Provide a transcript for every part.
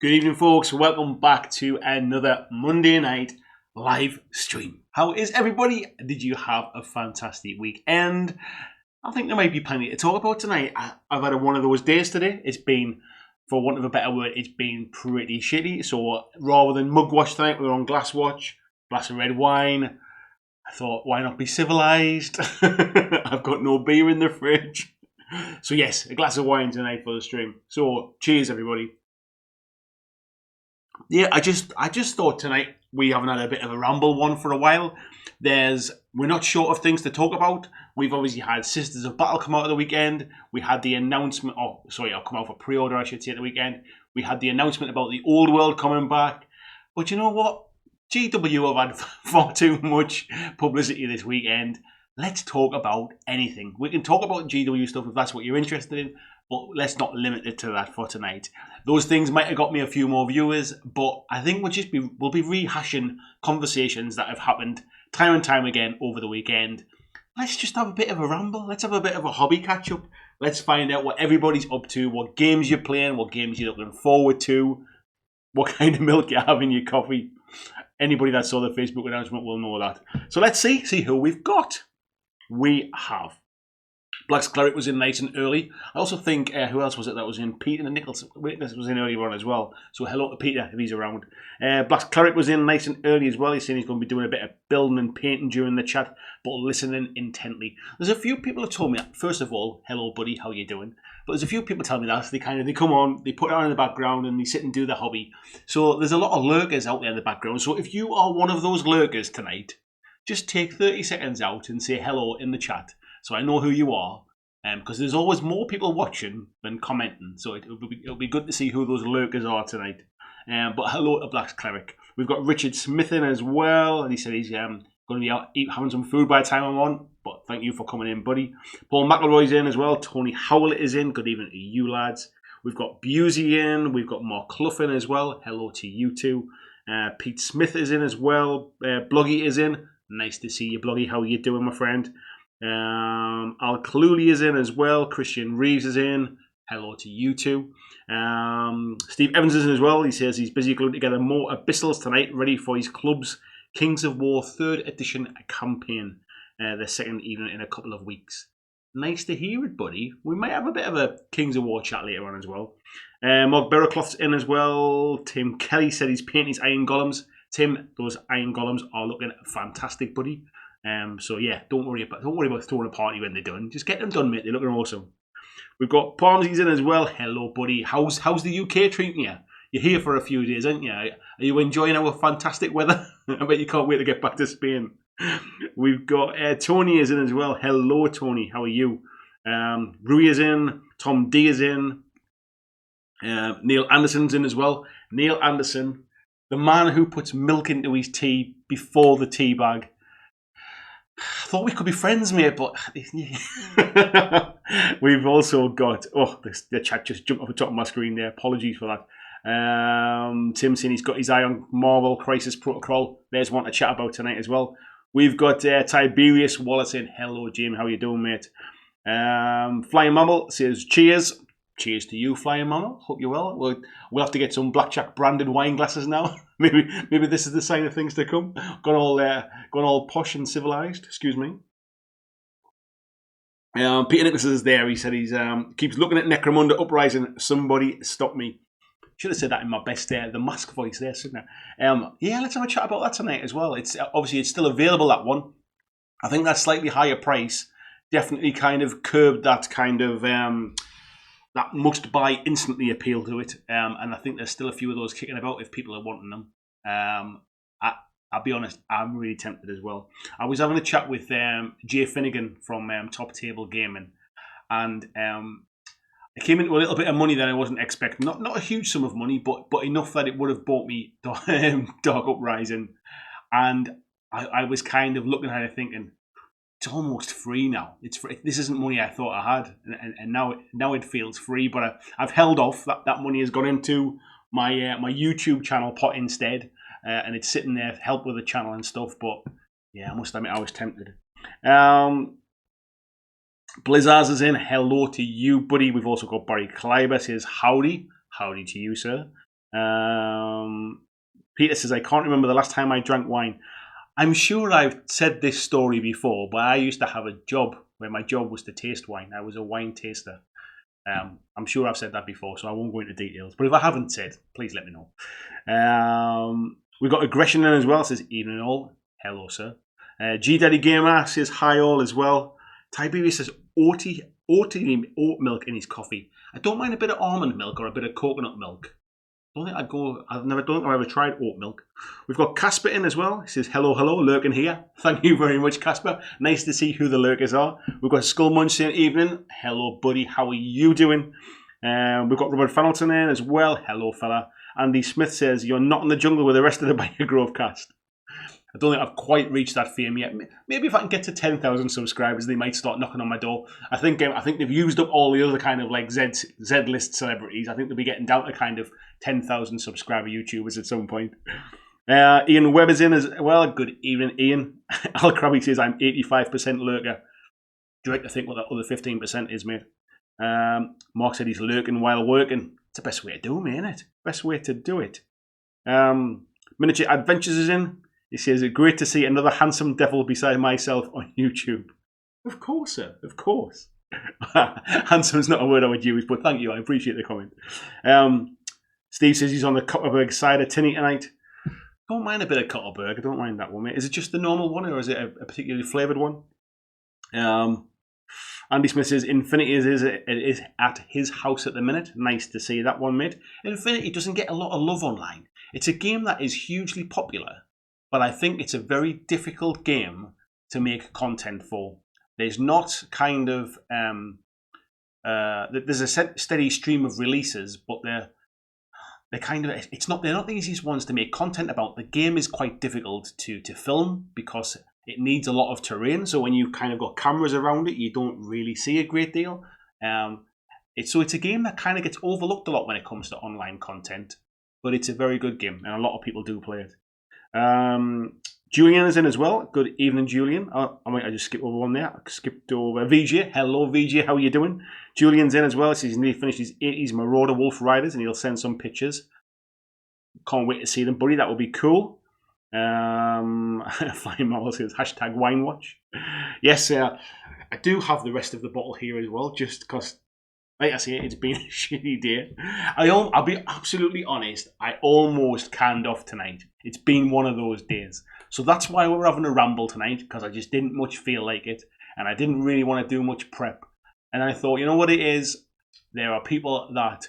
Good evening, folks. Welcome back to another Monday night live stream. How is everybody? Did you have a fantastic weekend? I think there might be plenty to talk about tonight. I've had one of those days today. It's been, for want of a better word, it's been pretty shitty. So rather than mugwash tonight, we're on glass watch, glass of red wine. I thought, why not be civilized? I've got no beer in the fridge. So yes, a glass of wine tonight for the stream. So cheers, everybody. Yeah, I just thought tonight we haven't had a bit of a ramble one for a while. We're not short of things to talk about. We've obviously had Sisters of Battle come out of the weekend. We had the announcement, I'll come out for pre-order, I should say, at the weekend. We had the announcement about the Old World coming back. But you know what? GW have had far too much publicity this weekend. Let's talk about anything. We can talk about GW stuff if that's what you're interested in, but let's not limit it to that for tonight. Those things might have got me a few more viewers, but I think we'll be rehashing conversations that have happened time and time again over the weekend. Let's just have a bit of a ramble. Let's have a bit of a hobby catch up. Let's find out what everybody's up to, what games you're playing, what games you're looking forward to, what kind of milk you have in your coffee. Anybody that saw the Facebook announcement will know that. So let's see who we've got. We have Black's Cleric was in nice and early. I also think, who else was it that was in? Peter and Nicholson Witness was in earlier on as well. So hello to Peter if he's around. Black's Cleric was in nice and early as well. He's saying he's going to be doing a bit of building and painting during the chat, but listening intently. There's a few people who told me, first of all, hello buddy, how you doing? But there's a few people telling me that. They come on, they put it on in the background and they sit and do their hobby. So there's a lot of lurkers out there in the background. So if you are one of those lurkers tonight, just take 30 seconds out and say hello in the chat so I know who you are. Because there's always more people watching than commenting. So it'll be good to see who those lurkers are tonight. But hello to Black's Cleric. We've got Richard Smith in as well. And he said he's going to be out having some food by the time I'm on. But thank you for coming in, buddy. Paul McElroy's in as well. Tony Howlett is in. Good evening to you, lads. We've got Busey in. We've got Mark Clough in as well. Hello to you too. Pete Smith is in as well. Bloggy is in. Nice to see you, Bloggy. How are you doing, my friend? Al Cluley is in as well. Christian Reeves is in. Hello to you too. Steve Evans is in as well. He says he's busy gluing together more abyssals tonight, ready for his club's Kings of War 3rd edition campaign. The second evening in a couple of weeks. Nice to hear it, buddy. We might have a bit of a Kings of War chat later on as well. Mark Berracloth's in as well. Tim Kelly said he's painting his iron golems. Tim, those iron golems are looking fantastic, buddy. So yeah, don't worry about throwing a party when they're done. Just get them done, mate. They're looking awesome. We've got Palmsy's in as well. Hello, buddy. How's the UK treating you? You're here for a few days, aren't you? Are you enjoying our fantastic weather? I bet you can't wait to get back to Spain. We've got Tony is in as well. Hello, Tony. How are you? Rui is in. Tom D is in. Neil Anderson's in as well. Neil Anderson, the man who puts milk into his tea before the tea bag. I thought we could be friends, mate, but we've also got the chat just jumped off the top of my screen there. Apologies for that. Tim saying he's got his eye on Marvel Crisis Protocol. There's one to chat about tonight as well. We've got Tiberius Wallace in. Hello, Jim. How you doing, mate? Flying Mammal says cheers. Cheers to you, Flying Mammal. Hope you're well. We'll have to get some BlackJack branded wine glasses now. maybe this is the sign of things to come. Gone all posh and civilized. Excuse me. Peter Nicholas is there. He said he's keeps looking at Necromunda Uprising. Somebody stop me. Should have said that in my best the mask voice there, shouldn't I? Yeah, let's have a chat about that tonight as well. It's still available, that one. I think that slightly higher price definitely kind of curbed that kind of that must buy instantly appeal to it. And I think there's still a few of those kicking about if people are wanting them. I'll be honest, I'm really tempted as well. I was having a chat with Jay Finnegan from Top Table Gaming, and I came into a little bit of money that I wasn't expecting. Not a huge sum of money, but enough that it would have bought me Dark Uprising. And I was kind of looking at it thinking, it's almost free now. It's free. This isn't money I thought I had, and now it feels free. But I've held off. That money has gone into my YouTube channel pot instead, and it's sitting there to help with the channel and stuff. But yeah, I must admit I was tempted. Blizzards is in. Hello to you, buddy. We've also got Barry Kleiber says howdy to you, sir. Peter says, I can't remember the last time I drank wine. I'm sure I've said this story before, but I used to have a job where my job was to taste wine. I was a wine taster. I'm sure I've said that before, so I won't go into details. But if I haven't said, please let me know. We've got Aggression in as well. Says, evening all. Hello, sir. G Daddy Gamer says, hi all as well. Tiberius says, oat milk in his coffee. I don't mind a bit of almond milk or a bit of coconut milk. I don't think I've ever tried oat milk. We've got Casper in as well. He says, hello, lurking here. Thank you very much, Casper. Nice to see who the lurkers are. We've got Skullmunch saying, evening. Hello, buddy. How are you doing? We've got Robert Fennelton in as well. Hello, fella. Andy Smith says, you're not in the jungle with the rest of the Bayer Grove cast. I don't think I've quite reached that fame yet. Maybe if I can get to 10,000 subscribers, they might start knocking on my door. I think they've used up all the other kind of like Z-list celebrities. I think they'll be getting down to kind of 10,000 subscriber YouTubers at some point. Ian Webb is in as well. Good evening, Ian. Al Krabby says, I'm 85% lurker. Do you like to think what that other 15% is, mate? Mark said he's lurking while working. It's the best way to do it, isn't it? Best way to do it. Miniature Adventures is in. He says, great to see another handsome devil beside myself on YouTube. Of course, sir. Of course. Handsome's not a word I would use, but thank you. I appreciate the comment. Steve says he's on the Cotterberg cider tinny tonight. Don't mind a bit of Cotterberg. I don't mind that one, mate. Is it just the normal one, or is it a particularly flavoured one? Andy Smith says Infinity is at his house at the minute. Nice to see that one, mate. Infinity doesn't get a lot of love online. It's a game that is hugely popular, but I think it's a very difficult game to make content for. There's not kind of there's a steady stream of releases, but they're not the easiest ones to make content about. The game is quite difficult to film because it needs a lot of terrain. So when you kind of got cameras around it, you don't really see a great deal. It's a game that kind of gets overlooked a lot when it comes to online content, but it's a very good game and a lot of people do play it. Julian is in as well. Good evening, Julian. I just skipped over one there. I skipped over VJ. Hello, VJ. How are you doing? Julian's in as well. He says he's nearly finished his 80s Marauder Wolf Riders and he'll send some pictures. Can't wait to see them, buddy. That would be cool. Flying Marvel says hashtag wine watch. Yes, I do have the rest of the bottle here as well, just because, like I say, it's been a shitty day. I'll be absolutely honest, I almost canned off tonight. It's been one of those days. So that's why we're having a ramble tonight, because I just didn't much feel like it, and I didn't really want to do much prep. And I thought, you know what it is? There are people that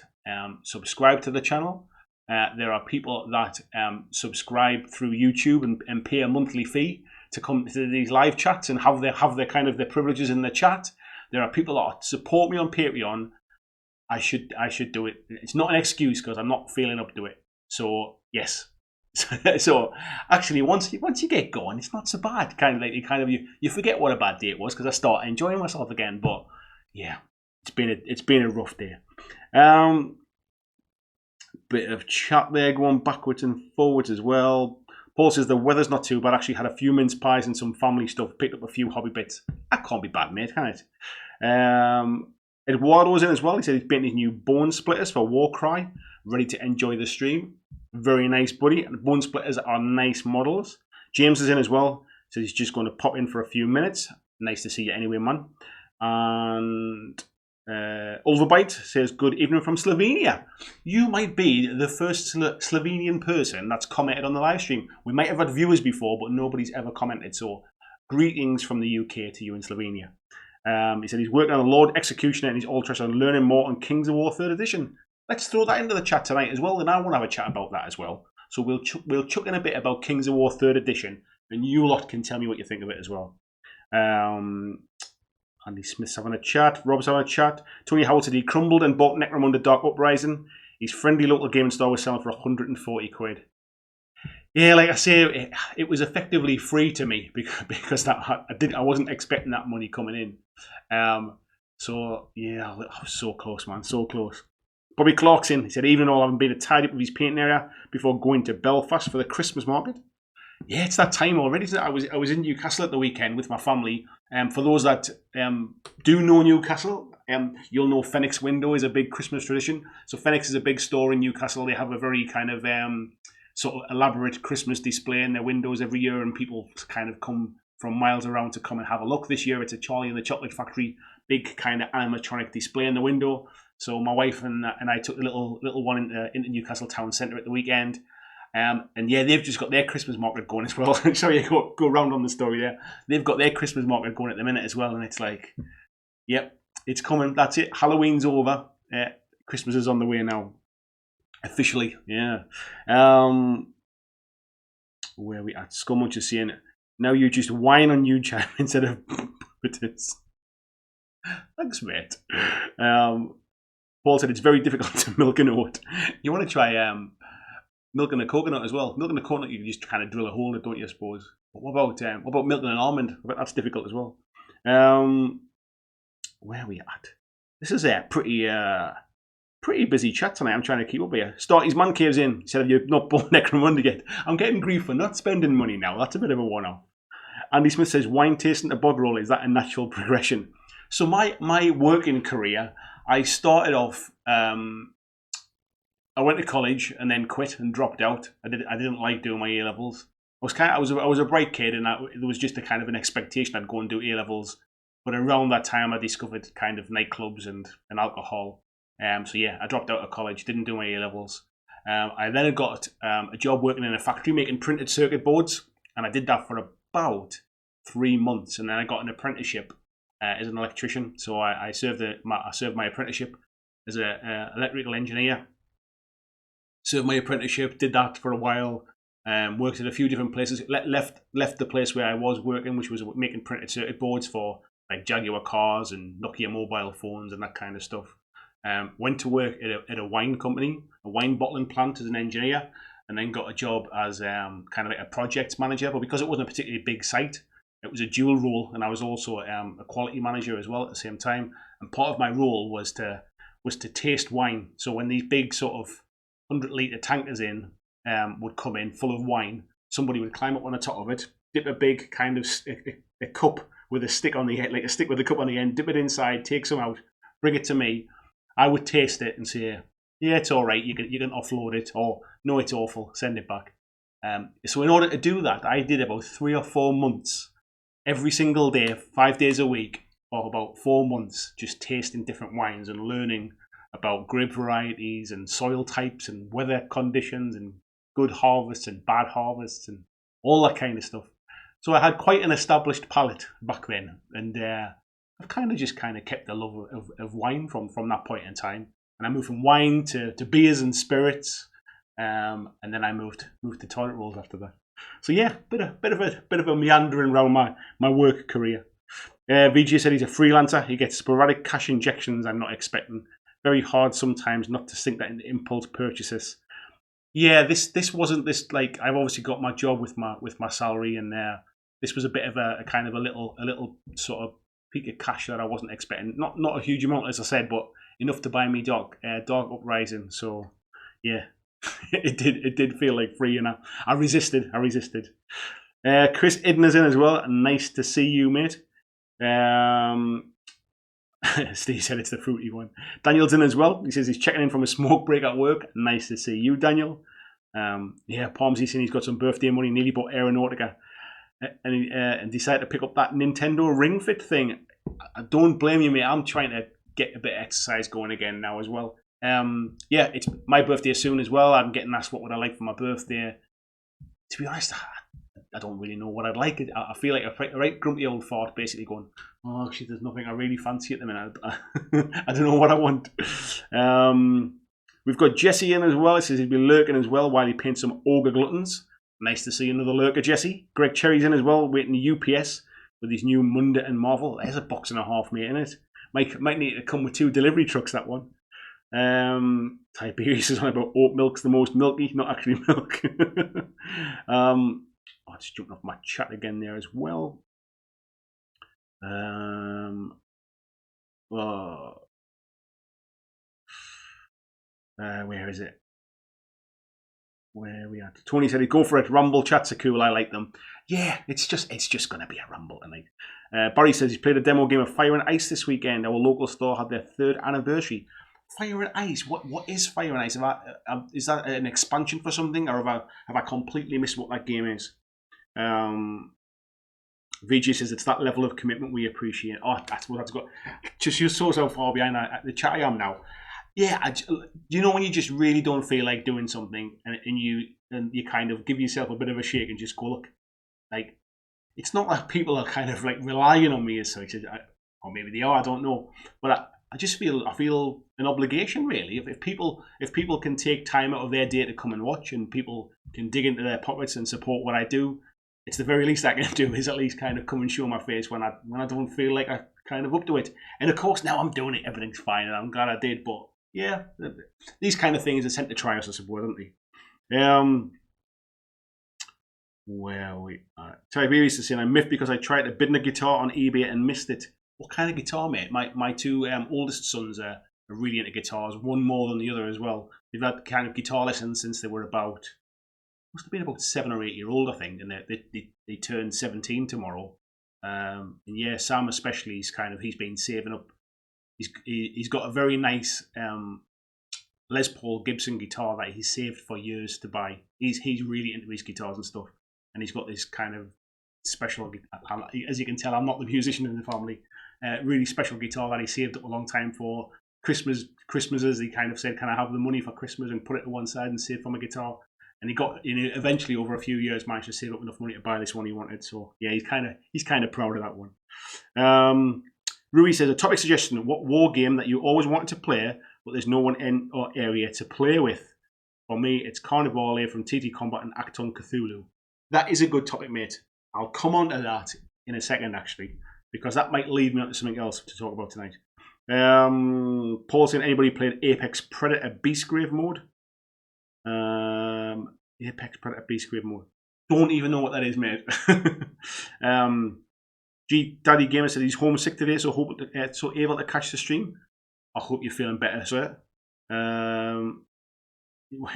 subscribe to the channel. There are people that subscribe through YouTube and pay a monthly fee to come to these live chats and have their kind of their privileges in the chat. There are people that support me on Patreon. I should do it. It's not an excuse because I'm not feeling up to it. So yes. So actually, once you get going, it's not so bad. You forget what a bad day it was because I start enjoying myself again. But yeah, it's been a rough day. Bit of chat there going backwards and forwards as well. Paul says the weather's not too bad. Actually had a few mince pies and some family stuff. Picked up a few hobby bits. That can't be bad, mate, can it? Eduardo's in as well. He said he's bitten his new bone splitters for Warcry. Ready to enjoy the stream. Very nice, buddy. And the bone splitters are nice models. James is in as well. Says he's just going to pop in for a few minutes. Nice to see you anyway, man. And Ulverbite says, good evening from Slovenia. You might be the first Slovenian person that's commented on the live stream. We might have had viewers before, but nobody's ever commented. So greetings from the UK to you in Slovenia. He said he's working on a Lord Executioner and he's all interested in learning more on Kings of War 3rd Edition. Let's throw that into the chat tonight as well, and I want to have a chat about that as well. So we'll chuck in a bit about Kings of War 3rd Edition, and you lot can tell me what you think of it as well. Andy Smith's having a chat. Rob's having a chat. Tony Howard said he crumbled and bought Necromunda Dark Uprising. His friendly local gaming store was selling for 140 quid. Yeah, like I say, it was effectively free to me because I wasn't expecting that money coming in. So yeah, I was so close, man, so close. Bobby Clarkson, he said, even though I haven't been tied up with his painting area before going to Belfast for the Christmas market. Yeah, it's that time already. Isn't it? I was in Newcastle at the weekend with my family. For those that do know Newcastle, you'll know Phoenix Window is a big Christmas tradition. So Phoenix is a big store in Newcastle. They have a very kind of sort of elaborate Christmas display in their windows every year, and people kind of come from miles around to come and have a look. This year, it's a Charlie and the Chocolate Factory big kind of animatronic display in the window. So my wife and I took the little one into Newcastle Town Centre at the weekend. And yeah, they've just got their Christmas market going as well. Sorry, go round on the story there. They've got their Christmas market going at the minute as well, and it's like, yep, it's coming. That's it. Halloween's over. Christmas is on the way now, officially. Yeah. Where are we at? Scummuch is saying, now you just whine on YouTube instead of potatoes. Thanks, mate. Paul said it's very difficult to milk an oat. You want to try milking a coconut as well. Milking a coconut, you can just kind of drill a hole in it, don't you, I suppose? But what about milking an almond? I bet that's difficult as well. Where are we at? This is a pretty busy chat tonight. I'm trying to keep up here. Starty's man caves in. He said, have you not bought Necromunda yet? I'm getting grief for not spending money now. That's a bit of a one-off. Andy Smith says, wine tasting a bog roll, is that a natural progression? So my working career, I started off, I went to college and then quit and dropped out. I didn't like doing my A levels. I was a bright kid, and there was just a kind of an expectation I'd go and do A levels. But around that time, I discovered kind of nightclubs and alcohol. So yeah, I dropped out of college, didn't do my A levels. I then got a job working in a factory making printed circuit boards, and I did that for about 3 months, and then I got an apprenticeship as an electrician. So I served my apprenticeship as an electrical engineer. Served my apprenticeship, did that for a while. Worked at a few different places. Left the place where I was working, which was making printed circuit boards for like Jaguar cars and Nokia mobile phones and that kind of stuff. Went to work at a wine company, a wine bottling plant as an engineer, and then got a job as kind of like a project manager. But because it wasn't a particularly big site, it was a dual role, and I was also a quality manager as well at the same time. And part of my role was to taste wine. So when these big sort of 100-litre tankers would come in full of wine, somebody would climb up on the top of it, dip a big kind of a cup with a stick on the end, like a stick with a cup on the end, dip it inside, take some out, bring it to me. I would taste it and say, yeah, it's all right, you can offload it, or no, it's awful, send it back. So in order to do that, I did about 3 or 4 months, every single day, 5 days a week, for about 4 months, just tasting different wines and learning about grape varieties and soil types and weather conditions and good harvests and bad harvests and all that kind of stuff. So I had quite an established palate back then, and I've kind of kept the love of wine from that point in time. And I moved from wine to beers and spirits, and then I moved to toilet rolls after that. So yeah, bit of a meandering around my work career. VJ said he's a freelancer. He gets sporadic cash injections I'm not expecting. Very hard sometimes not to sink that into impulse purchases. Yeah, this wasn't this, like, I've obviously got my job with my salary, and this was a bit of a kind of a little sort of peak of cash that I wasn't expecting. Not a huge amount, as I said, but enough to buy me Dark Uprising. So yeah, it did feel like free, and I resisted. Chris Idner's in as well. Nice to see you, mate. Steve said it's the fruity one. Daniel's in as well. He says he's checking in from a smoke break at work. Nice to see you, Daniel. Yeah, Palmsy's saying he's got some birthday money, nearly bought Aeronautica, and decided to pick up that Nintendo Ring Fit thing. I don't blame you, mate. I'm trying to get a bit of exercise going again now as well. Yeah, it's my birthday soon as well. I'm getting asked what would I like for my birthday. To be honest, I don't really know what I'd like. I feel like a right grumpy old fart, basically going, oh, actually, there's nothing I really fancy at the minute. I don't know what I want. We've got Jesse in as well. He says he's been lurking as well while he paints some ogre gluttons. Nice to see another lurker, Jesse. Greg Cherry's in as well, waiting the UPS with his new Munda and Marvel. There's a box and a half, mate, in it. Might need to come with 2 delivery trucks, that one. Tiberius is on about oat milk's the most milky, not actually milk. I just jumped off my chat again there as well. Where is it? Where are we at? Tony said he'd go for it. Rumble chats are cool. I like them. Yeah, it's just going to be a rumble tonight. Barry says he's played a demo game of Fire and Ice this weekend. Our local store had their 3rd anniversary. Fire and Ice. What is Fire and Ice? Is that an expansion for something, or have I completely missed what that game is? VG says it's that level of commitment we appreciate. Oh, that's got. Just you're so far behind the chat I am now. Yeah, you know when you just really don't feel like doing something, and you kind of give yourself a bit of a shake and just go, look, like, it's not like people are kind of like relying on me as such, or maybe they are, I don't know, but I just feel an obligation really. If people can take time out of their day to come and watch, and people can dig into their pockets and support what I do, it's the very least I can do is at least kind of come and show my face when I don't feel like I kind of up to it. And of course now I'm doing it, everything's fine, and I'm glad I did. But yeah, these kind of things are sent to try us, I suppose, aren't they? Where are we? Tiberius is saying I'm miffed because I tried to bid on a guitar on eBay and missed it. What kind of guitar, mate? My two oldest sons are really into guitars, one more than the other as well. They've had kind of guitar lessons since they were must have been about 7 or 8 year old, I think, and they turn 17 tomorrow. And yeah, Sam especially, he's been saving up. He's got a very nice Les Paul Gibson guitar that he's saved for years to buy. He's really into his guitars and stuff, and he's got this kind of special, as you can tell, I'm not the musician in the family. Really special guitar that he saved up a long time for Christmases. He kind of said, "Can I have the money for Christmas?" and put it to one side and save for my guitar. And he got, eventually over a few years managed to save up enough money to buy this one he wanted. So yeah, he's kind of proud of that one. Rui says a topic suggestion: what war game that you always wanted to play but there's no one in our area to play with? For me, it's Carnivale from TT Combat and Acton Cthulhu. That is a good topic, mate. I'll come on to that in a second, actually, because that might lead me on to something else to talk about tonight. Paul saying, anybody played Apex Predator Beastgrave mode? Apex Predator Beastgrave mode. Don't even know what that is, mate. Daddy Gamer said he's homesick today, so able to catch the stream. I hope you're feeling better, sir.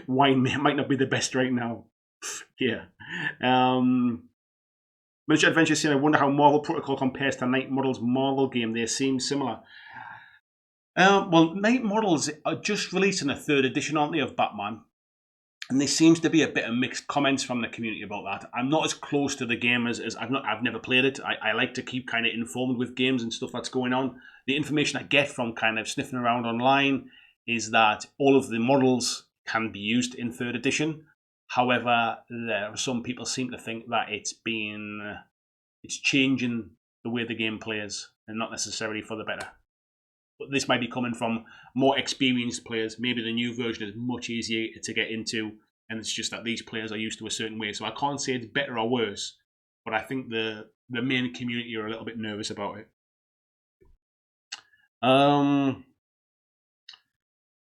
Wine might not be the best right now. Yeah. Miniature Adventure saying, I wonder how Marvel Protocol compares to Night Models Marvel game. They seem similar. Well, Night Models are just releasing a 3rd edition, aren't they, of Batman? And there seems to be a bit of mixed comments from the community about that. I'm not as close to the game as I've never played it. I like to keep kind of informed with games and stuff that's going on. The information I get from kind of sniffing around online is that all of the models can be used in 3rd edition. However, there are some people seem to think that it's changing the way the game plays and not necessarily for the better. But this might be coming from more experienced players. Maybe the new version is much easier to get into, and it's just that these players are used to a certain way. So I can't say it's better or worse, but I think the main community are a little bit nervous about it.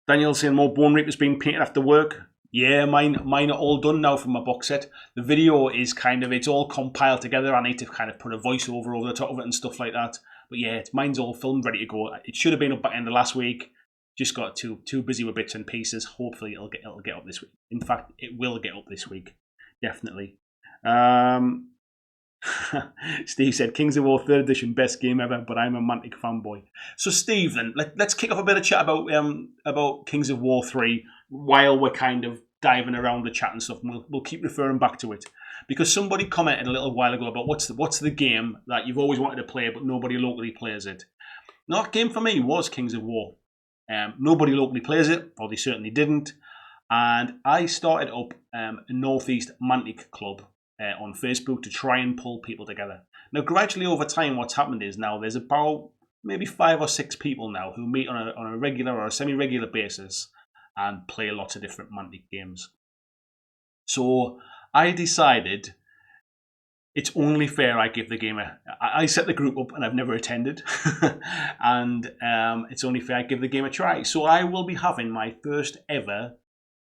Daniel saying more Bone Reapers being painted after work. Yeah, mine are all done now from my box set. The video is it's all compiled together. I need to kind of put a voiceover over the top of it and stuff like that. But yeah, mine's all filmed, ready to go. It should have been up by the end of last week. Just got too busy with bits and pieces. Hopefully it'll get up this week. In fact, it will get up this week. Definitely. Steve said, Kings of War 3rd edition, best game ever, but I'm a Mantic fanboy. So Steve, then, let's kick off a bit of chat about Kings of War 3 while we're kind of diving around the chat and stuff. And we'll keep referring back to it. Because somebody commented a little while ago about what's the game that you've always wanted to play but nobody locally plays it. Now, that game for me was Kings of War. Nobody locally plays it, or they certainly didn't. And I started up a Northeast Mantic Club on Facebook to try and pull people together. Now, gradually over time, what's happened is now there's about maybe 5 or 6 people now who meet on a regular or a semi-regular basis and play lots of different Mantic games. So I decided it's only fair I give the game I set the group up and I've never attended. And it's only fair I give the game a try. So I will be having my first ever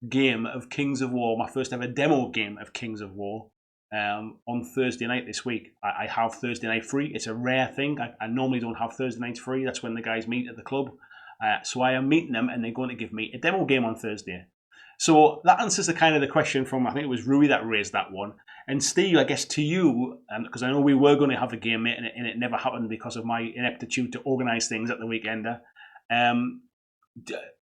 game of Kings of War, my first ever demo game of Kings of War on Thursday night this week. I have Thursday night free. It's a rare thing. I normally don't have Thursday nights free. That's when the guys meet at the club. So I am meeting them and they're going to give me a demo game on Thursday. So that answers the kind of the question from, I think it was Rui that raised that one. And Steve, I guess to you, because I know we were going to have a game, mate, and it never happened because of my ineptitude to organise things at the Weekender.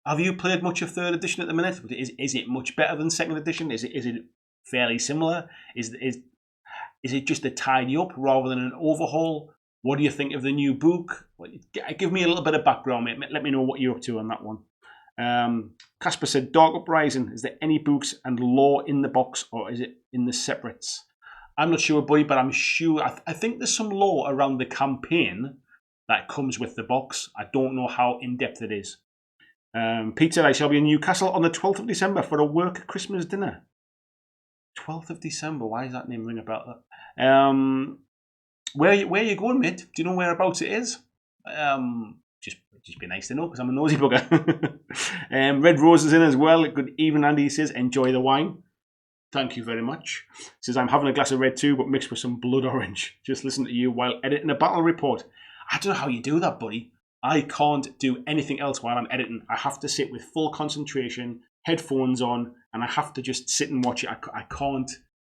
Have you played much of third edition at the minute? Is it much better than second edition? Is it fairly similar? Is it just a tidy up rather than an overhaul? What do you think of the new book? Give me a little bit of background, mate. Let me know what you're up to on that one. Casper said, Dark Uprising, is there any books and lore in the box, or is it in the separates? I'm not sure, buddy, but I'm sure. I think there's some lore around the campaign that comes with the box. I don't know how in-depth it is. Pete said, I shall be in Newcastle on the 12th of December for a work Christmas dinner. 12th of December, why does that name ring about that? Where are you going, mate? Do you know whereabouts it is? Just be nice to know, because I'm a nosy bugger. Red Rose is in as well. Good evening, Andy. He says, enjoy the wine. Thank you very much. He says, I'm having a glass of red too, but mixed with some blood orange. Just listen to you while editing a battle report. I don't know how you do that, buddy. I can't do anything else while I'm editing. I have to sit with full concentration, headphones on, and I have to just sit and watch it. I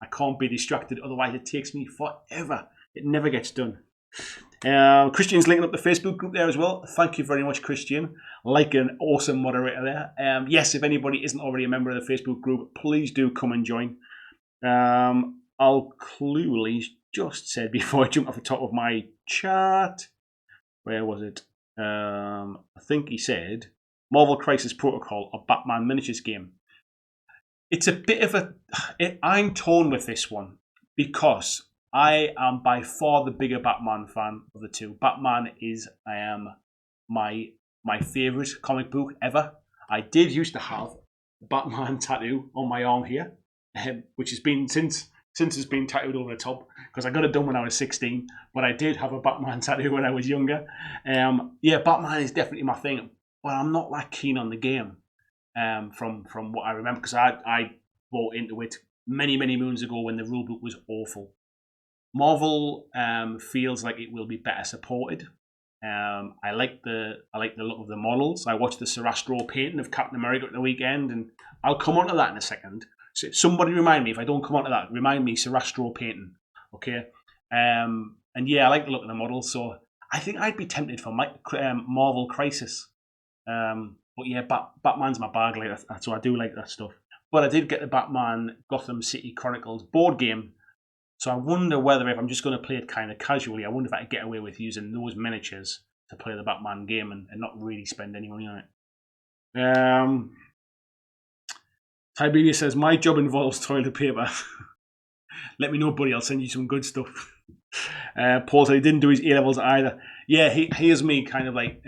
can't be distracted, otherwise it takes me forever. It never gets done. Christian's linking up the Facebook group there as well. Thank you very much, Christian. Like an awesome moderator there. Yes, if anybody isn't already a member of the Facebook group, please do come and join. Al Cluley just said before I jump off the top of my chart, where was it? I think he said Marvel Crisis Protocol, a Batman miniatures game. It's a bit of I'm torn with this one because I am by far the bigger Batman fan of the two. Batman is my favourite comic book ever. I did used to have a Batman tattoo on my arm here, which has been since it's been tattooed over the top, because I got it done when I was 16, but I did have a Batman tattoo when I was younger. Yeah, Batman is definitely my thing, but I'm not that keen on the game from what I remember, because I bought into it many moons ago when the rulebook was awful. Marvel feels like it will be better supported. I like the look of the models. I watched the Sarastro painting of Captain America at the weekend, and I'll come on to that in a second. So somebody remind me, if I don't come on to that, remind me Sarastro painting, okay? And yeah, I like the look of the models, so I think I'd be tempted for Marvel Crisis. But yeah, Batman's my bag, like that, so I do like that stuff. But I did get the Batman Gotham City Chronicles board game, so I wonder whether, if I'm just going to play it kind of casually, I wonder if I could get away with using those miniatures to play the Batman game and not really spend any money on it. Tiberius says, my job involves toilet paper. Let me know, buddy. I'll send you some good stuff. Paul said he didn't do his A-levels either. Yeah, here's me kind of like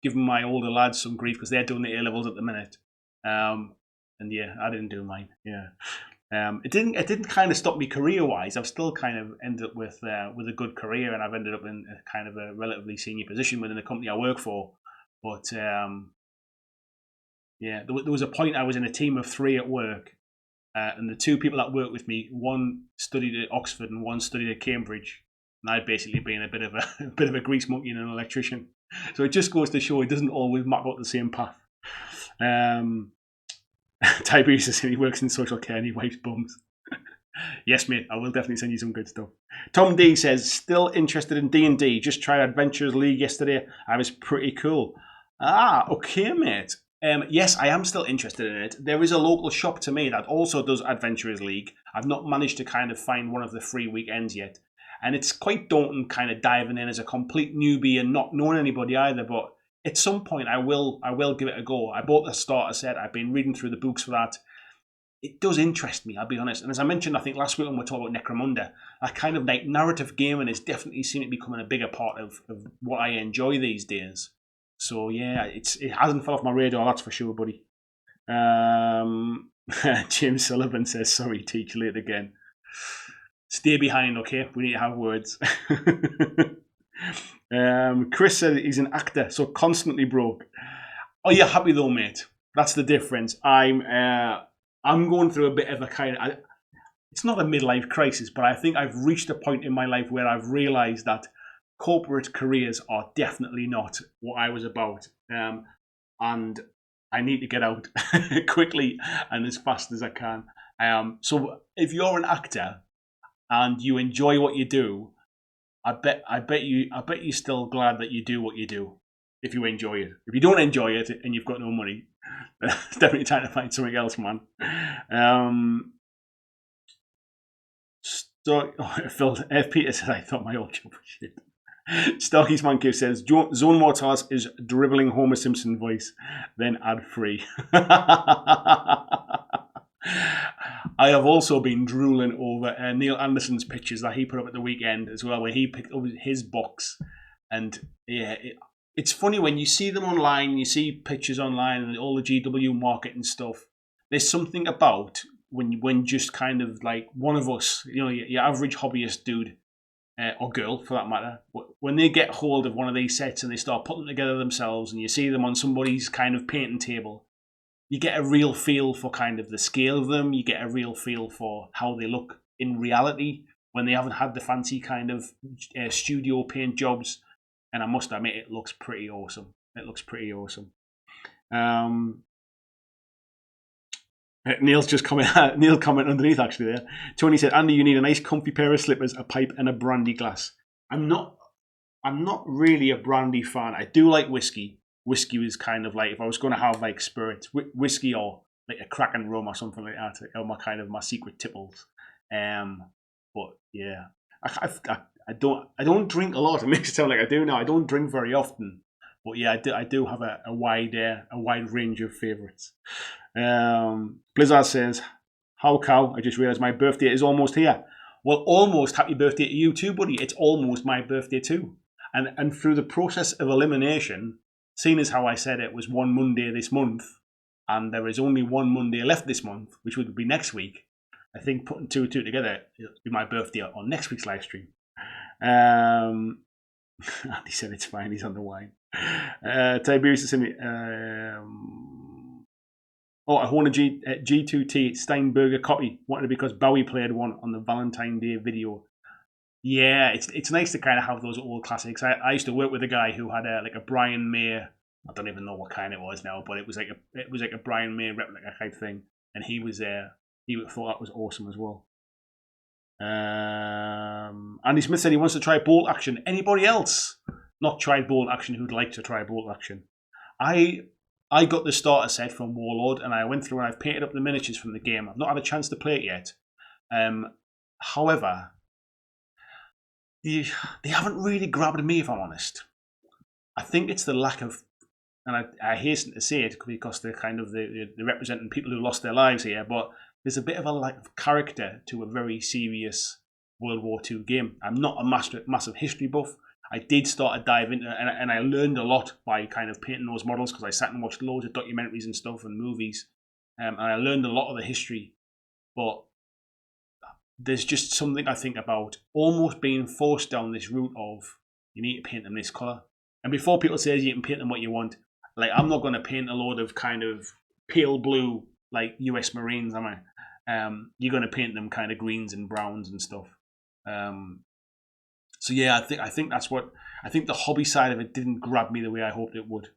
giving my older lads some grief because they're doing the A-levels at the minute. And yeah, I didn't do mine. Yeah. It didn't kind of stop me career-wise. I've still kind of ended up with a good career, and I've ended up in a kind of a relatively senior position within the company I work for. But yeah, there was a point I was in a team of 3 at work, and the 2 people that worked with me, one studied at Oxford and one studied at Cambridge, and I'd basically been a bit of a grease monkey and an electrician. So it just goes to show it doesn't always map out the same path. Tiberius says he works in social care and he wipes bums. Yes, mate, I will definitely send you some good stuff. Tom D says, still interested in D&D. Just tried Adventurers League yesterday. I was pretty cool. Ah, okay, mate. Yes, I am still interested in it. There is a local shop to me that also does Adventurers League. I've not managed to kind of find one of the free weekends yet. And it's quite daunting kind of diving in as a complete newbie and not knowing anybody either, but at some point I will give it a go. I bought the starter set. I've been reading through the books for that. It does interest me, I'll be honest. And as I mentioned, I think last week when we talked about Necromunda, that kind of like narrative gaming is definitely seeming to be becoming a bigger part of what I enjoy these days. So yeah, it hasn't fell off my radar, that's for sure, buddy. James Sullivan says, sorry, teach late again. Stay behind, okay? We need to have words. Chris said he's an actor, so constantly broke. Oh, you're happy though, mate. That's the difference. I'm going through a bit of a kind of... it's not a midlife crisis, but I think I've reached a point in my life where I've realised that corporate careers are definitely not what I was about. And I need to get out quickly and as fast as I can. So if you're an actor and you enjoy what you do, I bet you're still glad that you do what you do. If you enjoy it, if you don't enjoy it and you've got no money, it's definitely time to find something else, man. Phil F. Peter said, I thought my old job was shit. Starky's Man Cave says, Zone Mortars is dribbling Homer Simpson voice, then ad free. I have also been drooling over Neil Anderson's pictures that he put up at the weekend as well, where he picked up his box. And yeah, it's funny when you see them online, you see pictures online and all the GW market and stuff. There's something about when just kind of like one of us, you know, your average hobbyist dude, or girl for that matter, when they get hold of one of these sets and they start putting them together themselves and you see them on somebody's kind of painting table, you get a real feel for kind of the scale of them. You get a real feel for how they look in reality when they haven't had the fancy kind of studio paint jobs. And I must admit, it looks pretty awesome. It looks pretty awesome. Neil's just Neil comment underneath actually there. Tony said, Andy, you need a nice comfy pair of slippers, a pipe and a brandy glass. I'm not really a brandy fan. I do like whiskey. Whiskey is kind of like, if I was going to have like spirits, whiskey or like a Kraken rum or something like that, are my secret tipples. But yeah, I don't drink a lot. It makes it sound like I do now. I don't drink very often. But yeah, I do have a wide range of favourites. Blizzard says, how cow, I just realised my birthday is almost here. Well, almost happy birthday to you too, buddy. It's almost my birthday too. And through the process of elimination, seeing as how I said it was one Monday this month, and there is only one Monday left this month, which would be next week, I think putting two and two together, it'll be my birthday on next week's live stream. Andy said it's fine, he's on the wine. Tiberius is saying, I want a G2T Steinberger copy. Wanted it because Bowie played one on the Valentine Day video. Yeah, it's nice to kind of have those old classics. I used to work with a guy who had a Brian May. I don't even know what kind it was now, but it was like a Brian May replica type thing, and he was there. He thought that was awesome as well. Andy Smith said he wants to try bolt action. Anybody else not tried bolt action who'd like to try bolt action? I got the starter set from Warlord and I went through and I've painted up the miniatures from the game. I've not had a chance to play it yet. However, they haven't really grabbed me, if I'm honest. I think it's the lack of, and I hasten to say it because they're kind of they're representing people who lost their lives here, but there's a bit of a lack of character to a very serious World War II game. I'm not a massive history buff. I did start to dive into it, and I learned a lot by kind of painting those models because I sat and watched loads of documentaries and stuff and movies, and I learned a lot of the history. But there's just something I think about almost being forced down this route of you need to paint them this colour. And before people say you can paint them what you want, like I'm not going to paint a load of kind of pale blue like US Marines, am I? You're going to paint them kind of greens and browns and stuff. So yeah, I think that's what I think. The hobby side of it didn't grab me the way I hoped it would.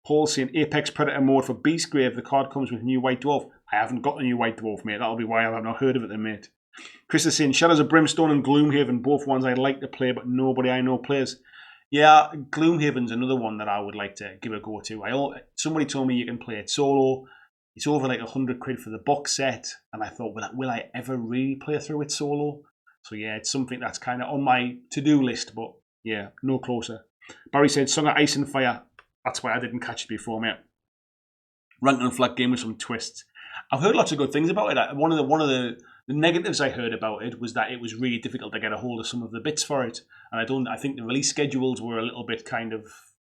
Paul saying Apex Predator mode for Beastgrave. The card comes with new White Dwarf. I haven't got the new White Dwarf, mate. That'll be why I've not heard of it then, mate. Chris is saying Shadows of Brimstone and Gloomhaven, both ones I'd like to play, but nobody I know plays. Yeah, Gloomhaven's another one that I would like to give a go to. Somebody told me you can play it solo. It's over like £100 for the box set, and I thought, will I ever really play through it solo? So yeah, it's something that's kind of on my to-do list, but yeah, no closer. Barry said, Song of Ice and Fire. That's why I didn't catch it before, mate. Rank and Flag game with some twists. I've heard lots of good things about it. One of the negatives I heard about it was that it was really difficult to get a hold of some of the bits for it, and I think the release schedules were a little bit kind of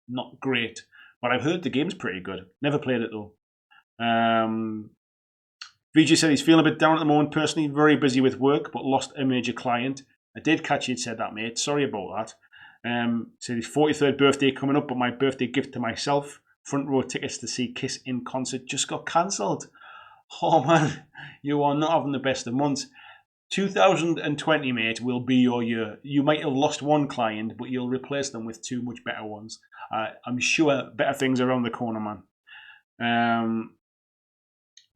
not great. But I've heard the game's pretty good. Never played it though. VJ said he's feeling a bit down at the moment personally, very busy with work, but lost a major client. I did catch you'd said that, mate. Sorry about that. Said his 43rd birthday coming up, but my birthday gift to myself, front row tickets to see Kiss in concert, just got cancelled. Oh man, you are not having the best of months. 2020, mate, will be your year. You might have lost one client, but you'll replace them with two much better ones. I'm sure better things are around the corner, man.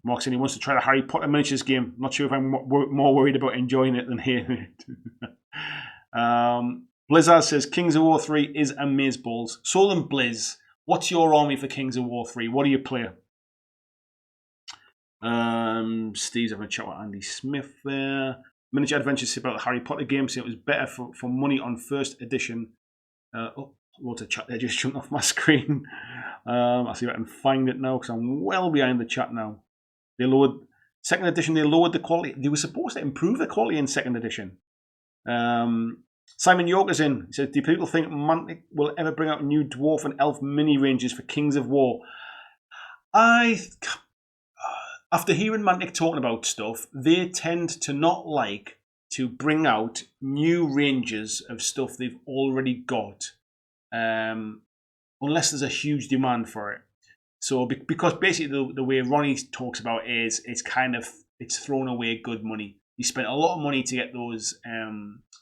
Mark said he wants to try the Harry Potter miniatures game. Not sure if I'm more worried about enjoying it than hearing it. Blizzard says Kings of War 3 is amazeballs. So then, Blizz, what's your army for Kings of War 3? What do you play? Steve's having a chat with Andy Smith there. Miniature Adventures about the Harry Potter game, so it was better for money on first edition. Loads of chat there just jumped off my screen. I'll see if I can find it now because I'm well behind the chat now. They lowered second edition. They lowered the quality. They were supposed to improve the quality in second edition. Simon York is in. He says, "Do people think Mantic will ever bring out new dwarf and elf mini ranges for Kings of War?" After hearing Mantic talking about stuff, they tend to not like to bring out new ranges of stuff they've already got, unless there's a huge demand for it. So because basically the way Ronnie talks about it is it's thrown away good money. You spent a lot of money to get those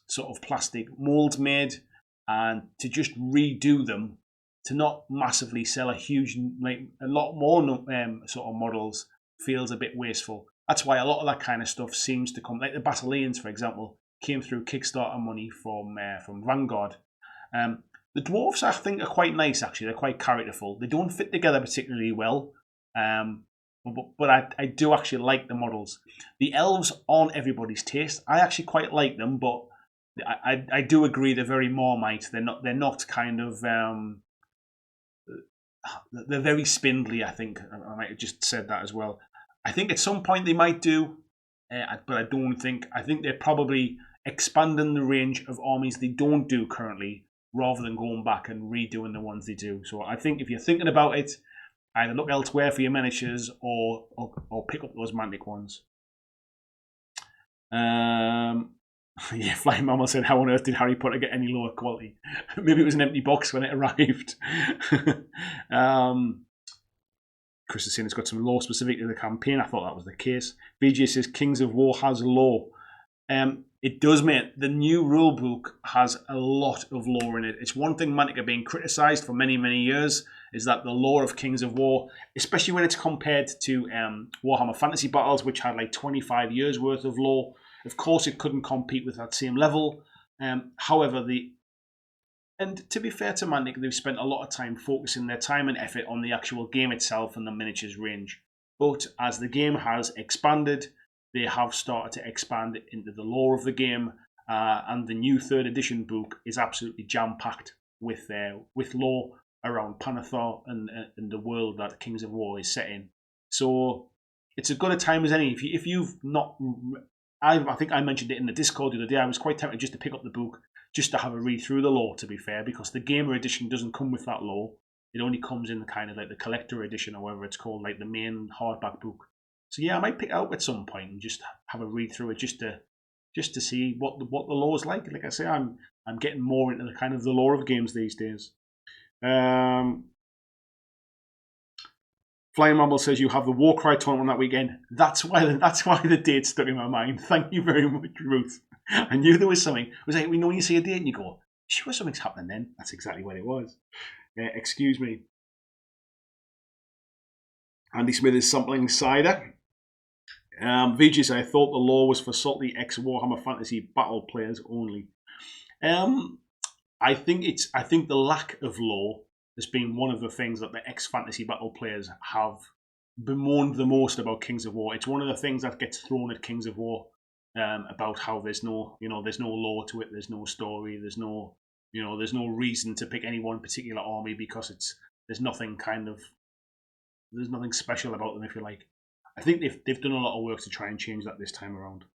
sort of plastic molds made, and to just redo them, to not massively sell a lot more sort of models feels a bit wasteful. That's why a lot of that kind of stuff seems to come, like the Battalions, for example, came through Kickstarter money from Vanguard. The dwarves, I think, are quite nice, actually. They're quite characterful. They don't fit together particularly well, but I do actually like the models. The elves aren't everybody's taste. I actually quite like them, but I do agree they're very Marmite. They're not kind of... they're very spindly, I think. I might have just said that as well. I think at some point they might do, but I don't think... I think they're probably expanding the range of armies they don't do currently, rather than going back and redoing the ones they do. So I think if you're thinking about it, either look elsewhere for your miniatures or pick up those Mantic ones. Yeah, Flying Mama said, "How on earth did Harry Potter get any lower quality?" Maybe it was an empty box when it arrived. Chris is saying it's got some lore specific to the campaign. I thought that was the case. BJ says Kings of War has lore. It does, mate. The new rulebook has a lot of lore in it. It's one thing Mantic are being criticised for many, many years, is that the lore of Kings of War, especially when it's compared to Warhammer Fantasy Battles, which had like 25 years worth of lore, of course it couldn't compete with that same level. However, and to be fair to Mantic, they've spent a lot of time focusing their time and effort on the actual game itself and the miniatures range. But as the game has expanded, they have started to expand into the lore of the game, and the new 3rd edition book is absolutely jam-packed with lore around Panathor and the world that Kings of War is set in. So it's as good a time as any. If you've not... I think I mentioned it in the Discord the other day. I was quite tempted just to pick up the book, just to have a read through the lore, to be fair, because the Gamer edition doesn't come with that lore. It only comes in the kind of like the collector edition, or whatever it's called, like the main hardback book. So yeah, I might pick it out at some point and just have a read through it, just to see what the lore is like. Like I say, I'm getting more into the kind of the lore of games these days. Flying Ramble says you have the Warcry tournament that weekend. That's why the date stuck in my mind. Thank you very much, Ruth. I knew there was something. It was like, we know when you see a date and you go, sure, something's happening then. That's exactly what it was. Excuse me. Andy Smith is sampling cider. VG said, I thought the law was for salty ex-Warhammer Fantasy Battle players only. I think the lack of law has been one of the things that the ex-Fantasy Battle players have bemoaned the most about Kings of War. It's one of the things that gets thrown at Kings of War, about how there's no law to it, there's no story, there's no reason to pick any one particular army because there's nothing special about them, if you like. I think they've done a lot of work to try and change that this time around.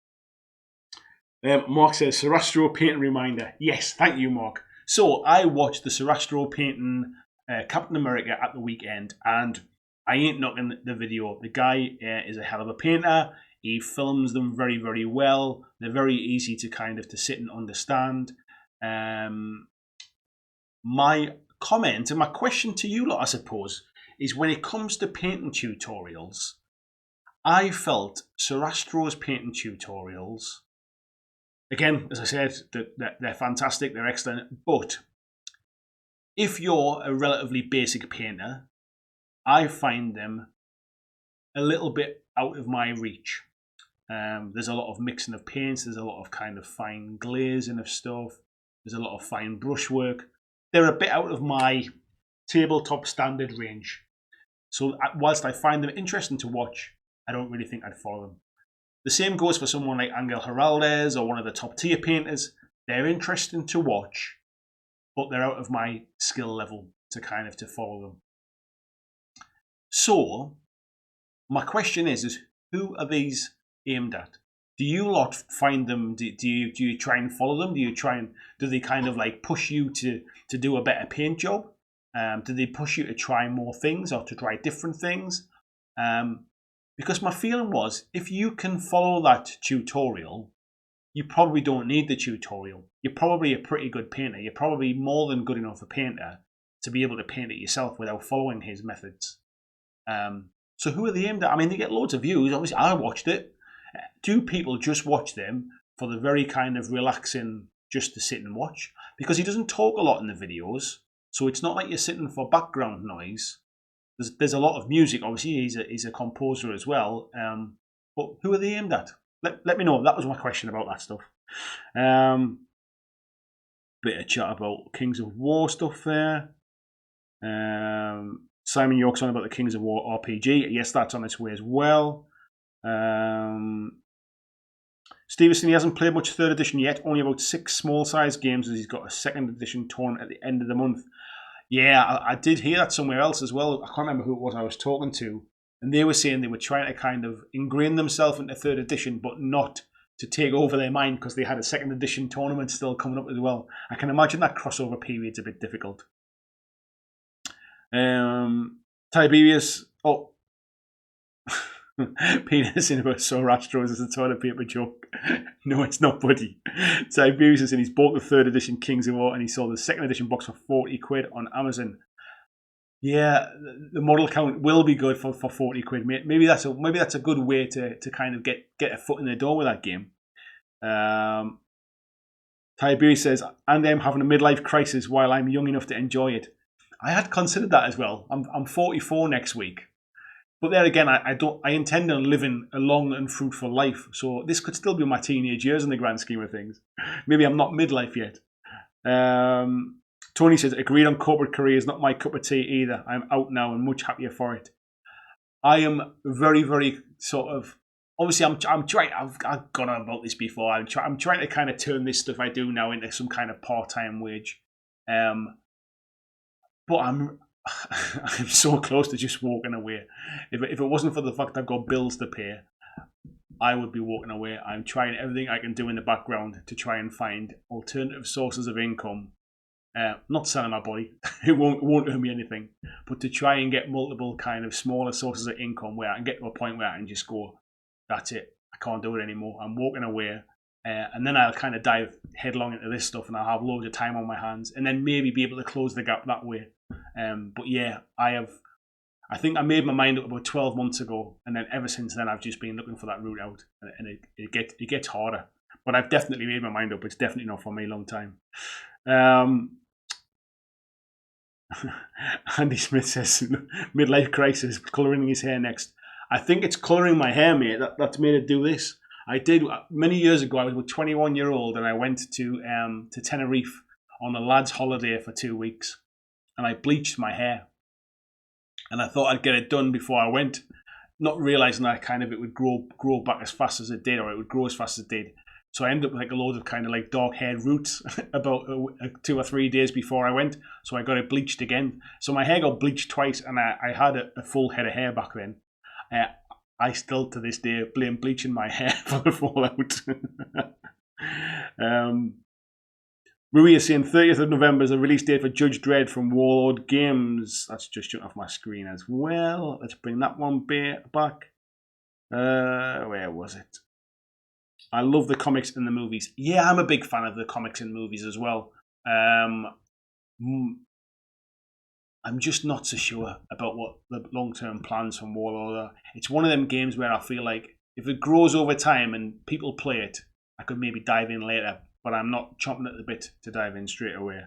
Mark says, Sarastro painting reminder. Yes, thank you, Mark. So I watched the Sarastro painting Captain America at the weekend, and I ain't knocking the video. The guy is a hell of a painter. He films them very, very well. They're very easy to to sit and understand. My comment and my question to you lot, I suppose, is when it comes to painting tutorials, I felt Sarastro's painting tutorials again, as I said, they're fantastic, they're excellent. But if you're a relatively basic painter, I find them a little bit out of my reach. There's a lot of mixing of paints, there's a lot of kind of fine glazing of stuff, there's a lot of fine brushwork. They're a bit out of my tabletop standard range. So whilst I find them interesting to watch, I don't really think I'd follow them. The same goes for someone like Angel Heraldez or one of the top tier painters. They're interesting to watch, but they're out of my skill level to follow them. So my question is who are these aimed at? Do you lot find them? Do you try and follow them? Do they kind of like push you to do a better paint job? Do they push you to try more things or to try different things? Because my feeling was, if you can follow that tutorial, you probably don't need the tutorial. You're probably a pretty good painter. You're probably more than good enough a painter to be able to paint it yourself without following his methods. So who are they aimed at? I mean, they get loads of views. Obviously, I watched it. Do people just watch them for the very kind of relaxing, just to sit and watch? Because he doesn't talk a lot in the videos, so it's not like you're sitting for background noise. There's a lot of music. Obviously, he's a composer as well. But who are they aimed at? Let me know. That was my question about that stuff. Bit of chat about Kings of War stuff there. Simon York's on about the Kings of War RPG. Yes, that's on its way as well. Stevenson, he hasn't played much 3rd edition yet. Only about 6 small-sized games as he's got a 2nd edition tournament at the end of the month. Yeah, I did hear that somewhere else as well. I can't remember who it was I was talking to. And they were saying they were trying to kind of ingrain themselves into 3rd edition, but not to take over their mind because they had a 2nd edition tournament still coming up as well. I can imagine that crossover period's a bit difficult. Tiberius, Peter saying about Sorastros as a toilet paper joke. No, it's not, buddy. Tiberius is saying he's bought the 3rd edition Kings of War and he saw the 2nd edition box for 40 quid on Amazon. Yeah, the model count will be good for 40 quid. Maybe that's a good way to kind of get a foot in the door with that game. Tiberius says, and I'm having a midlife crisis while I'm young enough to enjoy it. I had considered that as well. I'm 44 next week. But there again, I intend on living a long and fruitful life. So this could still be my teenage years in the grand scheme of things. Maybe I'm not midlife yet. Tony says, agreed on corporate career is not my cup of tea either. I'm out now and much happier for it. I am very, very sort of, obviously I'm trying, I've gone on about this before. I'm trying to kind of turn this stuff I do now into some kind of part-time wage. But I'm so close to just walking away. If it wasn't for the fact I've got bills to pay, I would be walking away. I'm trying everything I can do in the background to try and find alternative sources of income. Not selling my body, it won't earn me anything, but to try and get multiple kind of smaller sources of income where I can get to a point where I can just go, that's it, I can't do it anymore, I'm walking away. And then I'll kind of dive headlong into this stuff and I'll have loads of time on my hands and then maybe be able to close the gap that way. But yeah, I think I made my mind up about 12 months ago, and then ever since then I've just been looking for that route out, and it gets harder. But I've definitely made my mind up. It's definitely not for me a long time. Andy Smith says midlife crisis, colouring his hair next. I think it's colouring my hair, mate. That's made it do this. I did many years ago. I was a 21-year-old and I went to Tenerife on a lad's holiday for 2 weeks, and I bleached my hair. And I thought I'd get it done before I went, not realising that kind of it would grow back as fast as it did, or it would grow as fast as it did. So I ended up with like a load of kind of like dark haired roots about 2 or 3 days before I went. So I got it bleached again. So my hair got bleached twice, and I had a full head of hair back then. I still to this day blame bleaching my hair for the fallout. Rui is saying 30th of November is a release date for Judge Dredd from Warlord Games. That's just jumped off my screen as well. Let's bring that one back. Where was it? I love the comics and the movies. Yeah, I'm a big fan of the comics and movies as well. I'm just not so sure about what the long-term plans from Warlord are. It's one of them games where I feel like if it grows over time and people play it, I could maybe dive in later, but I'm not chomping at the bit to dive in straight away.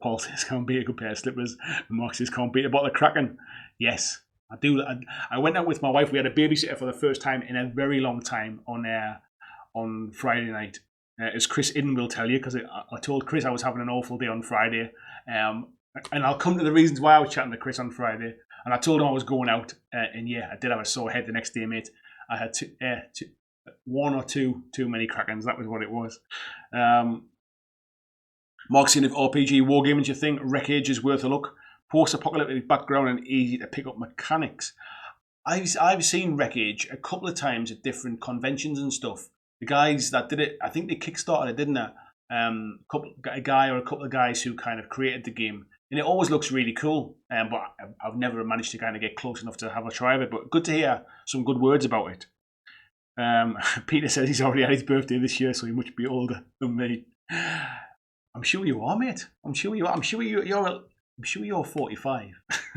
Paul says can't beat a good pair of slippers. Mark says can't beat a bottle of Kraken. Yes, I do. I went out with my wife. We had a babysitter for the first time in a very long time on Friday night. As Chris Idden will tell you, because I told Chris I was having an awful day on Friday. And I'll come to the reasons why I was chatting to Chris on Friday. And I told him I was going out. And yeah, I did have a sore head the next day, mate. I had one or two too many Krakens. That was what it was. Mark saying if RPG wargaming's your thing, Wreckage is worth a look. Post-apocalyptic background and easy to pick up mechanics. I've seen Wreckage a couple of times at different conventions and stuff. The guys that did it, I think they kickstarted it, didn't they? A guy or a couple of guys who kind of created the game. And it always looks really cool, but I've never managed to kind of get close enough to have a try of it. But good to hear some good words about it. Peter says he's already had his birthday this year, so he must be older than me. I'm sure you are, mate. I'm sure you are. I'm sure you're 45.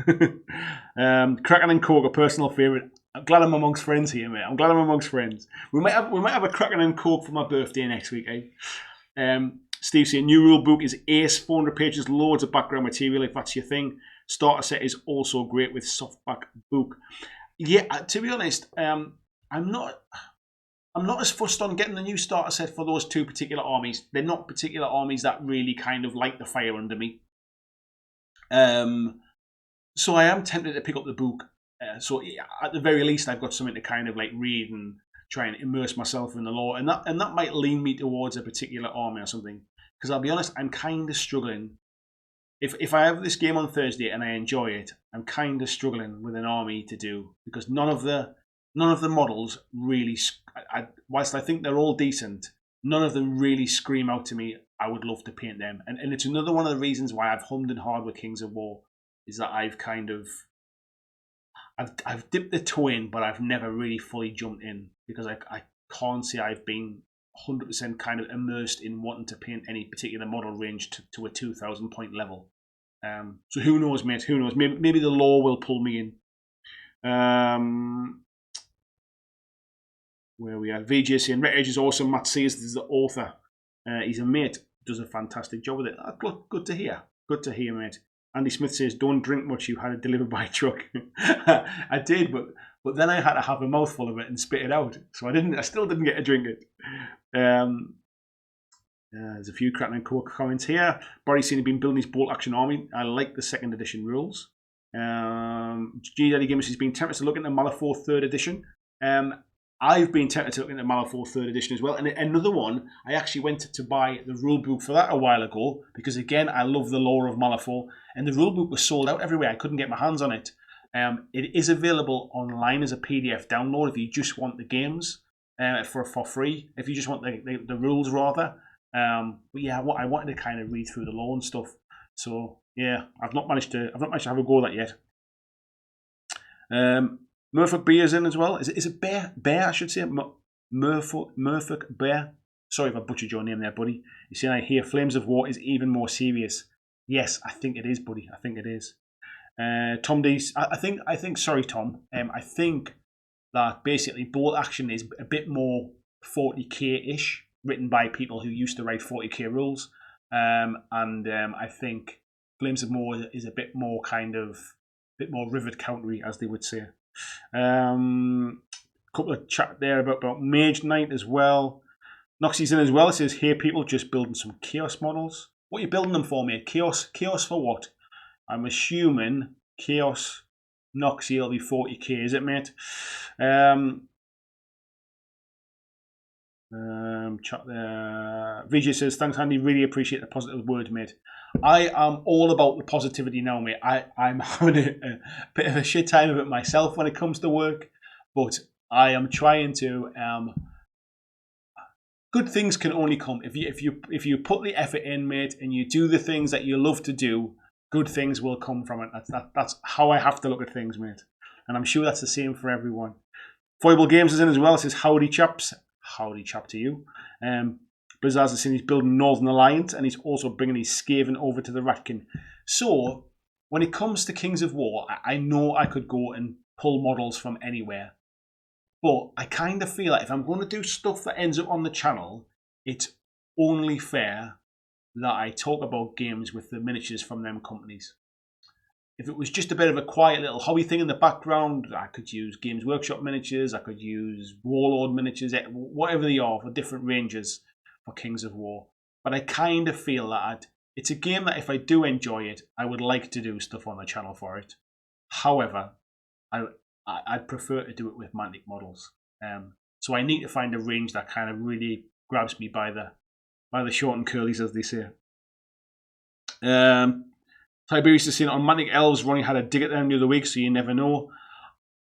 Kraken and Coke, a personal favourite. I'm glad I'm amongst friends here, mate. I'm glad I'm amongst friends. We might have a Kraken and Coke for my birthday next week, eh? Steve saying new rule book is ace, 400 pages, loads of background material if that's your thing. Starter set is also great with softback book. Yeah, to be honest, I'm not as fussed on getting the new starter set for those two particular armies. They're not particular armies that really kind of light the fire under me. So I am tempted to pick up the book. So at the very least, I've got something to kind of like read and try and immerse myself in the lore, and that might lean me towards a particular army or something. Because I'll be honest, I'm kind of struggling. If I have this game on Thursday and I enjoy it, I'm kind of struggling with an army to do because none of the models really. Whilst I think they're all decent, none of them really scream out to me. I would love to paint them, and it's another one of the reasons why I've hummed and hawed with Kings of War, is that I've dipped the toe in, but I've never really fully jumped in because I can't say I've been 100% kind of immersed in wanting to paint any particular model range to a 2,000 point level. So who knows, mate? Who knows? Maybe the lore will pull me in. Where we are, VJ saying Wreckage is awesome. Matt Sears is the author. He's a mate. Does a fantastic job with it. Good to hear. Good to hear, mate. Andy Smith says, don't drink much, you had it delivered by truck. I did, but then I had to have a mouthful of it and spit it out. So I still didn't get to drink it. There's a few Kraken and Coke comments here. Barry's saying he's been building his bolt action army. I like the second edition rules. G Daddy Games has been tempted to look into Malifaux 3rd edition. I've been tempted to look into Malifaux 3rd edition as well. And another one, I actually went to buy the rulebook for that a while ago because, again, I love the lore of Malifaux. And the rulebook was sold out everywhere. I couldn't get my hands on it. It is available online as a PDF download if you just want the games for free. If you just want the rules, rather. But yeah, I wanted to kind of read through the lore and stuff. So yeah, I've not managed to have a go at that yet. Murfolk Bear's in as well. Is it Bear? Bear, I should say. Murfolk Bear. Sorry if I butchered your name there, buddy. You see, I hear Flames of War is even more serious. Yes, I think it is, buddy. I think it is. Tom D. I think. Sorry, Tom. I think that basically bolt action is a bit more 40k-ish, written by people who used to write 40k rules. I think Flames of War is a bit more rivet countery, as they would say. Couple of chat there about Mage Knight as well. Noxie's in as well. It says, hey people, just building some Chaos models. What are you building them for, mate? Chaos for what? I'm assuming Chaos Noxie will be 40k, is it, mate? Chat there. VJ says, thanks, Andy. Really appreciate the positive words, mate. I am all about the positivity now, mate. I'm having a bit of a shit time of it myself when it comes to work, but I am trying to. Good things can only come if you put the effort in, mate, and you do the things that you love to do. Good things will come from it. That's how I have to look at things, mate, and I'm sure that's the same for everyone. Foible Games is in as well. It says, howdy chaps. Howdy chap to you. Blizzard's is saying he's building Northern Alliance, and he's also bringing his Skaven over to the Ratkin. So when it comes to Kings of War, I know I could go and pull models from anywhere, But I kind of feel like if I'm going to do stuff that ends up on the channel, it's only fair that I talk about games with the miniatures from them companies. If it was just a bit of a quiet little hobby thing in the background, I could use Games Workshop miniatures, I could use Warlord miniatures, whatever they are for different ranges for Kings of War. But I kind of feel that it's a game that if I do enjoy it, I would like to do stuff on the channel for it. However, I'd prefer to do it with Mantic models. So I need to find a range that kind of really grabs me by the short and curlies, as they say. Tiberius is saying on Mantic Elves, Ronnie had a dig at them the other week, so you never know.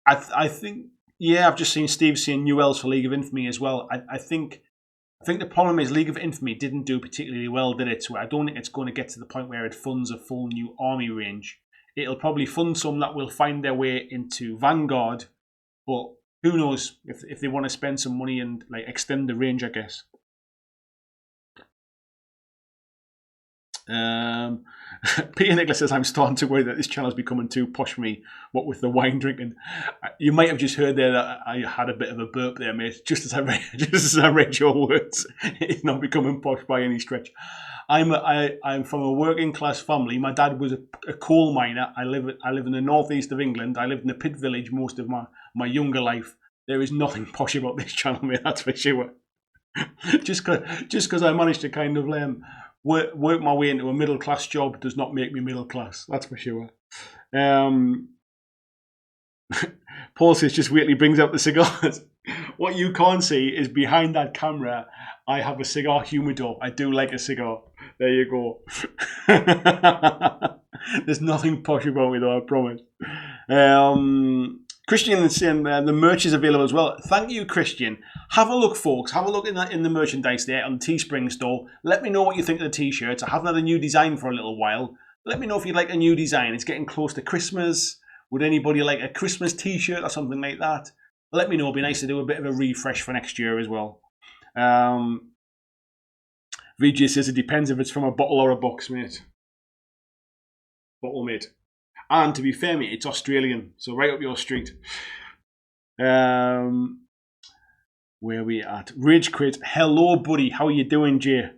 I think, yeah, I've just seen Steve saying new elves for League of Infamy as well. I think the problem is League of Infamy didn't do particularly well, did it? So I don't think it's going to get to the point where it funds a full new army range. It'll probably fund some that will find their way into Vanguard, but who knows if they want to spend some money and like extend the range, I guess. Peter Nicholas says, I'm starting to worry that this channel is becoming too posh for me, what with the wine drinking. You might have just heard there that I had a bit of a burp there, mate, just as I read your words. It's not becoming posh by any stretch. I'm from a working class family. My dad was a coal miner. I live in the northeast of England. I lived in a pit village most of my younger life. There is nothing posh about this channel, mate, that's for sure. just because I managed to kind of work my way into a middle class job does not make me middle class. That's for sure. Paul says, just wait till he brings out the cigars. What you can't see is behind that camera, I have a cigar humidor. I do like a cigar. There you go. There's nothing posh about me though, I promise. Christian is saying the merch is available as well. Thank you, Christian. Have a look, folks. Have a look in the merchandise there on the Teespring store. Let me know what you think of the t-shirts. I haven't had a new design for a little while. Let me know if you'd like a new design. It's getting close to Christmas. Would anybody like a Christmas t-shirt or something like that? Let me know. It'd be nice to do a bit of a refresh for next year as well. VJ says it depends if it's from a bottle or a box, mate. Bottle, mate. And to be fair, mate, it's Australian, so right up your street. Where we at? Rage Quit. Hello, buddy. How are you doing, Jay?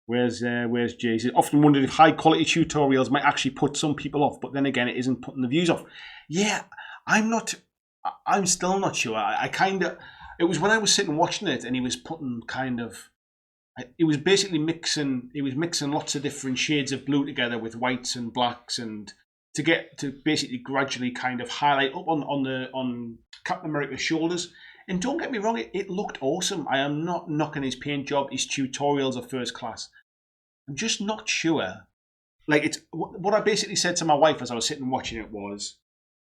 Where's Jay? He said, often wondered if high quality tutorials might actually put some people off, but then again, it isn't putting the views off. Yeah, I'm still not sure. I kind of. It was when I was sitting watching it, and he was putting kind of. He was basically mixing. He was mixing lots of different shades of blue together with whites and blacks and. To get to basically gradually kind of highlight up on Captain America's shoulders. And don't get me wrong, it looked awesome. I am not knocking his paint job. His tutorials are first class. I'm just not sure. Like, it's what I basically said to my wife as I was sitting watching it was,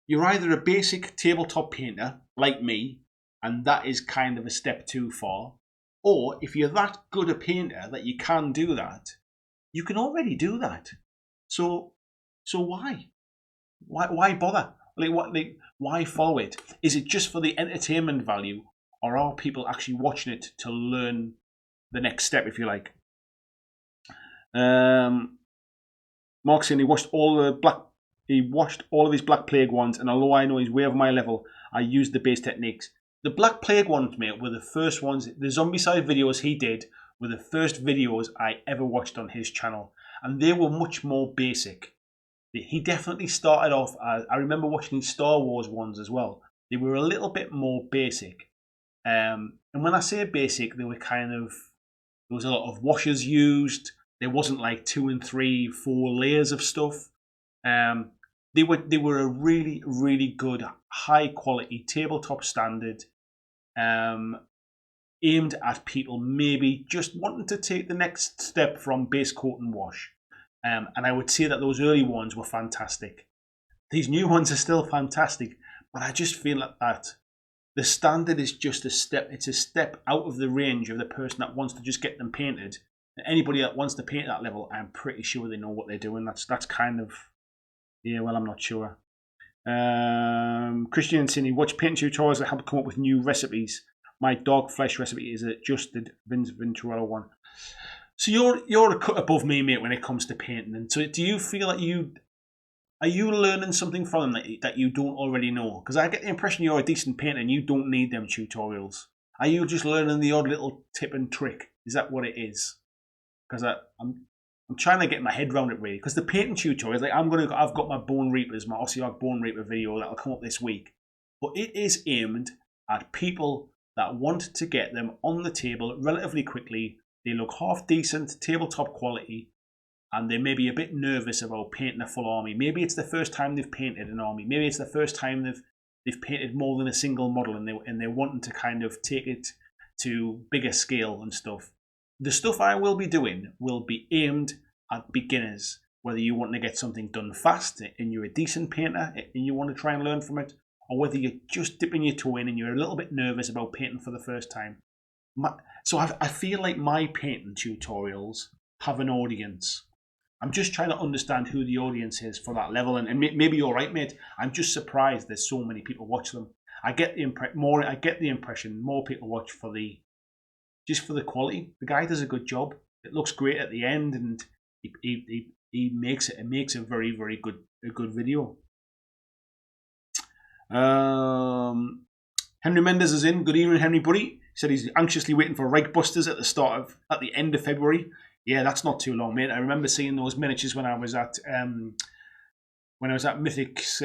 you're either a basic tabletop painter like me, and that is kind of a step too far, or if you're that good a painter that you can do that, you can already do that. So why? Why bother? Why follow it? Is it just for the entertainment value, or are people actually watching it to learn the next step, if you like? Mark saying he watched all of his Black Plague ones, and although I know he's way over my level, I used the base techniques. The Black Plague ones, mate, were the first ones. The Zombicide videos he did were the first videos I ever watched on his channel, and they were much more basic. He definitely started off as, I remember watching his Star Wars ones as well. They were a little bit more basic. And when I say basic, they were kind of, there was a lot of washers used. There wasn't like 2 and 3, 4 layers of stuff. They were a really, really good, high quality tabletop standard, aimed at people maybe just wanting to take the next step from base coat and wash. And I would say that those early ones were fantastic. These new ones are still fantastic, but I just feel that the standard is just a step. It's a step out of the range of the person that wants to just get them painted. And anybody that wants to paint at that level, I'm pretty sure they know what they're doing. That's kind of, yeah, well, I'm not sure. Christian and Cindy, watch painting tutorials that help come up with new recipes. My dog flesh recipe is adjusted Vince Venturello one. So you're a cut above me, mate, when it comes to painting. And so do you feel like are you learning something from them that you don't already know? Because I get the impression you're a decent painter and you don't need them tutorials. Are you just learning the odd little tip and trick? Is that what it is? Because I'm trying to get my head around it really. Because the painting tutorials, like I've got my Bone Reapers, my Ossiarch Bone Reaper video that'll come up this week, but it is aimed at people that want to get them on the table relatively quickly. They look half decent, tabletop quality, and they may be a bit nervous about painting a full army. Maybe it's the first time they've painted an army. Maybe it's the first time they've painted more than a single model, and they're wanting to kind of take it to bigger scale and stuff. The stuff I will be doing will be aimed at beginners. Whether you want to get something done fast and you're a decent painter and you want to try and learn from it, or whether you're just dipping your toe in and you're a little bit nervous about painting for the first time. So I feel like my painting tutorials have an audience. I'm just trying to understand who the audience is for that level, and maybe you're right, mate. I'm just surprised there's so many people watch them. I get the impression more people watch for the quality. The guy does a good job. It looks great at the end, and he makes a very, very good video. Henry Mendes is in. Good evening, Henry buddy. He said he's anxiously waiting for Reichbusters at the end of February. Yeah, that's not too long, mate. I remember seeing those miniatures when I was at Mythic's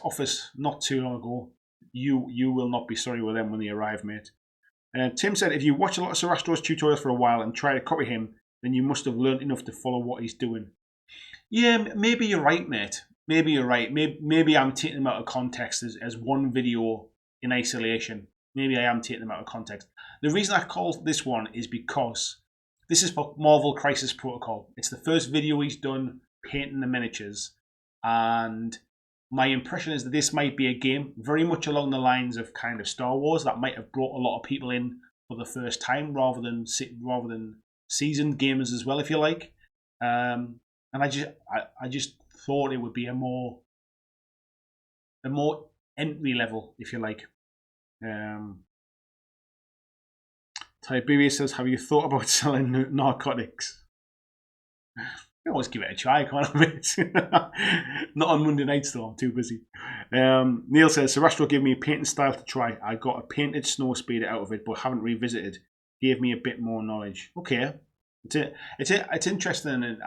office not too long ago. You will not be sorry with them when they arrive, mate. Tim said if you watch a lot of Sarastro's tutorials for a while and try to copy him, then you must have learned enough to follow what he's doing. Yeah, maybe you're right, mate. Maybe you're right. Maybe I'm taking them out of context as one video in isolation. Maybe I am taking them out of context. The reason I call this one is because this is for Marvel Crisis Protocol. It's the first video he's done painting the miniatures, and my impression is that this might be a game very much along the lines of kind of Star Wars that might have brought a lot of people in for the first time rather than seasoned gamers as well, if you like. And I just thought it would be a more entry level, if you like. Tiberius says, have you thought about selling narcotics? I always give it a try, can't I, mate? Not on Monday nights though, I'm too busy. Neil says, Sarastro gave me a painting style to try. I got a painted snow speeder out of it, but haven't revisited. Gave me a bit more knowledge. Okay. It's interesting, and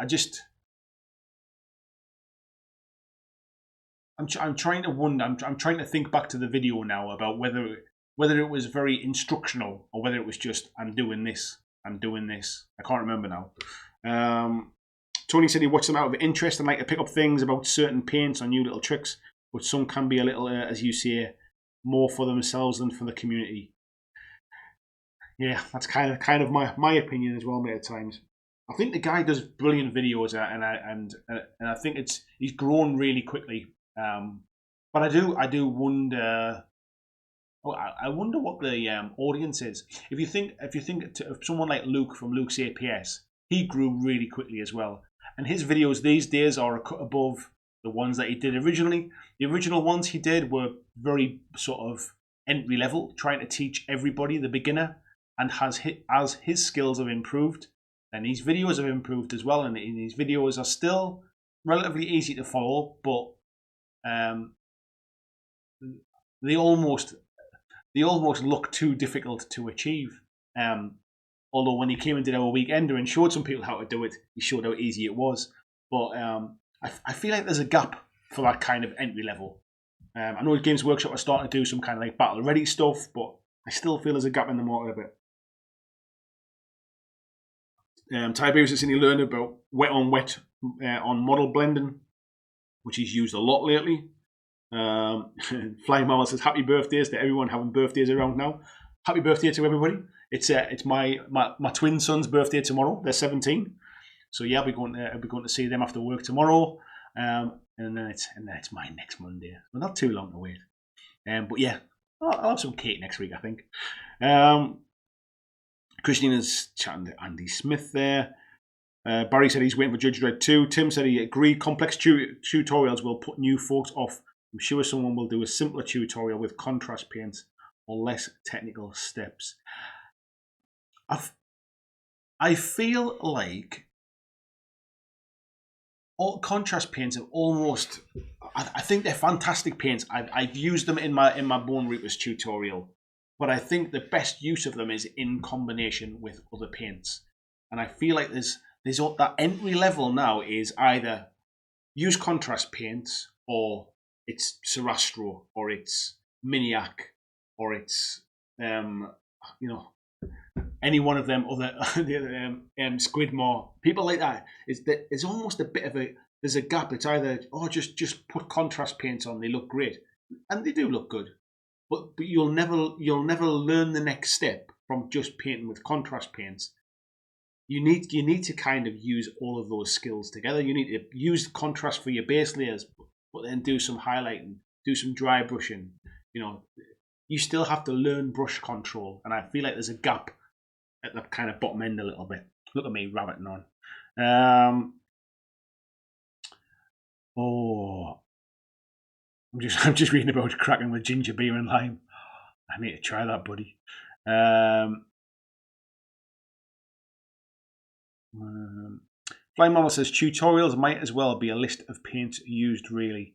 I'm trying to wonder. I'm trying to think back to the video now about whether it was very instructional or whether it was just I'm doing this. I can't remember now. Tony said he watched them out of interest and like to pick up things about certain paints or new little tricks, but some can be a little, as you say, more for themselves than for the community. Yeah, that's kind of my opinion as well, mate. At times, I think the guy does brilliant videos, and I think he's grown really quickly. But I do wonder. I wonder what the audience is. If you think of someone like Luke from Luke's APS, he grew really quickly as well, and his videos these days are a cut above the ones that he did originally. The original ones he did were very sort of entry level, trying to teach everybody, the beginner, and as his skills have improved, and these videos have improved as well, and these videos are still relatively easy to follow, but they almost look too difficult to achieve. Although when he came and did our weekender and showed some people how to do it, he showed how easy it was. But I feel like there's a gap for that kind of entry level. I know Games Workshop are starting to do some kind of like battle ready stuff, but I still feel there's a gap in the market a bit. Tiberius has only learned about wet on wet on model blending, which he's used a lot lately. Flying Mama says happy birthdays to everyone having birthdays around now. Happy birthday to everybody. It's my twin son's birthday tomorrow. They're 17, so yeah, I'll be going to see them after work tomorrow. And then it's my next Monday. Well, not too long to wait. But yeah, I'll have some cake next week, I think. Christina's chatting to Andy Smith there. Barry said he's waiting for Judge Dredd 2. Tim said he agreed complex tutorials will put new folks off. I'm sure someone will do a simpler tutorial with contrast paints or less technical steps. I feel like all contrast paints are almost. I think they're fantastic paints. I've used them in my Bone Reapers tutorial, but I think the best use of them is in combination with other paints. And I feel like there's that entry level now is either use contrast paints, or it's Sarastro, or it's Miniac, or it's any one of them other Squidmore, people like that. Is that there's almost a bit of there's a gap. It's either just put contrast paints on, they look great, and they do look good, but you'll never learn the next step from just painting with contrast paints. You need to kind of use all of those skills together. You need to use contrast for your base layers, but then do some highlighting, do some dry brushing. You still have to learn brush control, and I feel like there's a gap at the kind of bottom end a little bit. Look at me rabbiting on. I'm just reading about cracking with ginger beer and lime. I need to try that, buddy. Flying Mama says tutorials might as well be a list of paints used, really.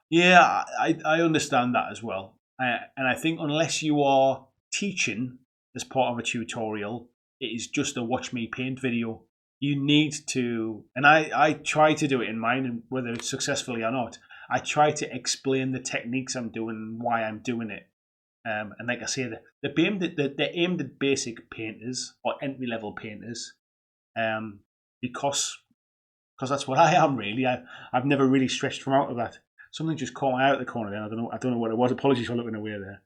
Yeah, I understand that as well. And I think unless you are teaching as part of a tutorial, it is just a watch me paint video. You need to, and I try to do it in mine, and whether it's successfully or not, I try to explain the techniques I'm doing and why I'm doing it. And like I say, they're aimed at basic painters or entry level painters, because that's what I am really. I've never really stretched from out of that. Something just caught my eye out the corner there. I don't know what it was. Apologies for looking away there.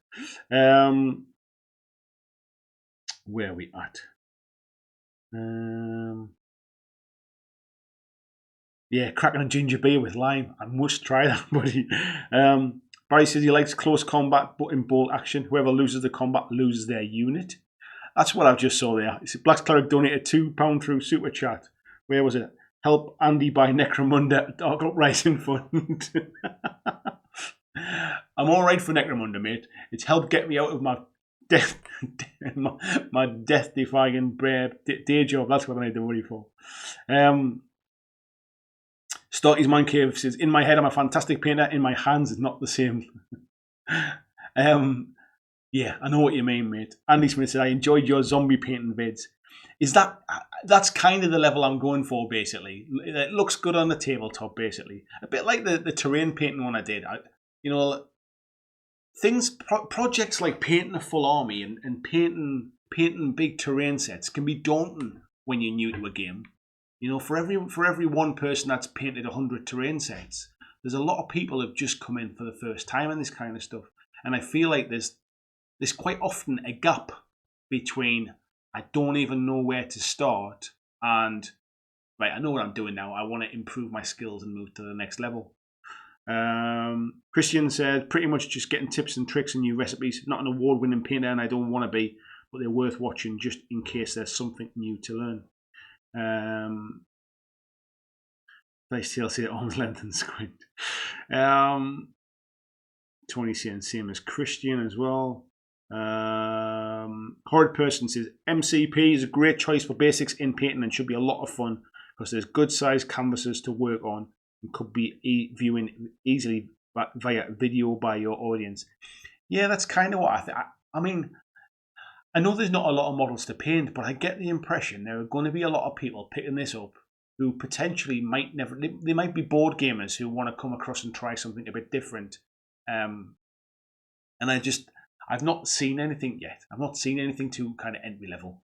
Where are we at? Yeah, cracking a ginger beer with lime. I must try that, buddy. Barry says he likes close combat, but in bolt action. Whoever loses the combat loses their unit. That's what I've just saw there. Black's Cleric donated £2 through Super Chat. Where was it? Help Andy buy Necromunda Dark Uprising Fund. I'm all right for Necromunda, mate. It's helped get me out of my my death-defying day job. That's what I need to worry for. Starky's Mind Cave says, in my head, I'm a fantastic painter. In my hands, it's not the same. Yeah, I know what you mean, mate. Andy Smith said, I enjoyed your zombie painting vids. That's kind of the level I'm going for, basically. It looks good on the tabletop, basically. A bit like the terrain painting one I did. Projects like painting a full army and painting big terrain sets can be daunting when you're new to a game. For every one person that's painted 100 terrain sets, there's a lot of people who've just come in for the first time in this kind of stuff. And I feel like there's quite often a gap between I don't even know where to start and right, I know what I'm doing now. I want to improve my skills and move to the next level. Christian said, pretty much just getting tips and tricks and new recipes. Not an award-winning painter, and I don't want to be, but they're worth watching just in case there's something new to learn. Nice TLC at arm's length and squint. Tony saying same as Christian as well. Horrid Person says MCP is a great choice for basics in painting and should be a lot of fun because there's good sized canvases to work on and could be viewing easily via video by your audience. Yeah, that's kind of what I think. I mean, I know there's not a lot of models to paint, but I get the impression there are going to be a lot of people picking this up who potentially might never. They might be board gamers who want to come across and try something a bit different. And I've not seen anything yet. I've not seen anything too kind of entry level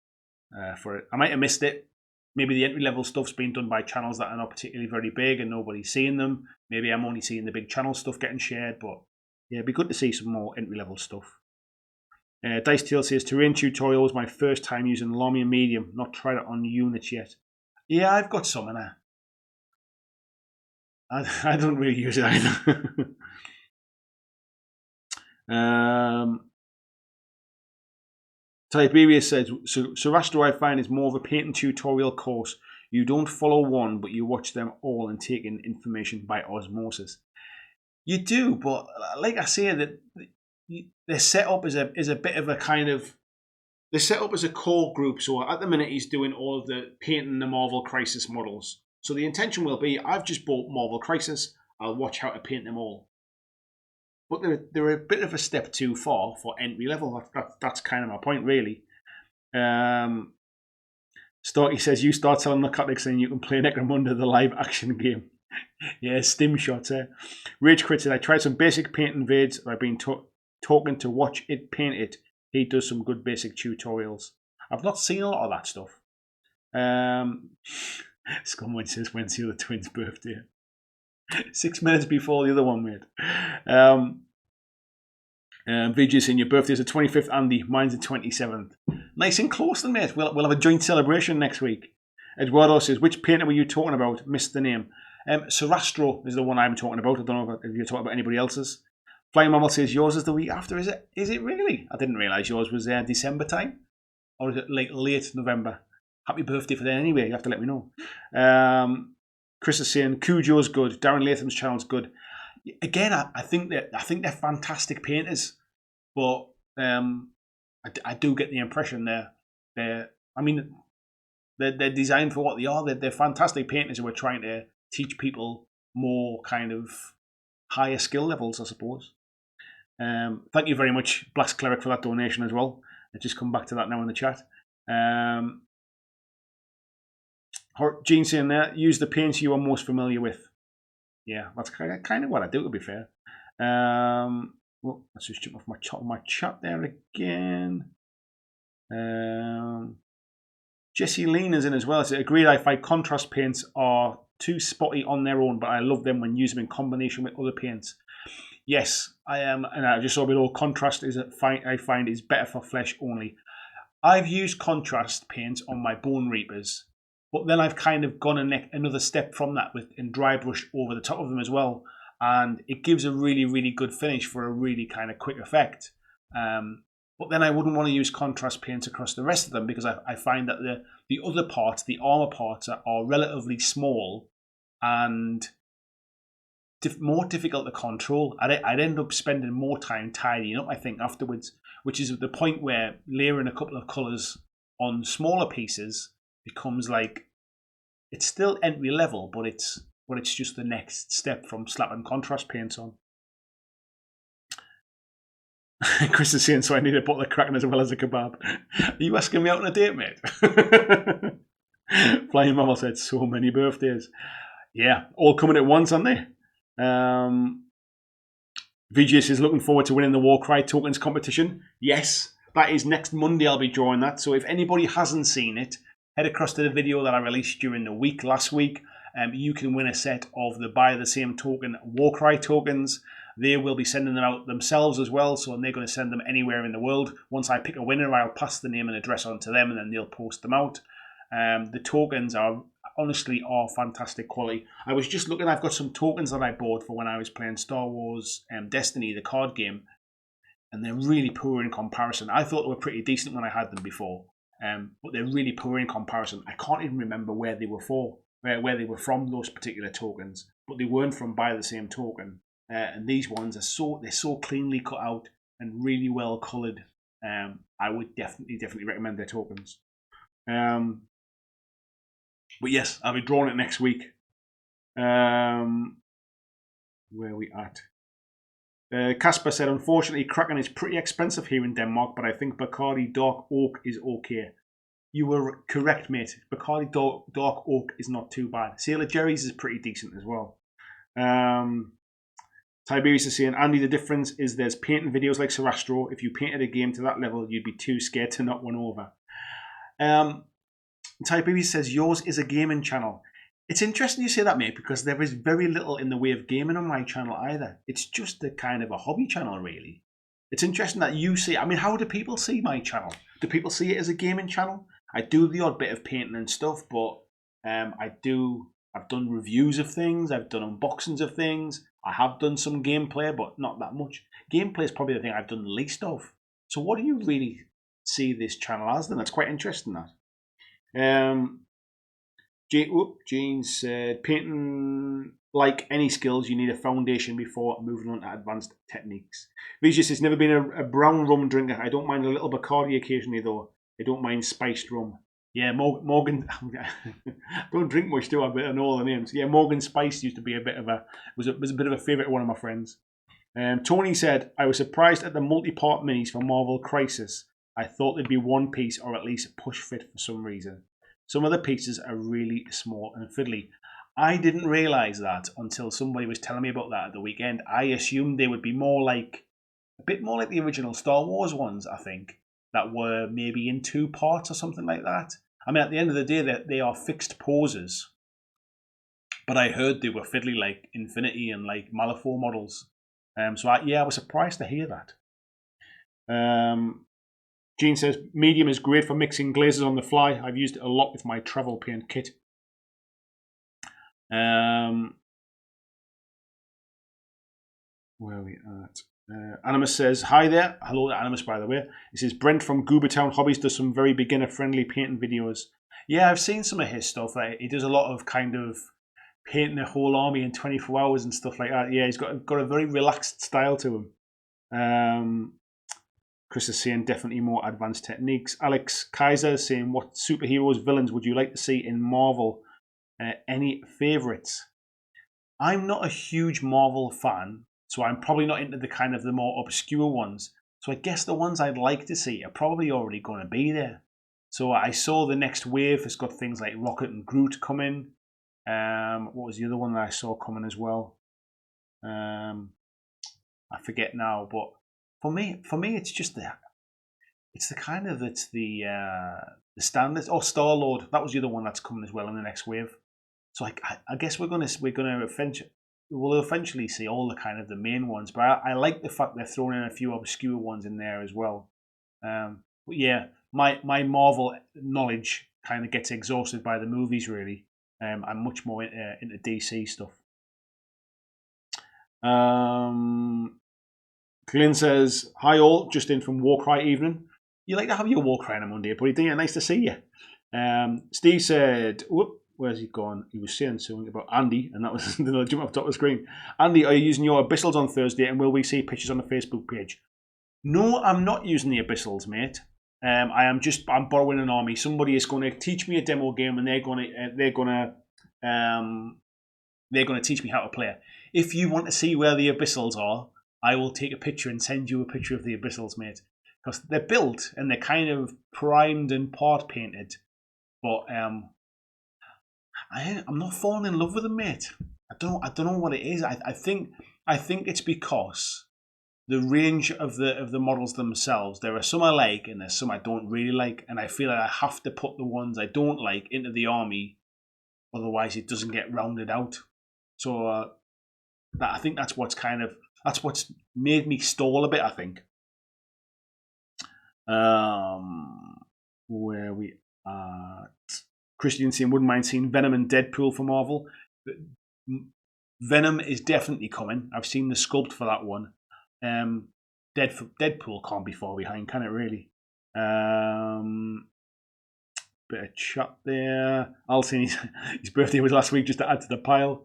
for it. I might have missed it. Maybe the entry level stuff's been done by channels that are not particularly very big and nobody's seeing them. Maybe I'm only seeing the big channel stuff getting shared, but yeah, it'd be good to see some more entry level stuff. Dice Tail says, terrain tutorial was my first time using Lamian Medium. Not tried it on units yet. Yeah, I've got some in there. I don't really use it either. Tiberius says, Sarastro I find is more of a painting tutorial course. You don't follow one, but you watch them all and take in information by osmosis. You do, but like I say, that they're set up as a bit of a kind of. They're set up as a core group. So at the minute, he's doing all of the painting the Marvel Crisis models. So the intention will be, I've just bought Marvel Crisis, I'll watch how to paint them all. But they're a bit of a step too far for entry level. That's kind of my point, really. Starkey says, you start selling narcotics and you can play Necromunda, the live action game. Yeah, stim shots, eh? Rage Crit said, I tried some basic painting vids. I've been talking to Watch It Paint It. He does some good basic tutorials. I've not seen a lot of that stuff. Scumwood says, when's the other twin's birthday? 6 minutes before the other one, mate. VJ saying, your birthday's the 25th, Andy. Mine's the 27th. Nice and close then, mate. We'll have a joint celebration next week. Eduardo says, which painter were you talking about? Missed the name. Sarastro is the one I'm talking about. I don't know if you're talking about anybody else's. Flying Mammal says, yours is the week after, is it? Is it really? I didn't realise yours was December time. Or is it like late November? Happy birthday for that anyway. You have to let me know. Chris is saying, Cujo's good. Darren Latham's channel's good. Again, I think they're fantastic painters, but I do get the impression they're designed for what they are. They're fantastic painters who are trying to teach people more kind of higher skill levels, I suppose. Thank you very much, Black's Cleric, for that donation as well. Let's just come back to that now in the chat. Gene saying there, use the paints you are most familiar with. Yeah, that's kind of what I do, to be fair. Let's just jump off my chat there again. Jesse Lean is in as well. I agreed, I find contrast paints are too spotty on their own, but I love them when used in combination with other paints. Yes, I am, and I just saw below, contrast I find is better for flesh only. I've used contrast paints on my Bone Reapers, but then I've kind of gone another step from that and dry brush over the top of them as well. And it gives a really, really good finish for a really kind of quick effect. But then I wouldn't want to use contrast paints across the rest of them because I find that the other parts, the armor parts, are relatively small and more difficult to control. I'd end up spending more time tidying up, I think, afterwards, which is the point where layering a couple of colours on smaller pieces becomes like, it's still entry level, but it's just the next step from slapping contrast paints on. Chris is saying, so I need a bottle of Kraken as well as a kebab. Are you asking me out on a date, mate? Flying Mammal said, so many birthdays. Yeah, all coming at once, aren't they? VGS is looking forward to winning the Warcry tokens competition. Yes, that is next Monday. I'll be drawing that. So if anybody hasn't seen it, head across to the video that I released during the week last week. You can win a set of the Buy the Same Token Warcry tokens. They will be sending them out themselves as well, so they're going to send them anywhere in the world. Once I pick a winner, I'll pass the name and address on to them, and then they'll post them out. The tokens are fantastic quality. I was just looking, I've got some tokens that I bought for when I was playing Star Wars Destiny, the card game, and they're really poor in comparison. I thought they were pretty decent when I had them before, but they're really poor in comparison. I can't even remember where they were where they were from, those particular tokens, but they weren't from Buy the Same Token. And these ones are they're so cleanly cut out and really well coloured. I would definitely recommend their tokens. But yes, I'll be drawing it next week. Where are we at? Casper said, unfortunately, Kraken is pretty expensive here in Denmark, but I think Bacardi Dark Oak is okay. You were correct, mate. Bacardi Dark Oak is not too bad. Sailor Jerry's is pretty decent as well. Tiberius is saying, Andy, the difference is there's painting videos like Sarastro. If you painted a game to that level, you'd be too scared to knock one over. Tiberius says, yours is a gaming channel. It's interesting you say that, mate, because there is very little in the way of gaming on my channel either. It's just a kind of a hobby channel, really. It's interesting that you see, I mean, how do people see my channel? Do people see it as a gaming channel? I do the odd bit of painting and stuff, but I've done reviews of things, I've done unboxings of things, I have done some gameplay, but not that much. Gameplay is probably the thing I've done the least of. So what do you really see this channel as then? That's quite interesting, that. Gene said, painting, like any skills, you need a foundation before moving on to advanced techniques. Regis has never been a brown rum drinker. I don't mind a little Bacardi occasionally, though. I don't mind spiced rum. Yeah, Morgan. Don't drink much, do I? But I know all the names. Yeah, Morgan Spice used to be a bit of a was a bit of a favourite of one of my friends. Tony said, I was surprised at the multi-part minis for Marvel Crisis. I thought they'd be one piece or at least push fit for some reason. Some of the pieces are really small and fiddly. I didn't realise that until somebody was telling me about that at the weekend. I assumed they would be more like a bit more like the original Star Wars ones, I think, that were maybe in two parts or something like that. I mean, at the end of the day, they are fixed poses, but I heard they were fiddly like Infinity and like Malifaux models. I was surprised to hear that. Gene says medium is great for mixing glazes on the fly. I've used it a lot with my travel paint kit. Where are we at? Animus says, hi there. Hello to Animus, by the way. He says, Brent from Goobertown Hobbies does some very beginner-friendly painting videos. Yeah, I've seen some of his stuff. He does a lot of kind of painting a whole army in 24 hours and stuff like that. Yeah, he's got a very relaxed style to him. Chris is saying definitely more advanced techniques. Alex Kaiser is saying, what superheroes, villains would you like to see in Marvel? Any favourites? I'm not a huge Marvel fan, so I'm probably not into the kind of the more obscure ones. So I guess the ones I'd like to see are probably already going to be there. So I saw the next wave has got things like Rocket and Groot coming. What was the other one that I saw coming as well? I forget now, but for me, it's just the standard. Oh, Star Lord, that was the other one that's coming as well in the next wave. So I guess we'll eventually see all the kind of the main ones, but I like the fact they're throwing in a few obscure ones in there as well. But yeah, my Marvel knowledge kind of gets exhausted by the movies. Really, I'm much more into DC stuff. Glyn says, hi all, just in from Warcry evening. You like to have your Warcry on a Monday, buddy, don't you? Nice to see you. Steve said, whoop, where's he gone? He was saying something about Andy, and that was the jump off the top of the screen. Andy, are you using your abyssals on Thursday, and will we see pictures on the Facebook page? No, I'm not using the abyssals, mate. I'm borrowing an army. Somebody is going to teach me a demo game, and they're going to teach me how to play it. If you want to see where the abyssals are, I will take a picture and send you a picture of the abyssals, mate. Because they're built and they're kind of primed and part painted, but I'm not falling in love with them, mate. I don't know what it is. I think it's because the range of the models themselves. There are some I like and there's some I don't really like, and I feel like I have to put the ones I don't like into the army, otherwise it doesn't get rounded out. So I think that's what's made me stall a bit. I think. Where we at? Christian saying wouldn't mind seeing Venom and Deadpool for Marvel. Venom is definitely coming. I've seen the sculpt for that one. Deadpool can't be far behind, can it really? Bit of chat there. Alcin, his birthday was last week, just to add to the pile.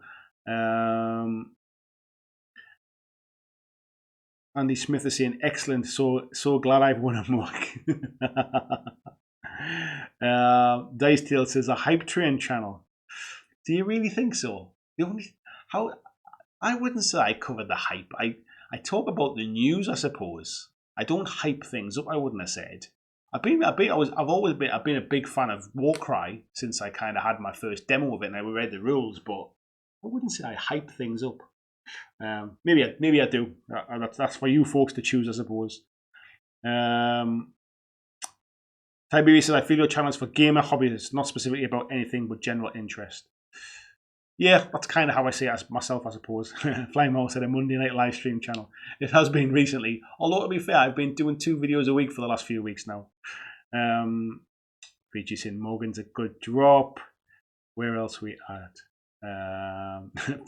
Andy Smith is saying excellent. So glad I've won a mug. Dice Tail says a hype train channel. Do you really think so? I wouldn't say I cover the hype. I talk about the news, I suppose. I don't hype things up. I wouldn't have said. I've been a big fan of Warcry since I kind of had my first demo of it and I read the rules, but I wouldn't say I hype things up. Maybe I do. That's for you folks to choose, I suppose. Tiberius says, I feel your channel is for gamer hobbyists, not specifically about anything but general interest. Yeah, that's kind of how I see it myself, I suppose. Flying Mo said a Monday night live stream channel. It has been recently. Although, to be fair, I've been doing 2 videos a week for the last few weeks now. Features in Morgan's a good drop. Where else are we at?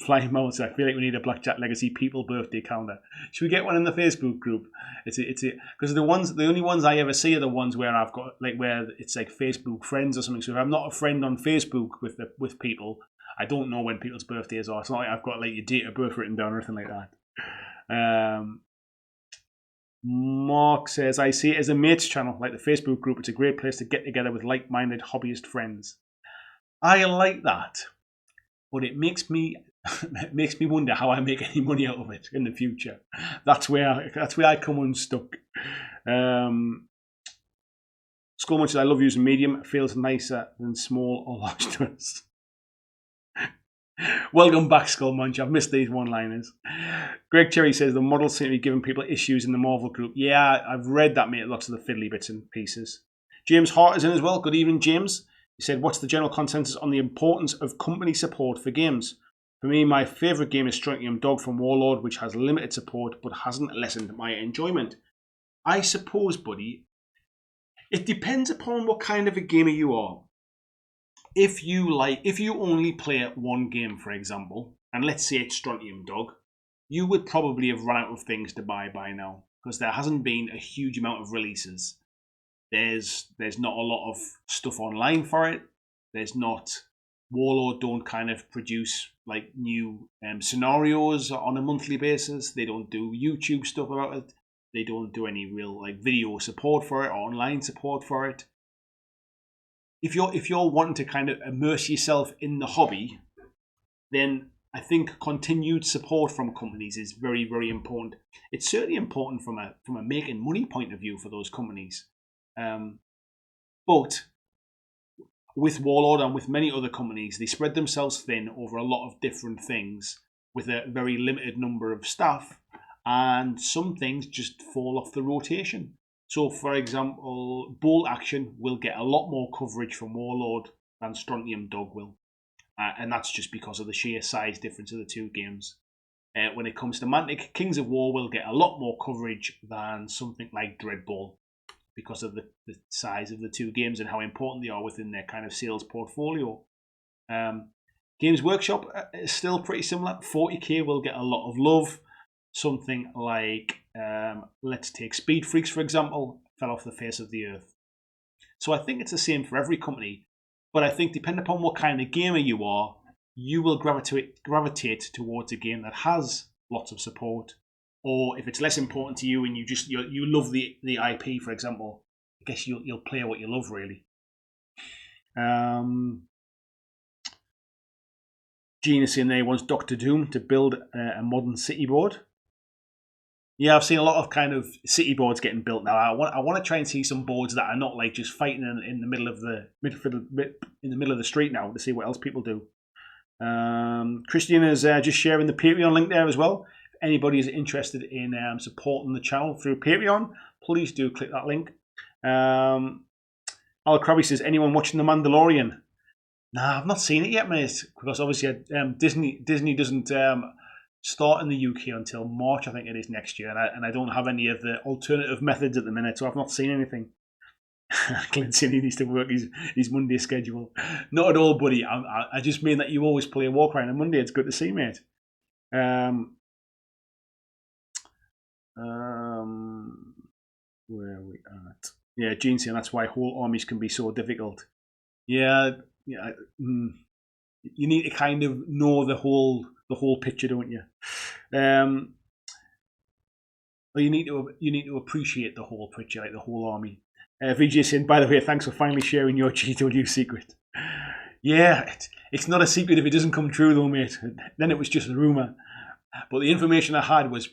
Flying Mo said, I feel like we need a BlackJack Legacy People birthday calendar. Should we get one in the Facebook group? Because the only ones I ever see are the ones where I've got where it's like Facebook friends or something. So if I'm not a friend on Facebook with people, I don't know when people's birthdays are. It's not like I've got like your date of birth written down or anything like that. Mark says, I see it as a mates channel, like the Facebook group. It's a great place to get together with like-minded hobbyist friends. I like that, but it makes me wonder how I make any money out of it in the future. That's where I come unstuck. Skullmunch says, I love using medium. It feels nicer than small or large to us. Welcome back, Skullmunch. I've missed these one-liners. Greg Cherry says the models seem to be giving people issues in the Marvel group. Yeah, I've read that, mate. Lots of the fiddly bits and pieces. James Hart is in as well. Good evening, James. He said, what's the general consensus on the importance of company support for games? For me, my favourite game is Strontium Dog from Warlord, which has limited support but hasn't lessened my enjoyment. I suppose, buddy, it depends upon what kind of a gamer you are. If you only play one game, for example, and let's say it's Strontium Dog, you would probably have run out of things to buy by now because there hasn't been a huge amount of releases. There's not a lot of stuff online for it. There's not Warlord don't kind of produce like new scenarios on a monthly basis. They don't do YouTube stuff about it. They don't do any real like video support for it or online support for it. If you're wanting to kind of immerse yourself in the hobby, then I think continued support from companies is very, very important. It's certainly important from a making money point of view for those companies. But with Warlord and with many other companies, they spread themselves thin over a lot of different things with a very limited number of staff, and some things just fall off the rotation. So, for example, Bolt Action will get a lot more coverage from Warlord than Strontium Dog will. And that's just because of the sheer size difference of the two games. When it comes to Mantic, Kings of War will get a lot more coverage than something like Dreadball because of the size of the two games and how important they are within their kind of sales portfolio. Games Workshop is still pretty similar. 40k will get a lot of love. Something like, let's take Speed Freaks, for example, fell off the face of the earth. So I think it's the same for every company. But I think depending upon what kind of gamer you are, you will gravitate towards a game that has lots of support. Or if it's less important to you and you love the IP, for example, I guess you'll play what you love, really. Gene is saying there he wants Doctor Doom to build a modern city board. Yeah, I've seen a lot of kind of city boards getting built now. I want to try and see some boards that are not like just fighting in the middle of the street now to see what else people do. Christian is just sharing the Patreon link there as well. If anybody is interested in supporting the channel through Patreon, please do click that link. Al Krabby says, anyone watching The Mandalorian? Nah, I've not seen it yet, mate, because obviously Disney doesn't start in the UK until March, I think it is, next year, and I don't have any of the alternative methods at the minute, so I've not seen anything. Clint said he needs to work his Monday schedule. Not at all, buddy. I just mean that you always play a Warcry on a Monday. It's good to see, mate. Where are we at? Yeah, Gene saying that's why whole armies can be so difficult. Yeah. You need to kind of know the whole picture, don't you? Well, you need to appreciate the whole picture, like the whole army. VJ saying, by the way, thanks for finally sharing your GW secret. Yeah, it's not a secret if it doesn't come true, though, mate. Then it was just a rumor. But the information I had was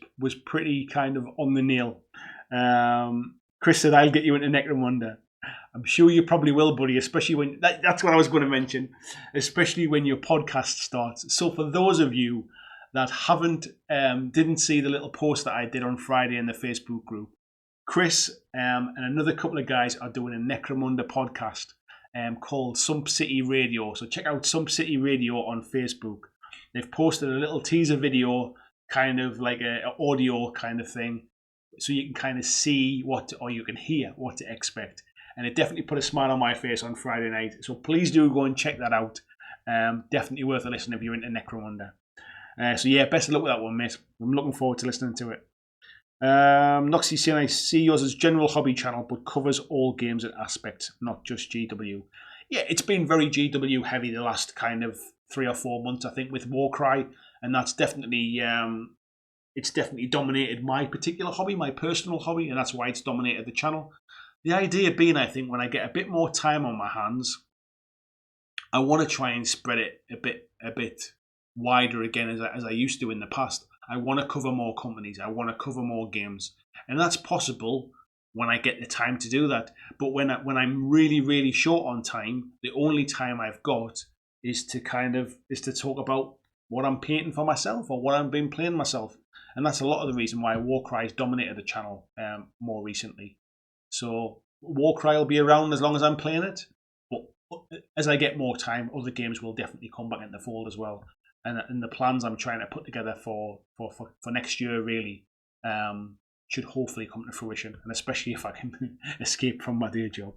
pretty kind of on the nail. Chris said, I'll get you into Necromunda. I'm sure you probably will, buddy, especially when... That's what I was going to mention, especially when your podcast starts. So for those of you that didn't see the little post that I did on Friday in the Facebook group, Chris and another couple of guys are doing a Necromunda podcast called Sump City Radio. So check out Sump City Radio on Facebook. They've posted a little teaser video, kind of like an audio kind of thing, so you can kind of see or you can hear what to expect. And it definitely put a smile on my face on Friday night. So please do go and check that out. Definitely worth a listen if you're into Necromunda. So yeah, best of luck with that one, mate. I'm looking forward to listening to it. Noxie saying, I see yours as general hobby channel, but covers all games and aspects, not just GW. Yeah, it's been very GW heavy the last kind of 3 or 4 months, I think, with Warcry. And that's definitely it's definitely dominated my particular hobby, my personal hobby, and that's why it's dominated the channel. The idea being, I think, when I get a bit more time on my hands, I want to try and spread it a bit wider again as I used to in the past. I want to cover more companies. I want to cover more games, and that's possible when I get the time to do that. But when I'm really, really short on time, the only time I've got is to talk about what I'm painting for myself or what I've been playing myself. And that's a lot of the reason why Warcry's dominated the channel more recently. So Warcry will be around as long as I'm playing it. But as I get more time, other games will definitely come back into the fold as well. And the plans I'm trying to put together for next year really should hopefully come to fruition, and especially if I can escape from my day job.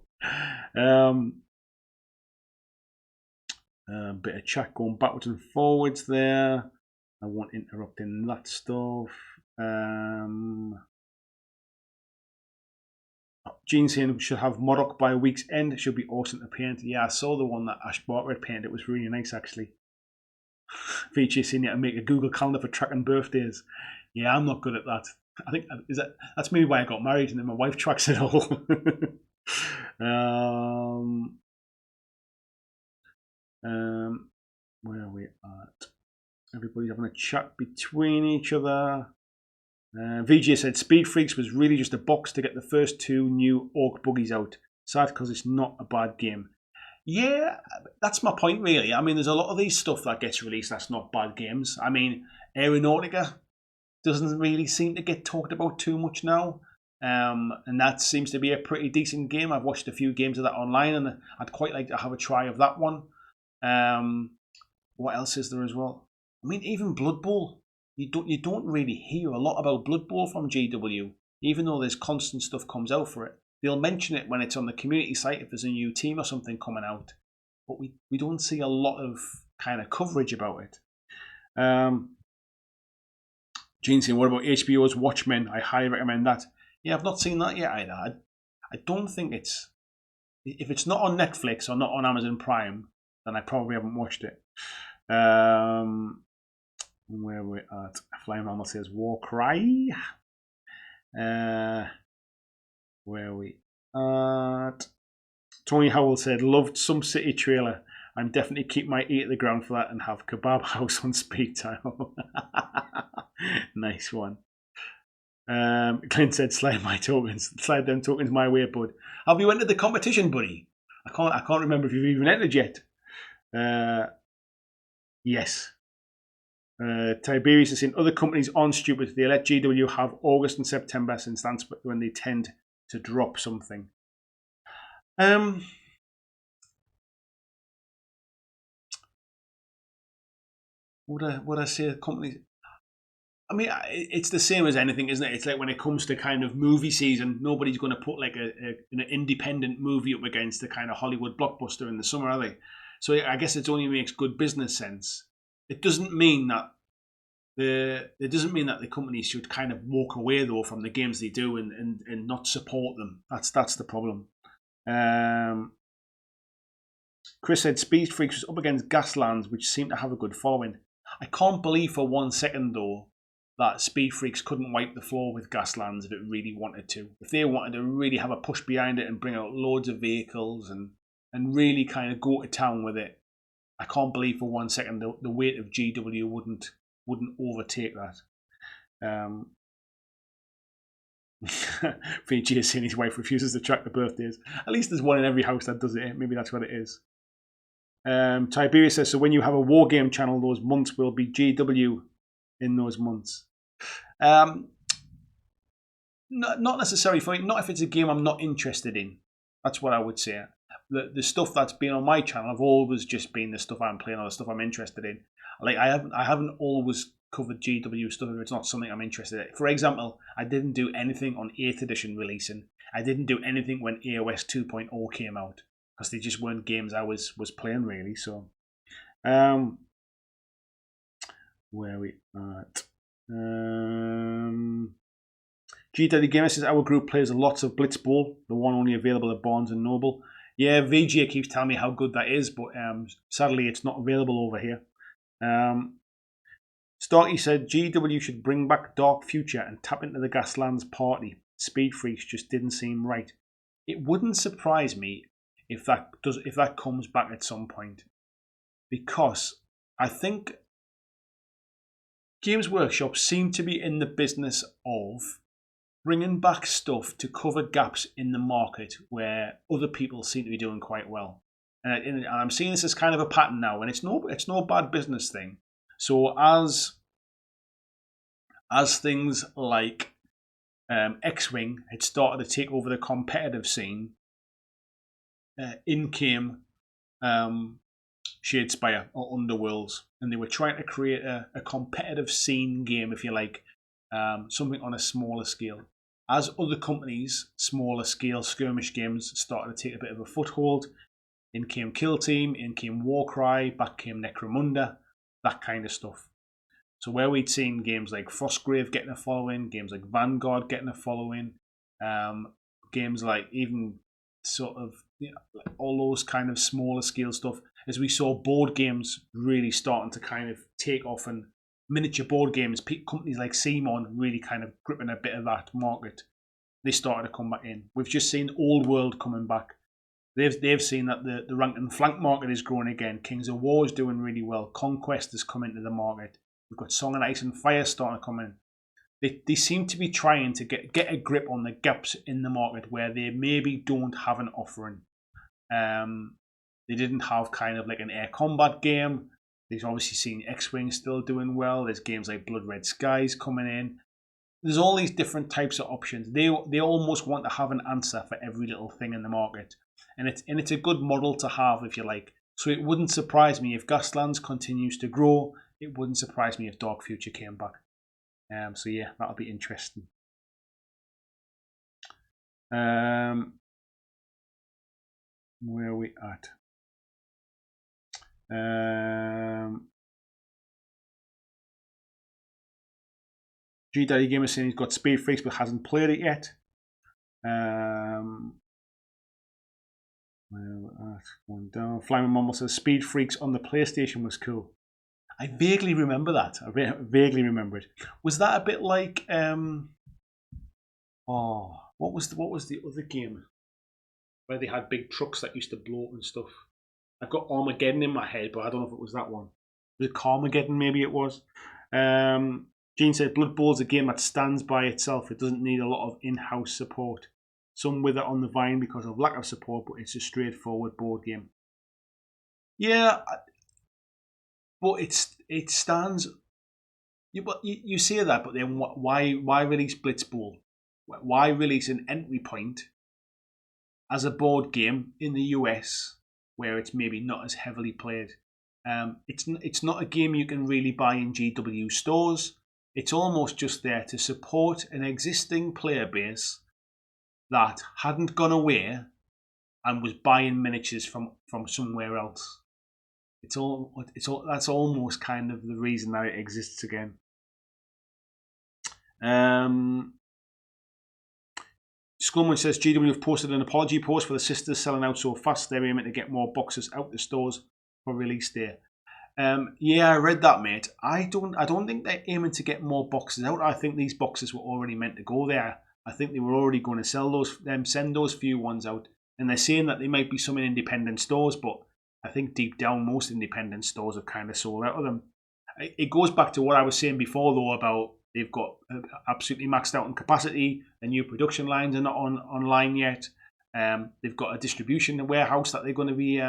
Bit of chat going backwards and forwards there. I won't interrupt in that stuff. Gene saying we should have Modoc by a week's end. It should be awesome to paint. Yeah, I saw the one that Ash Bartlett painted. It was really nice actually. VJ saying you to make a Google Calendar for tracking birthdays. Yeah, I'm not good at that. I think that's maybe why I got married, and then my wife tracks it all. Where are we at? Everybody's having a chat between each other. VJ said Speed Freaks was really just a box to get the first 2 new Orc buggies out. Sad because it's not a bad game. Yeah, that's my point really. I mean, there's a lot of these stuff that gets released that's not bad games. I mean, Aeronautica doesn't really seem to get talked about too much now. And that seems to be a pretty decent game. I've watched a few games of that online, and I'd quite like to have a try of that one. What else is there as well? I mean, even Blood Bowl. You don't really hear a lot about Blood Bowl from GW, even though there's constant stuff comes out for it. They'll mention it when it's on the community site if there's a new team or something coming out, but we don't see a lot of kind of coverage about it. Gene saying, what about HBO's Watchmen? I highly recommend that. Yeah, I've not seen that yet either. I don't think if it's not on Netflix or not on Amazon Prime, then I probably haven't watched it. Where we're at, Flame Ramble says Warcry. Where we at? Tony Howell said, loved Some City trailer. I'm definitely keep my ear to the ground for that and have Kebab House on speed dial. Nice one. Clint said, slide them tokens my way, bud. Have you entered the competition, buddy? I can't remember if you've even entered yet. Yes. Tiberius is saying other companies aren't stupid. They let GW have August and September since that's when they tend to drop something. Would I say companies? I mean, it's the same as anything, isn't it? It's like when it comes to kind of movie season, nobody's going to put like an independent movie up against the kind of Hollywood blockbuster in the summer, are they? So I guess it only makes good business sense. It doesn't mean that the companies should kind of walk away though from the games they do and not support them. That's the problem. Chris said Speed Freaks was up against Gaslands, which seemed to have a good following. I can't believe for 1 second though that Speed Freaks couldn't wipe the floor with Gaslands if it really wanted to. If they wanted to really have a push behind it and bring out loads of vehicles and really kind of go to town with it, I can't believe for 1 second the weight of GW wouldn't overtake that. VG is saying his wife refuses to track the birthdays. At least there's one in every house that does it. Maybe that's what it is. Tiberius says, so when you have a war game channel, those months will be GW in those months. Not necessarily for me. Not if it's a game I'm not interested in. That's what I would say. The stuff that's been on my channel have always just been the stuff I'm playing or the stuff I'm interested in. Like I haven't always covered GW stuff if it's not something I'm interested in. For example, I didn't do anything on 8th edition releasing. I didn't do anything when AOS 2.0 came out because they just weren't games I was playing really. So, where are we at? GW Gamer says our group plays lots of Blitzball, the one only available at Barnes and Noble. Yeah, VGA keeps telling me how good that is, but sadly it's not available over here. Starkey said GW should bring back Dark Future and tap into the Gaslands party. Speed Freaks just didn't seem right. It wouldn't surprise me if that comes back at some point, because I think Games Workshop seem to be in the business of bringing back stuff to cover gaps in the market where other people seem to be doing quite well. And I'm seeing this as kind of a pattern now, and it's no bad business thing. So as things like X-Wing had started to take over the competitive scene, in came Shadespire or Underworlds, and they were trying to create a competitive scene game, if you like, something on a smaller scale. As other companies, smaller scale skirmish games started to take a bit of a foothold, in came Kill Team, in came Warcry, back came Necromunda, that kind of stuff. So where we'd seen games like Frostgrave getting a following, games like Vanguard getting a following, games like even sort of all those kind of smaller scale stuff, as we saw board games really starting to kind of take off, and miniature board games, companies like Simon really kind of gripping a bit of that market, they started to come back in. We've just seen Old World coming back. They've seen that the rank and flank market is growing again. Kings of War is doing really well. Conquest has come into the market. We've got Song and Ice and Fire starting to come in. They seem to be trying to get a grip on the gaps in the market where they maybe don't have an offering. They didn't have kind of like an air combat game. They've obviously seen X-Wing still doing well. There's games like Blood Red Skies coming in. There's all these different types of options. They almost want to have an answer for every little thing in the market. And it's a good model to have, if you like. So it wouldn't surprise me if Gaslands continues to grow. It wouldn't surprise me if Dark Future came back. So yeah, that'll be interesting. Where are we at? G Daddy Gamer saying he's got Speed Freaks but hasn't played it yet. One down. Flyman Mumble says Speed Freaks on the PlayStation was cool. I vaguely remember that. I vaguely remember it. Was that a bit like what was the other game where they had big trucks that used to blow up and stuff? I've got Armageddon in my head, but I don't know if it was that one. Was it Carmageddon? Maybe it was. Gene said Blood Bowl is a game that stands by itself. It doesn't need a lot of in-house support. Some wither on the vine because of lack of support, but it's a straightforward board game. Yeah, but it stands. You say that, but then why release Blitzball? Why release an entry point as a board game in the US where it's maybe not as heavily played? It's not a game you can really buy in GW stores. It's almost just there to support an existing player base that hadn't gone away and was buying miniatures from somewhere else. That's almost kind of the reason that it exists again. Skullman says GW have posted an apology post for the sisters selling out so fast. They're aiming to get more boxes out the stores for release day. Yeah, I read that, mate. I don't think they're aiming to get more boxes out. I think these boxes were already meant to go there. I think they were already going to send those few ones out. And they're saying that they might be some in independent stores, but I think deep down most independent stores have kind of sold out of them. It goes back to what I was saying before, though, about they've got absolutely maxed out in capacity. The new production lines are not online yet. They've got a distribution warehouse that they're going to be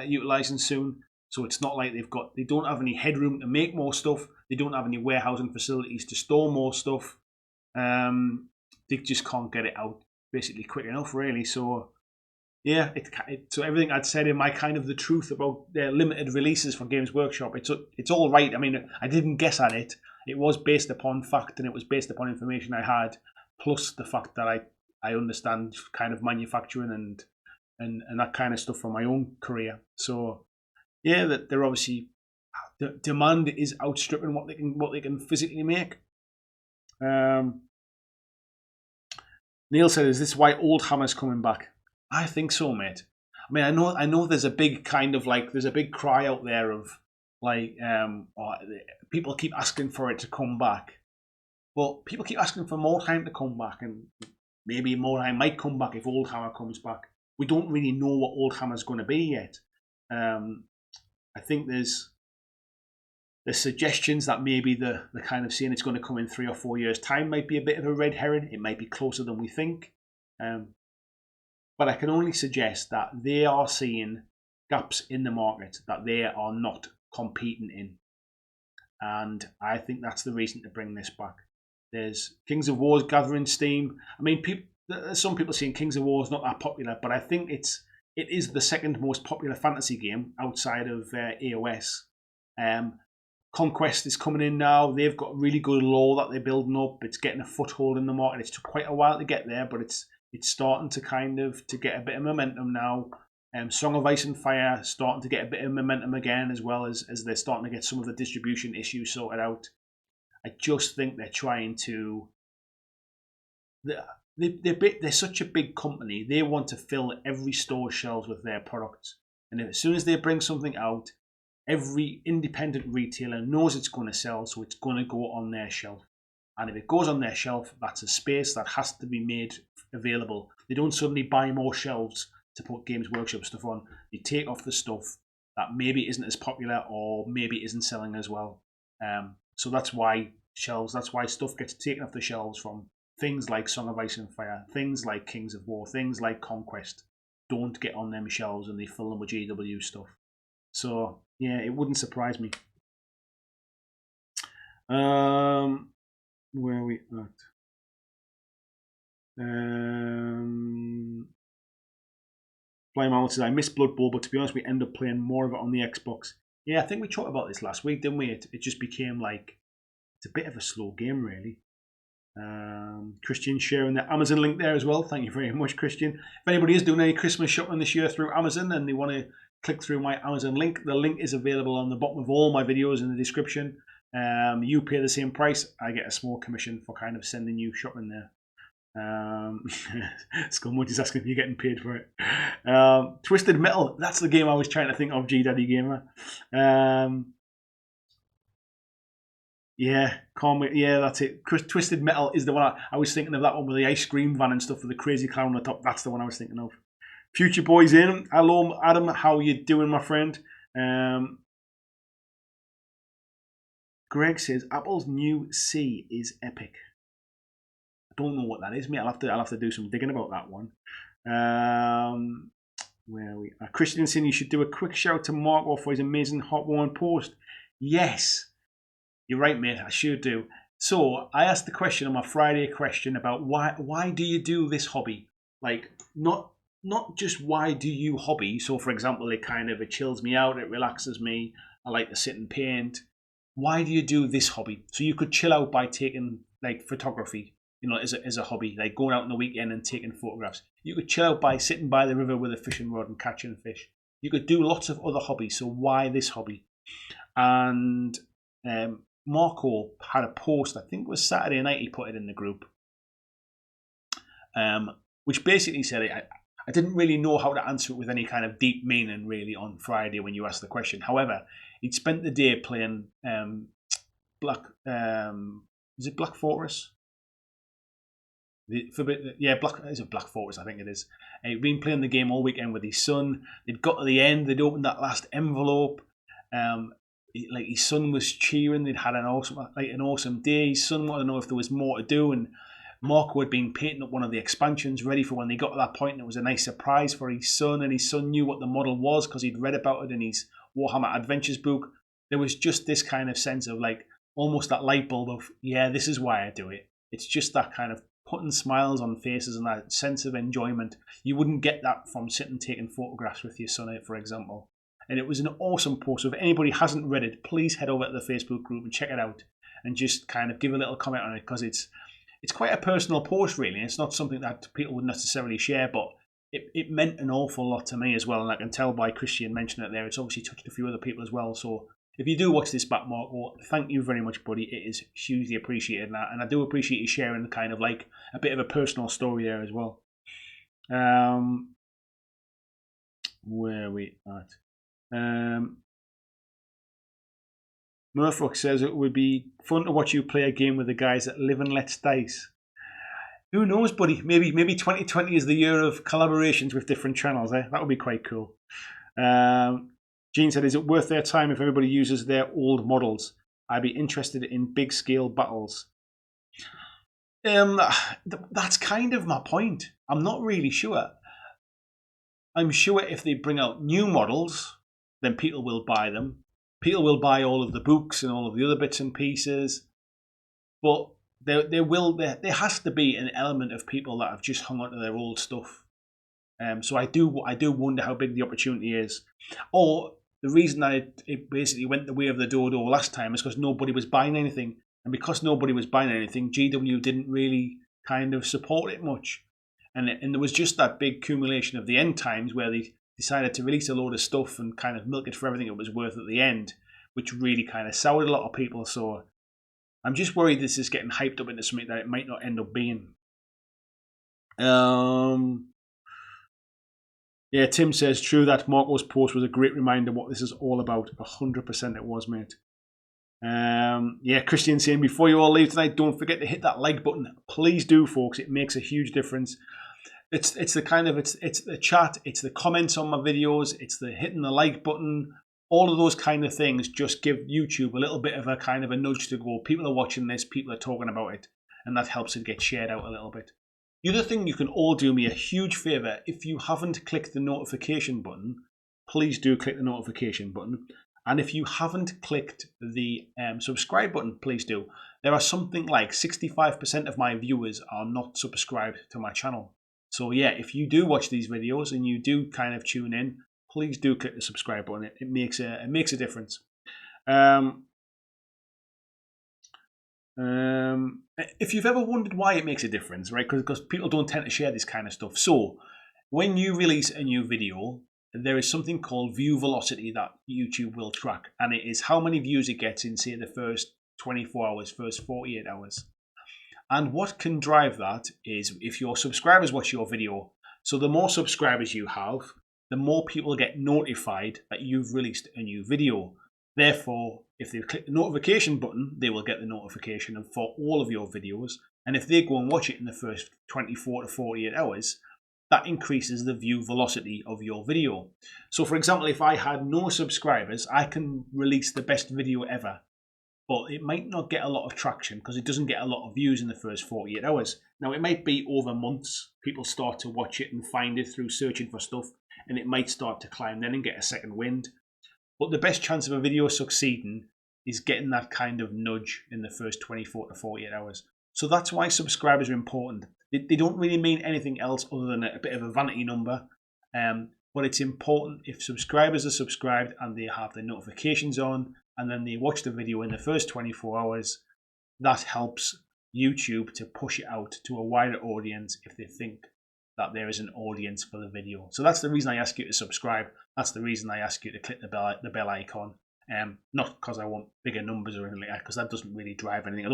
utilising soon. So it's not like they don't have any headroom to make more stuff. They don't have any warehousing facilities to store more stuff. They just can't get it out basically quick enough, really. So yeah, so everything I'd said in my kind of the truth about their limited releases from Games Workshop, it's all right. I mean, I didn't guess at it. It was based upon fact, and it was based upon information I had, plus the fact that I understand kind of manufacturing and that kind of stuff from my own career. So yeah, that they're obviously the demand is outstripping what they can physically make. Neil said, "Is this why Old Hammer's coming back?" I think so, mate. I mean, I know there's a big kind of like there's a big cry out there of like people keep asking for it to come back. But people keep asking for more time to come back, and maybe more time might come back if Old Hammer comes back. We don't really know what Old Hammer's going to be yet. I think there's suggestions that maybe the kind of saying it's going to come in 3 or 4 years' time might be a bit of a red herring. It might be closer than we think. But I can only suggest that they are seeing gaps in the market that they are not competing in. And I think that's the reason to bring this back. There's Kings of War's gathering steam. I mean, some people saying Kings of War is not that popular, but I think it is the second most popular fantasy game outside of AOS. Conquest is coming in now. They've got really good lore that they're building up. It's getting a foothold in the market. It's took quite a while to get there, but it's starting to to get a bit of momentum now. Song of Ice and Fire starting to get a bit of momentum again, as well as they're starting to get some of the distribution issues sorted out. I just think they're trying to. They're such a big company. They want to fill every store shelves with their products, and as soon as they bring something out, every independent retailer knows it's going to sell, so it's going to go on their shelf. And if it goes on their shelf, that's a space that has to be made available. They don't suddenly buy more shelves to put Games Workshop stuff on. They take off the stuff that maybe isn't as popular or maybe isn't selling as well. So that's why stuff gets taken off the shelves from things like Song of Ice and Fire, things like Kings of War, things like Conquest don't get on them shelves, and they fill them with GW stuff. So yeah, it wouldn't surprise me. Where are we at? Fly Mammal says, I miss Blood Bowl, but to be honest, we end up playing more of it on the Xbox. Yeah, I think we talked about this last week, didn't we? It just became like, it's a bit of a slow game, really. Christian sharing the Amazon link there as well. Thank you very much, Christian. If anybody is doing any Christmas shopping this year through Amazon and they want to click through my Amazon link, the link is available on the bottom of all my videos in the description. You pay the same price. I get a small commission for kind of sending you shopping there. Scumwood is asking if you're getting paid for it. Twisted Metal, that's the game I was trying to think of, G Daddy Gamer. Yeah, that's it. Twisted Metal is the one I was thinking of, that one with the ice cream van and stuff with the crazy clown on the top. That's the one I was thinking of. Future Boy's in. Hello, Adam. How you doing, my friend? Greg says Apple's new C is epic. I don't know what that is, mate. I'll have to do some digging about that one. Where are we? Christian saying you should do a quick shout to Marco for his amazing Hot One post. Yes, you're right, mate. I sure do. So I asked the question on my Friday question about why do you do this hobby? Like not just why do you hobby. So for example, it chills me out, it relaxes me. I like to sit and paint. Why do you do this hobby? So you could chill out by taking like photography, as a hobby, like going out on the weekend and taking photographs. You could chill out by sitting by the river with a fishing rod and catching fish. You could do lots of other hobbies. So why this hobby? And Marco had a post, I think it was Saturday night, he put it in the group, which basically said, I didn't really know how to answer it with any kind of deep meaning really on Friday when you asked the question. However, he'd spent the day playing Black Fortress? Black Fortress, I think it is. He'd been playing the game all weekend with his son. They'd got to the end, they'd opened that last envelope. His son was cheering. They'd had an awesome day. His son wanted to know if there was more to do, and Marco had been painting up one of the expansions ready for when they got to that point. And it was a nice surprise for his son, and his son knew what the model was because he'd read about it in his Warhammer Adventures book. There was just this kind of sense of like almost that light bulb of, yeah, this is why I do it. It's just that kind of putting smiles on faces and that sense of enjoyment. You wouldn't get that from sitting taking photographs with your son, for example. And it was an awesome post. So if anybody hasn't read it, please head over to the Facebook group and check it out and just kind of give a little comment on it, because it's quite a personal post, really. It's not something that people would necessarily share, but it meant an awful lot to me as well. And I can tell by Christian mentioning it there, it's obviously touched a few other people as well. So if you do watch this back, Marco, thank you very much, buddy. It is hugely appreciated. And I do appreciate you sharing kind of like a bit of a personal story there as well. Where are we at? Murphy says it would be fun to watch you play a game with the guys that live and let dice. Who knows, buddy? Maybe 2020 is the year of collaborations with different channels. That would be quite cool. Gene said, "Is it worth their time if everybody uses their old models? I'd be interested in big scale battles." That's kind of my point. I'm not really sure. I'm sure if they bring out new models, then people will buy them. People will buy all of the books and all of the other bits and pieces. But there has to be an element of people that have just hung on to their old stuff. So I do wonder how big the opportunity is. Or the reason that it basically went the way of the dodo last time is because nobody was buying anything. And because nobody was buying anything, GW didn't really kind of support it much. And there was just that big accumulation of the end times where they decided to release a load of stuff and kind of milk it for everything it was worth at the end, which really kind of soured a lot of people. So I'm just worried this is getting hyped up into something that it might not end up being. Yeah, Tim says, true that Marco's post was a great reminder what this is all about. 100% it was, mate. Yeah, Christian saying, before you all leave tonight, don't forget to hit that like button. Please do, folks. It makes a huge difference. It's the chat, it's the comments on my videos, it's the hitting the like button. All of those kind of things just give YouTube a little bit of a kind of a nudge to go, people are watching this, people are talking about it, and that helps it get shared out a little bit. The other thing you can all do me a huge favour, if you haven't clicked the notification button, please do click the notification button. And if you haven't clicked the subscribe button, please do. There are something like 65% of my viewers are not subscribed to my channel. So yeah, if you do watch these videos and you do kind of tune in, please do click the subscribe button. It makes a difference. If you've ever wondered why it makes a difference, right? Because people don't tend to share this kind of stuff. So when you release a new video, there is something called view velocity that YouTube will track, and it is how many views it gets in, say, the first 24 hours, first 48 hours. And what can drive that is if your subscribers watch your video. So the more subscribers you have, the more people get notified that you've released a new video. Therefore, if they click the notification button, they will get the notification for all of your videos. And if they go and watch it in the first 24 to 48 hours, that increases the view velocity of your video. So for example, if I had no subscribers, I can release the best video ever, but it might not get a lot of traction because it doesn't get a lot of views in the first 48 hours. Now, it might be over months. People start to watch it and find it through searching for stuff, and it might start to climb then and get a second wind. But the best chance of a video succeeding is getting that kind of nudge in the first 24 to 48 hours. So that's why subscribers are important. They don't really mean anything else other than a bit of a vanity number. But it's important if subscribers are subscribed and they have their notifications on and then they watch the video in the first 24 hours, that helps YouTube to push it out to a wider audience if they think that there is an audience for the video. So that's the reason I ask you to subscribe. That's the reason I ask you to click the bell icon. Not because I want bigger numbers or anything like that, because that doesn't really drive anything.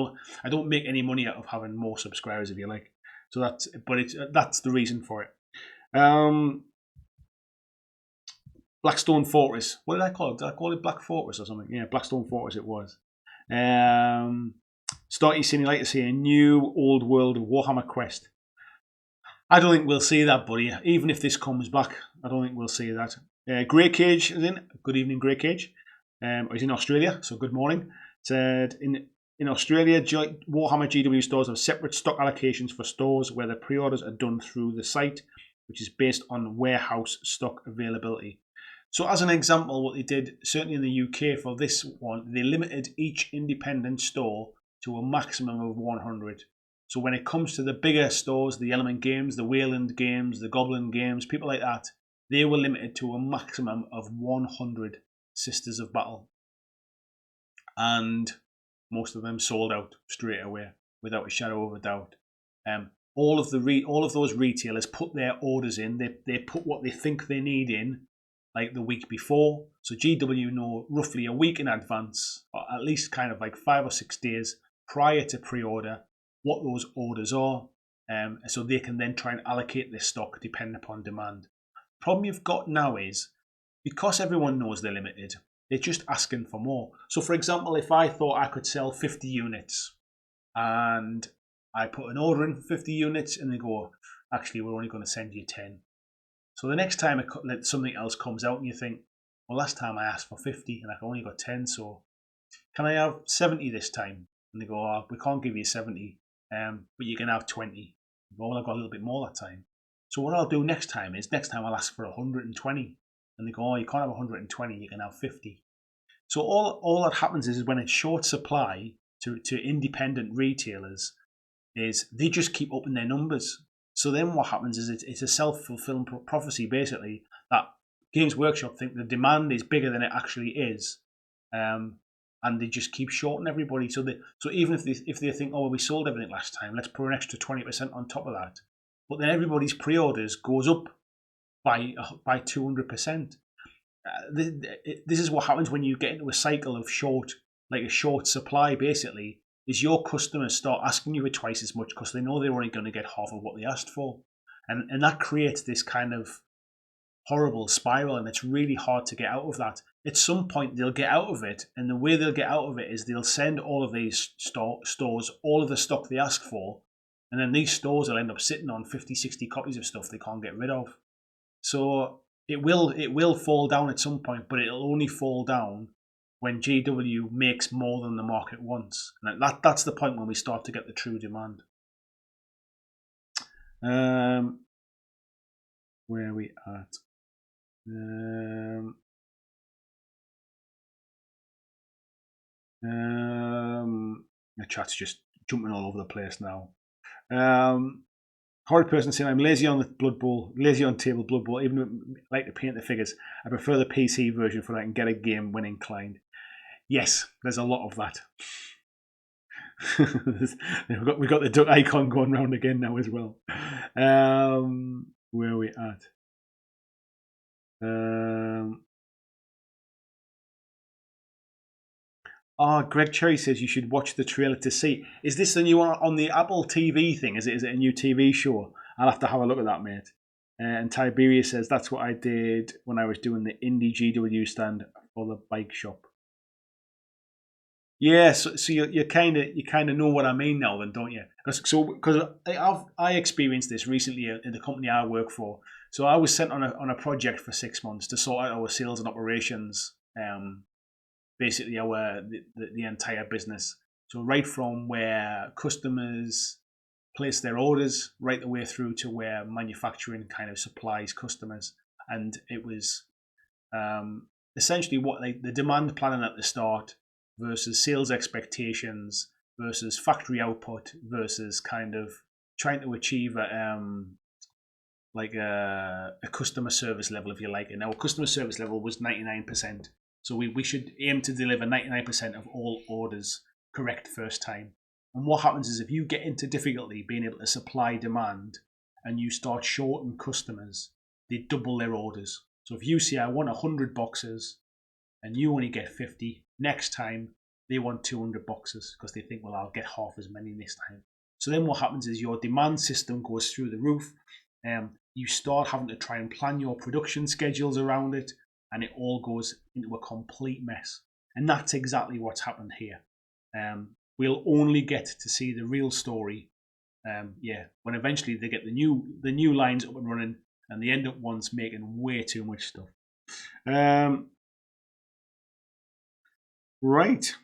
I don't make any money out of having more subscribers, if you like. So that's the reason for it. Blackstone Fortress. What did I call it? Did I call it Black Fortress or something? Yeah, Blackstone Fortress it was. Starty Cine like to see a new old world Warhammer Quest. I don't think we'll see that, buddy. Even if this comes back, I don't think we'll see that. Grey Cage is in. Good evening, Grey Cage. He's in Australia, so good morning. Said in Australia, Warhammer GW stores have separate stock allocations for stores where the pre-orders are done through the site, which is based on warehouse stock availability. So as an example, what they did, certainly in the UK for this one, they limited each independent store to a maximum of 100. So when it comes to the bigger stores, the Element Games, the Wayland Games, the Goblin Games, people like that, they were limited to a maximum of 100 Sisters of Battle. And most of them sold out straight away, without a shadow of a doubt. All of those retailers put their orders in. They put what they think they need in, like the week before. So GW know roughly a week in advance, or at least kind of like 5 or 6 days prior to pre-order, what those orders are, so they can then try and allocate their stock depending upon demand. The problem you've got now is, because everyone knows they're limited, They're just asking for more. So for example, if I thought I could sell 50 units and I put an order in for 50 units and they go, actually, we're only going to send you 10. So the next time something else comes out and you think, well, last time I asked for 50 and I only got 10, so can I have 70 this time? And they go, oh, we can't give you 70, but you can have 20. Well, I've got a little bit more that time. So what I'll do next time I'll ask for 120. And they go, oh, you can't have 120, you can have 50. So all that happens is when it's short supply to independent retailers, is they just keep upping their numbers. So then what happens is it's a self-fulfilling prophecy, basically, that Games Workshop think the demand is bigger than it actually is. And they just keep shorting everybody. So even if they think, oh, we sold everything last time, let's put an extra 20% on top of that. But then everybody's pre-orders goes up by 200%. This is what happens when you get into a cycle of a short supply, basically, is your customers start asking you for twice as much because they know they're only going to get half of what they asked for. And that creates this kind of horrible spiral, and it's really hard to get out of that. At some point, they'll get out of it, and the way they'll get out of it is they'll send all of these stores all of the stock they ask for, and then these stores will end up sitting on 50, 60 copies of stuff they can't get rid of. So it will fall down at some point, but it'll only fall down when GW makes more than the market wants. And that's the point when we start to get the true demand. Where are we at? The chat's just jumping all over the place now. Horrid person saying, I'm lazy on the Blood Bowl, lazy on table Blood Bowl, even though I like to paint the figures. I prefer the PC version for that and get a game when inclined. Yes, there's a lot of that. We've got the duck icon going round again now as well. Where are we at? Greg Cherry says you should watch the trailer to see. Is this the new one on the Apple TV thing? Is it a new TV show? I'll have to have a look at that, mate. And Tiberius says that's what I did when I was doing the indie GW stand for the bike shop. Yeah, so you kind of know what I mean now, then, don't you? Because I experienced this recently in the company I work for. So I was sent on a project for 6 months to sort out our sales and operations, basically the entire business. So right from where customers place their orders, right the way through to where manufacturing kind of supplies customers, and it was essentially what the demand planning at the start versus sales expectations versus factory output versus kind of trying to achieve a customer service level, if you like. And our customer service level was 99%. So we should aim to deliver 99% of all orders correct first time. And what happens is if you get into difficulty being able to supply demand and you start shorting customers, they double their orders. So if you say, I want 100 boxes and you only get 50, next time they want 200 boxes because they think, well, I'll get half as many this time. So then what happens is your demand system goes through the roof. You start having to try and plan your production schedules around it, and it all goes into a complete mess. And that's exactly what's happened here. We'll only get to see the real story, when eventually they get the new lines up and running, and they end up once making way too much stuff. Right.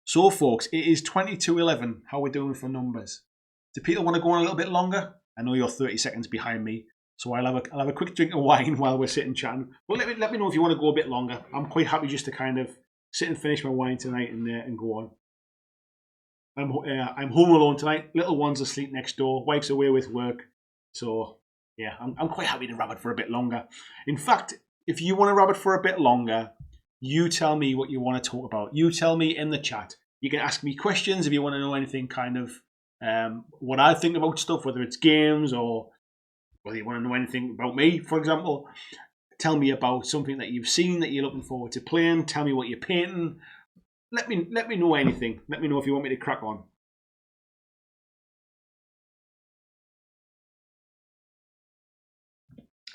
So, folks, it is 20:11. How are we doing for numbers? Do people want to go on a little bit longer? I know you're 30 seconds behind me, so I'll have a quick drink of wine while we're sitting chatting. Well, let me know if you want to go a bit longer. I'm quite happy just to kind of sit and finish my wine tonight and go on. I'm home alone tonight. Little one's asleep next door. Wife's away with work, so yeah, I'm quite happy to rabbit for a bit longer. In fact, if you want to rabbit for a bit longer, you tell me what you want to talk about. You tell me in the chat. You can ask me questions if you want to know anything kind of what I think about stuff, whether it's games or whether you want to know anything about me, for example. Tell me about something that you've seen that you're looking forward to playing. Tell me what you're painting. Let me know anything. Let me know if you want me to crack on.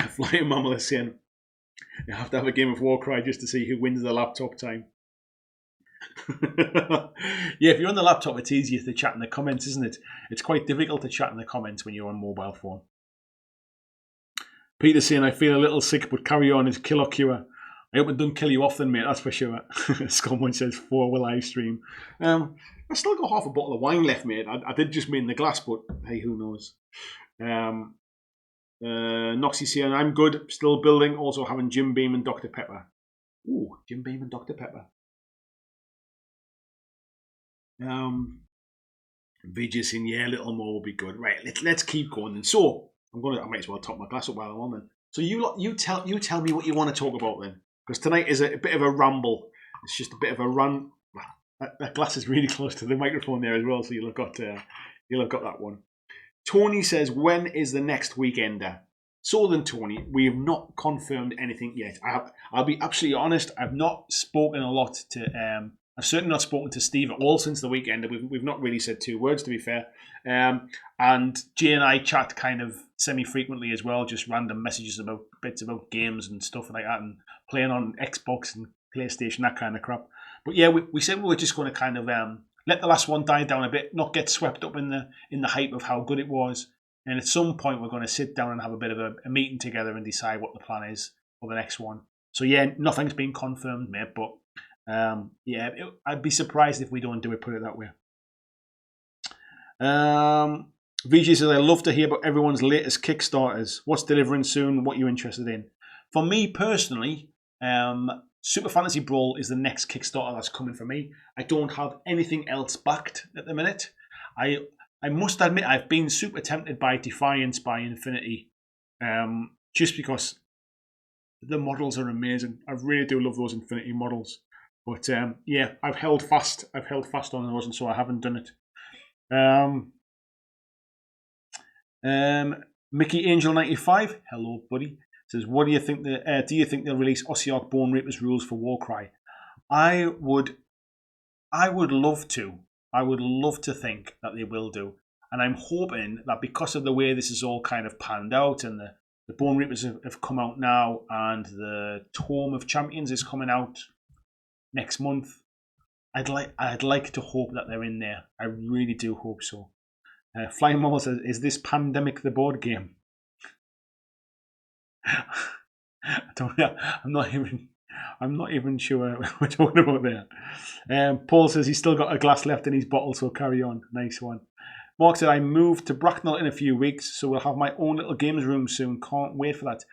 Flying Mammal is saying, You have to have a game of Warcry just to see who wins the laptop time. Yeah, if you're on the laptop, it's easier to chat in the comments, isn't it? It's quite difficult to chat in the comments when you're on mobile phone. Peter saying, I feel a little sick, but carry on, it's killer cure. I hope it doesn't kill you off then, mate, that's for sure. Scumwood says 4 will live stream. I still got half a bottle of wine left, mate. I did just mean the glass, but hey, who knows? Noxie saying, I'm good, still building, also having Jim Beam and Dr. Pepper. Ooh, Jim Beam and Dr. Pepper. VJ saying, yeah, a little more will be good. Right, let's keep going then. So, I might as well top my glass up while I'm on then. So you tell me what you want to talk about then. Because tonight is a bit of a ramble. It's just a bit of a run. That glass is really close to the microphone there as well, so you'll have got that one. Tony says, when is the next weekender? So then, Tony, we have not confirmed anything yet. I'll be absolutely honest. I've not spoken a lot to. I've certainly not spoken to Steve at all since the weekend. We've not really said 2 words, to be fair. And Jay and I chat kind of semi-frequently as well, just random messages about bits about games and stuff like that, and playing on Xbox and PlayStation, that kind of crap. But yeah, we said we were just going to kind of let the last one die down a bit, not get swept up in the hype of how good it was. And at some point, we're going to sit down and have a bit of a meeting together and decide what the plan is for the next one. So yeah, nothing's been confirmed, mate, but yeah, I'd be surprised if we don't do it, put it that way. VG says, I love to hear about everyone's latest Kickstarters. What's delivering soon? What you're interested in? For me personally, Super Fantasy Brawl is the next Kickstarter that's coming for me. I don't have anything else backed at the minute. I must admit I've been super tempted by Defiance by Infinity, just because the models are amazing. I really do love those Infinity models. But yeah, I've held fast on those, and so I haven't done it. Mickey Angel 95, hello buddy, says, what do you think? Do you think they'll release Ossiarch Bone Reapers rules for Warcry? I would love to. I would love to think that they will do, and I'm hoping that because of the way this is all kind of panned out, and the Bone Reapers have come out now, and the Tome of Champions is coming out next month, I'd like to hope that they're in there. I really do hope so. Flying Mama says, "Is this Pandemic the board game?" I don't know. I'm not even sure what we're talking about there. Paul says he's still got a glass left in his bottle, so carry on. Nice one. Mark said, I moved to Bracknell in a few weeks, so we'll have my own little games room soon. Can't wait for that.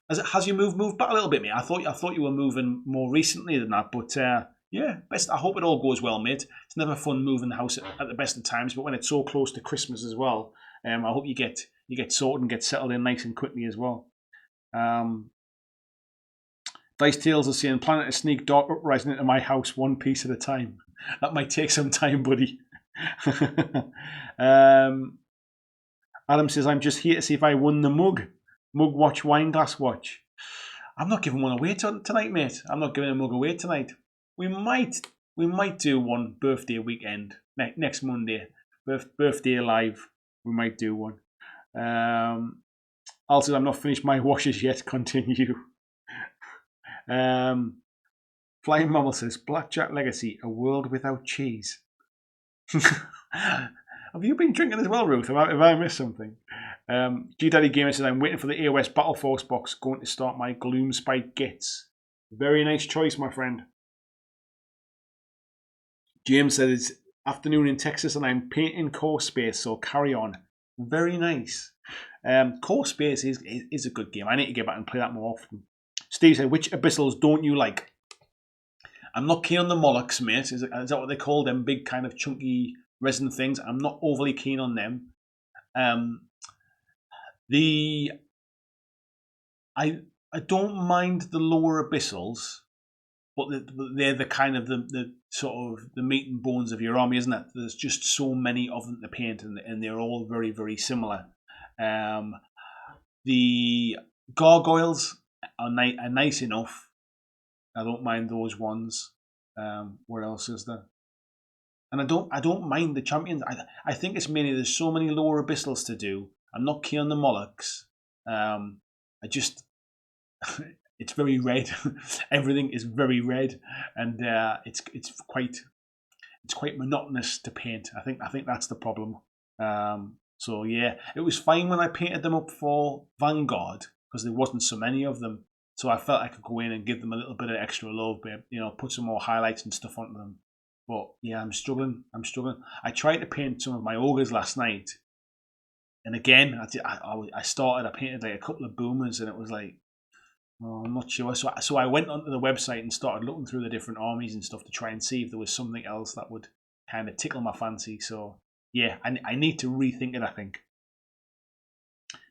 Has your moved back a little bit, mate? I thought you were moving more recently than that, but yeah, best. I hope it all goes well, mate. It's never fun moving the house at the best of times, but when it's so close to Christmas as well, I hope you get sorted and get settled in nice and quickly as well. Dice Tales is saying, planning to sneak Dark Uprising into my house one piece at a time. That might take some time, buddy. Adam says, I'm just here to see if I won the mug watch, wine glass watch. I'm not giving one away tonight, mate. I'm not giving a mug away tonight. We might do one birthday weekend next Monday. Birthday live. We might do one. Also, I'm not finished my washes yet. Continue. Flying Mumble says, Blackjack Legacy, a world without cheese. Have you been drinking as well, Ruth? Have I missed something? G Daddy Gamer says, I'm waiting for the AOS Battle Force box, going to start my Gloom Spike Gits. Very nice choice, my friend. James said it's afternoon in Texas and I'm painting Core Space, so carry on. Very nice. Core Space is a good game. I need to get back and play that more often. Steve said, which Abyssals don't you like? I'm not keen on the Molochs, mate. Is that what they call them? Big kind of chunky resin things. I'm not overly keen on them. I don't mind the lower Abyssals, but they're the kind of the sort of the meat and bones of your army, isn't it? There's just so many of them to paint, and they're all very, very similar. The gargoyles are nice enough. I don't mind those ones. What else is there? And I don't mind the champions. I think it's mainly there's so many lower abyssals to do. I'm not keen on the Molochs. I just it's very red. Everything is very red, and it's quite monotonous to paint. I think that's the problem. So yeah, it was fine when I painted them up for Vanguard because there wasn't so many of them. So I felt I could go in and give them a little bit of extra love, but put some more highlights and stuff onto them. But yeah, I'm struggling. I tried to paint some of my ogres last night, and again, I painted like a couple of boomers, and it was like, oh, I'm not sure. So I went onto the website and started looking through the different armies and stuff to try and see if there was something else that would kind of tickle my fancy. So yeah, I need to rethink it, I think.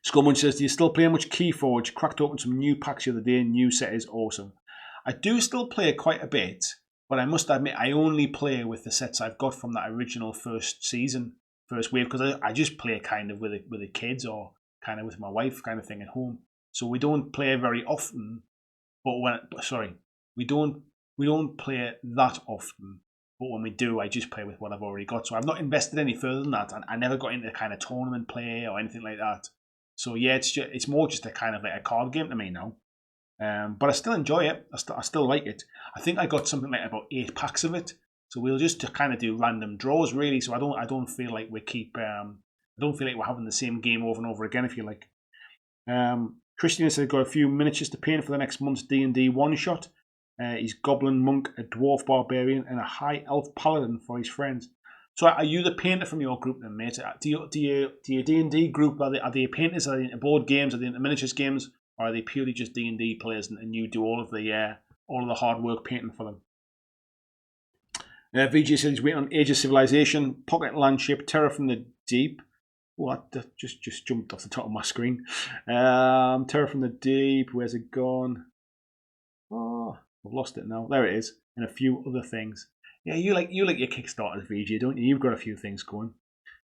Skullmunch says, do you still play much Keyforge? Cracked open some new packs the other day. New set is awesome. I do still play quite a bit, but I must admit I only play with the sets I've got from that original first wave, because I just play kind of with the kids or kind of with my wife kind of thing at home. So we don't play very often, we don't play that often. But when we do, I just play with what I've already got. So I've not invested any further than that, and I never got into kind of tournament play or anything like that. So yeah, it's more just a kind of like a card game to me now. But I still enjoy it. I still like it. I think I got something like about 8 packs of it. So we'll just kind of do random draws really. So I don't feel like I don't feel like we're having the same game over and over again, if you like. Christian said got a few miniatures to paint for the next month's D&D one shot. He's Goblin Monk, a Dwarf Barbarian, and a High Elf Paladin for his friends. So are you the painter from your group then, mate? Do your D&D group, are they painters? Are they into board games? Are they into miniatures games? Or are they purely just D&D players and you do all of the hard work painting for them? VJ says he's waiting on Age of Civilization, Pocket Landship, Terror from the Deep. Oh, that just jumped off the top of my screen. Terror from the Deep, where's it gone? Oh, I've lost it now. There it is. And a few other things. Yeah, you like your Kickstarters, VJ, don't you? You've got a few things going.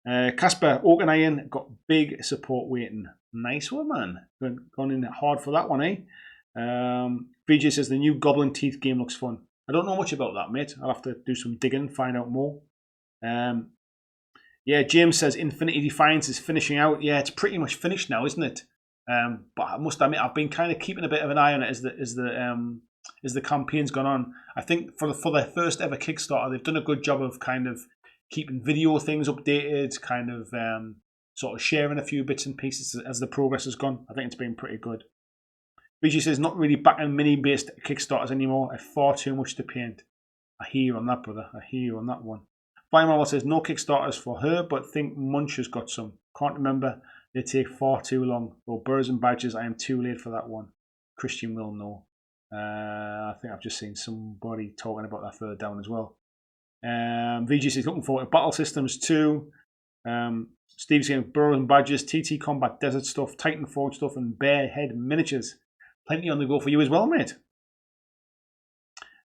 Casper, Oak and Iron, got big support waiting. Nice one, man. Gone in hard for that one, eh? VJ says the new Goblin Teeth game looks fun. I don't know much about that, mate. I'll have to do some digging, find out more. Yeah, James says Infinity Defiance is finishing out. Yeah, it's pretty much finished now, isn't it? But I must admit, I've been kind of keeping a bit of an eye on it as the campaign's gone on. I think for their first ever Kickstarter, they've done a good job of kind of keeping video things updated, kind of sort of sharing a few bits and pieces as the progress has gone. I think it's been pretty good. BG says not really backing mini-based Kickstarters anymore. I have far too much to paint. I hear you on that, brother. I hear you on that one. Flying Marvel says no Kickstarters for her, but think Munch has got some. Can't remember. They take far too long. Or Birds and Badges, I am too late for that one. Christian will know. I think I've just seen somebody talking about that further down as well. VG says looking forward to Battle Systems 2. Steve's saying Birds and Badges, TT Combat Desert stuff, Titanfall stuff, and Bear Head Miniatures. Plenty on the go for you as well, mate.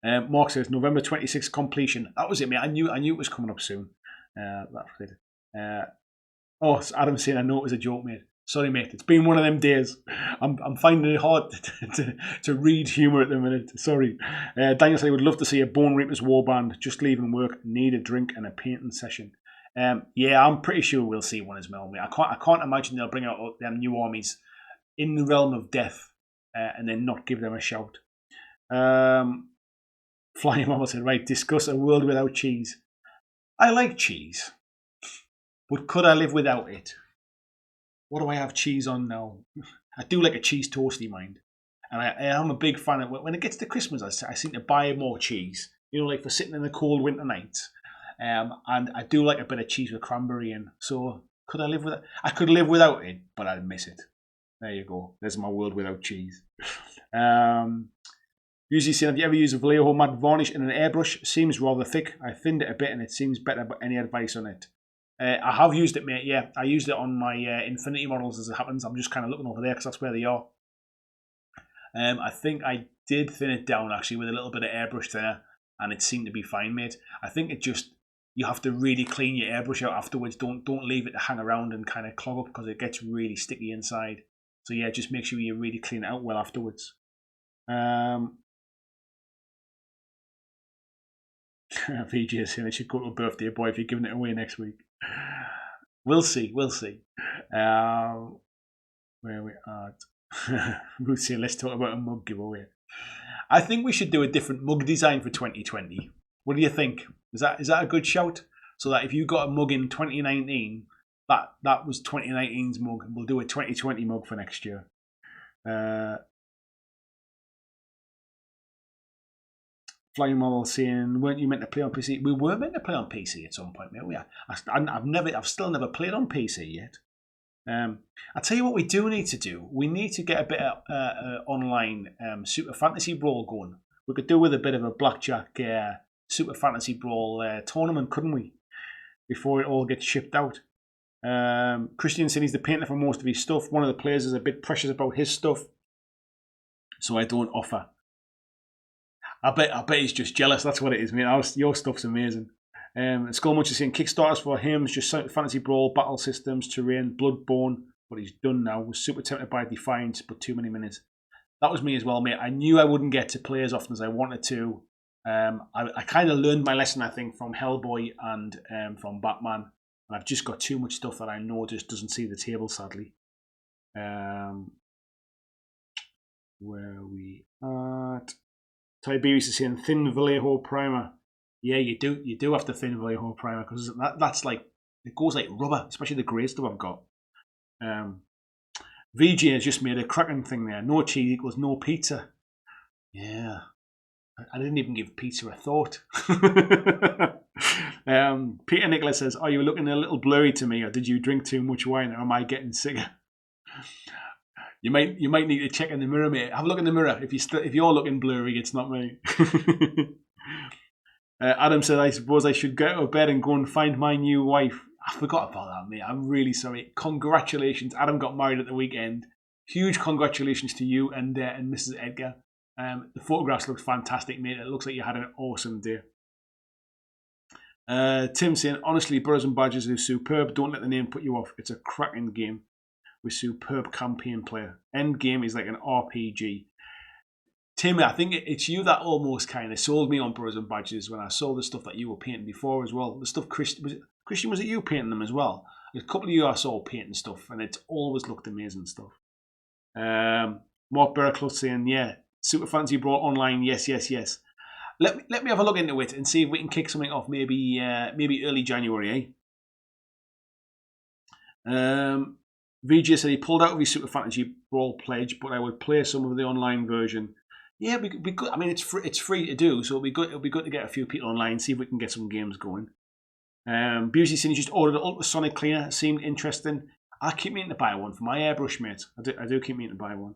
Mark says November 26th completion. That was it, mate. I knew it was coming up soon. Adam's saying I know it was a joke, mate. Sorry, mate. It's been one of them days. I'm finding it hard to read humour at the minute. Sorry. Daniel said he would love to see a Bone Reapers warband. Just leaving work. Need a drink and a painting session. Yeah, I'm pretty sure we'll see one as well, mate. I can't imagine they'll bring out them new armies in the realm of death and then not give them a shout. Flying Mama said, right, discuss a world without cheese. I like cheese, but could I live without it? What do I have cheese on now? I do like a cheese toasty, mind. And I am a big fan of, when it gets to Christmas, I seem to buy more cheese. You know, like for sitting in the cold winter nights. And I do like a bit of cheese with cranberry in. So could I live without it? I could live without it, but I'd miss it. There you go. There's my world without cheese. Usually saying, have you ever used a Vallejo matte varnish in an airbrush? Seems rather thick. I thinned it a bit and it seems better, but any advice on it? I have used it, mate, yeah. I used it on my Infinity models as it happens. I'm just kind of looking over there because that's where they are. I think I did thin it down actually with a little bit of airbrush thinner and it seemed to be fine, mate. I think it just, you have to really clean your airbrush out afterwards. Don't leave it to hang around and kind of clog up because it gets really sticky inside. So yeah, just make sure you really clean it out well afterwards. VJ is saying it should go to a birthday boy if you're giving it away next week. We'll see. Where we at? Ruth saying, let's talk about a mug giveaway. I think we should do a different mug design for 2020. What do you think? Is that a good shout? So that if you got a mug in 2019, that was 2019's mug. We'll do a 2020 mug for next year. Flying Model saying, weren't you meant to play on PC? We were meant to play on PC at some point, mate. I've still never played on PC yet. I tell you what we do need to do. We need to get a bit of online Super Fantasy Brawl going. We could do with a bit of a BlackJack Super Fantasy Brawl tournament, couldn't we? Before it all gets shipped out. Christian said he's the painter for most of his stuff. One of the players is a bit precious about his stuff, so I don't offer. I bet he's just jealous. That's what it is, mate. Your stuff's amazing. Skullmunch is saying Kickstarters for him is just Fantasy Brawl, Battle Systems, Terrain, Bloodborne. What he's done now was super tempted by Defiance, but too many minutes. That was me as well, mate. I knew I wouldn't get to play as often as I wanted to. I kind of learned my lesson, I think, from Hellboy and from Batman. And I've just got too much stuff that I know just doesn't see the table, sadly. Where are we at? Tiberius is saying thin Vallejo primer. Yeah, you do have to thin Vallejo primer because that's like, it goes like rubber, especially the grey stuff I've got. VJ has just made a cracking thing there. No cheese equals no pizza. Yeah, I didn't even give pizza a thought. Peter Nicholas says, "Are you looking a little blurry to me, or did you drink too much wine, or am I getting sicker?" You might need to check in the mirror, mate. Have a look in the mirror. If you're looking blurry, it's not me. Adam said, "I suppose I should get out of bed and go and find my new wife." I forgot about that, mate. I'm really sorry. Congratulations. Adam got married at the weekend. Huge congratulations to you and Mrs. Edgar. The photographs look fantastic, mate. It looks like you had an awesome day. Tim saying, honestly, Burrows and Badgers is superb. Don't let the name put you off. It's a cracking game with superb campaign player. End game is like an RPG. Tim, I think it's you that almost kind of sold me on Burrows and Badgers when I saw the stuff that you were painting before as well. The stuff Christian, was it you painting them as well? There's a couple of you I saw painting stuff, and it's always looked amazing stuff. Mark Beraclus saying, yeah, Super Fantasy Brawl online, yes. Let me have a look into it and see if we can kick something off maybe early January, VJ said he pulled out of his Super Fantasy Brawl pledge, but I would play some of the online version. Yeah, we good. I mean, it's free to do, so it'll be good to get a few people online, see if we can get some games going. Busey saying he just ordered an ultrasonic cleaner. It seemed interesting. I keep meaning to buy one for my airbrush, mate. I do keep meaning to buy one.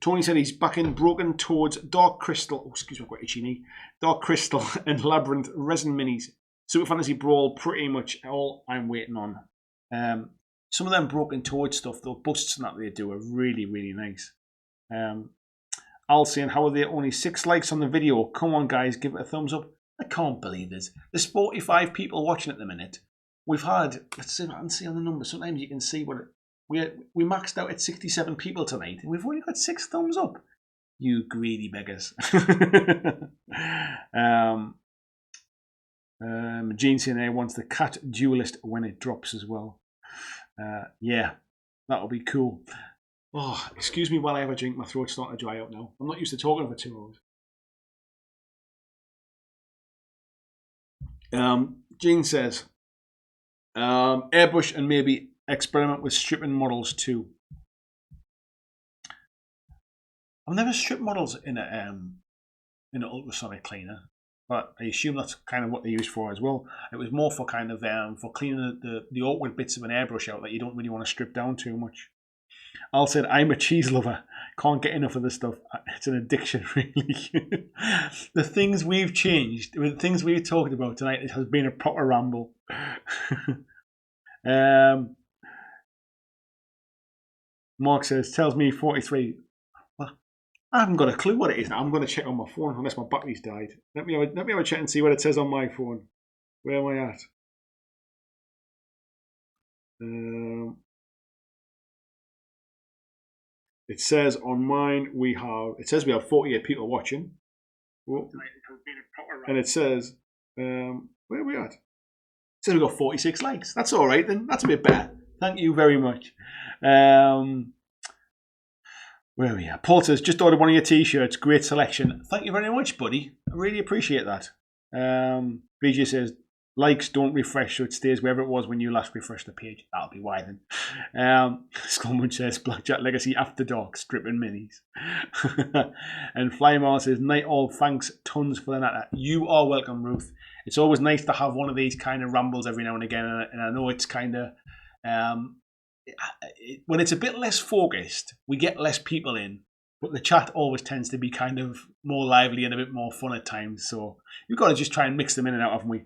Tony said he's backing Broken Toads, Dark Crystal. Oh, excuse me, I've got itchy knee. Dark Crystal and Labyrinth Resin Minis. Super Fantasy Brawl, pretty much all I'm waiting on. Some of them Broken Toad stuff, though, busts and that they do are really, really nice. Al saying, how are there only 6 likes on the video? Come on, guys, give it a thumbs up. I can't believe this. There's 45 people watching at the minute. We've had, let's see if I can see on the numbers. Sometimes you can see what we maxed out at 67 people tonight, and we've only got 6 thumbs up. You greedy beggars. Gene saying wants the Cat Duelist when it drops as well. Yeah, that'll be cool. Oh, excuse me while I have a drink. My throat's starting to dry out now. I'm not used to talking for 2 hours. Gene says, airbrush and maybe experiment with stripping models too. I've never stripped models in an ultrasonic cleaner, but I assume that's kind of what they use for as well. It was more for kind of for cleaning the awkward bits of an airbrush out that you don't really want to strip down too much. Al said, I'm a cheese lover. Can't get enough of this stuff. It's an addiction, really. The things we've changed, the things we've talked about tonight, it has been a proper ramble. Mark says, tells me 43. Well, I haven't got a clue what it is now. I'm going to check on my phone unless my battery's died. Let me have a check and see what it says on my phone. Where am I at? It says on mine we have 48 people watching. Whoa. And it says where are we at? It says we've got 46 likes. That's all right then. That's a bit better. Thank you very much. Where are we at? Paul says, just ordered one of your t-shirts. Great selection. Thank you very much, buddy. I really appreciate that. BJ says, likes don't refresh, so it stays wherever it was when you last refreshed the page. That'll be why then. Skullmunch says, BlackJack Legacy After Dark, stripping minis. And Flymar says, night all, thanks tons for the natter. You are welcome, Ruth. It's always nice to have one of these kind of rambles every now and again, and I know it's kind of... when it's a bit less focused, we get less people in, but the chat always tends to be kind of more lively and a bit more fun at times. So you've got to just try and mix them in and out, haven't we?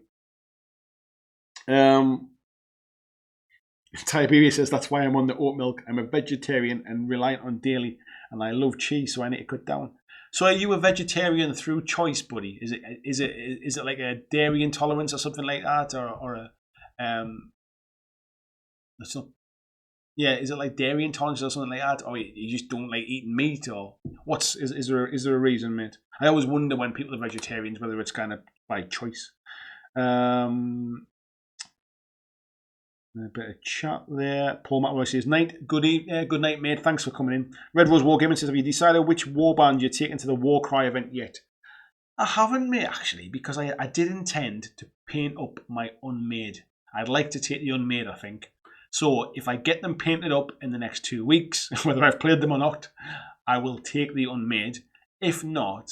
Tiberius says, that's why I'm on the oat milk. I'm a vegetarian and reliant on daily, and I love cheese, so I need to cut down. So are you a vegetarian through choice, buddy? Is it like a dairy intolerance or something like that, or a that's not. Yeah, is it like dairy intolerance or something like that, or you just don't like eating meat, or is there a reason, mate? I always wonder when people are vegetarians whether it's kind of by choice. A bit of chat there. Paul McElroy says, good night, mate. Thanks for coming in. Red Rose Wargaming says, have you decided which warband you're taking to the Warcry event yet? I haven't, mate, actually, because I did intend to paint up my unmade. I'd like to take the unmade, I think. So if I get them painted up in the next 2 weeks, whether I've played them or not, I will take the unmade. If not,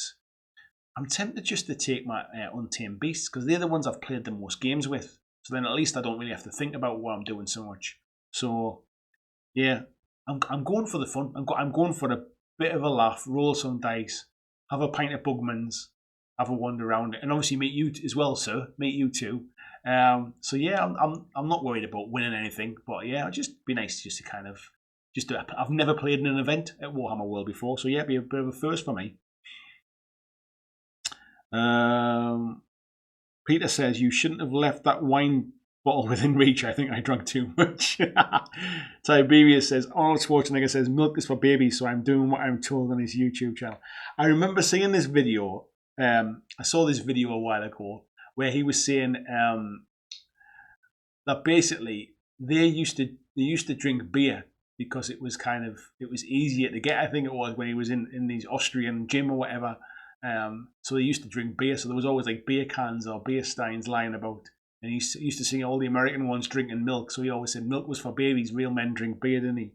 I'm tempted just to take my Untamed Beasts, because they're the ones I've played the most games with. So then at least I don't really have to think about what I'm doing so much. So yeah, I'm going for the fun. I'm going for a bit of a laugh, roll some dice, have a pint of Bugman's, have a wander around it, and obviously meet you as well, sir. Meet you too. So yeah, I'm not worried about winning anything, but yeah, it'd just be nice just to kind of I've never played in an event at Warhammer World before, so yeah, it'd be a bit of a first for me. Peter says, you shouldn't have left that wine bottle within reach. I think I drank too much. Tiberius says, Arnold Schwarzenegger says, milk is for babies, so I'm doing what I'm told on his YouTube channel. I remember seeing this video. I saw this video a while ago where he was saying that basically they used to drink beer because it was easier to get. I think it was when he was in these Austrian gym or whatever. So they used to drink beer. So there was always like beer cans or beer steins lying about. And he used to see all the American ones drinking milk. So he always said milk was for babies. Real men drink beer, didn't he?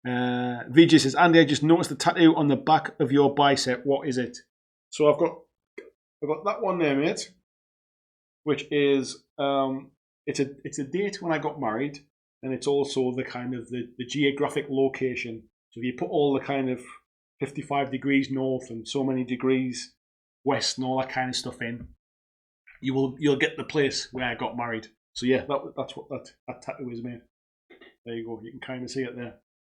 VJ says, Andy, I just noticed the tattoo on the back of your bicep. What is it? So I've got that one there, mate, which is it's a date when I got married, and it's also the kind of the geographic location. So if you put all the kind of 55 degrees north and so many degrees west and all that kind of stuff in, you'll get the place where I got married. So yeah, that's what that tattoo is, mate. There you go. You can kind of see it there.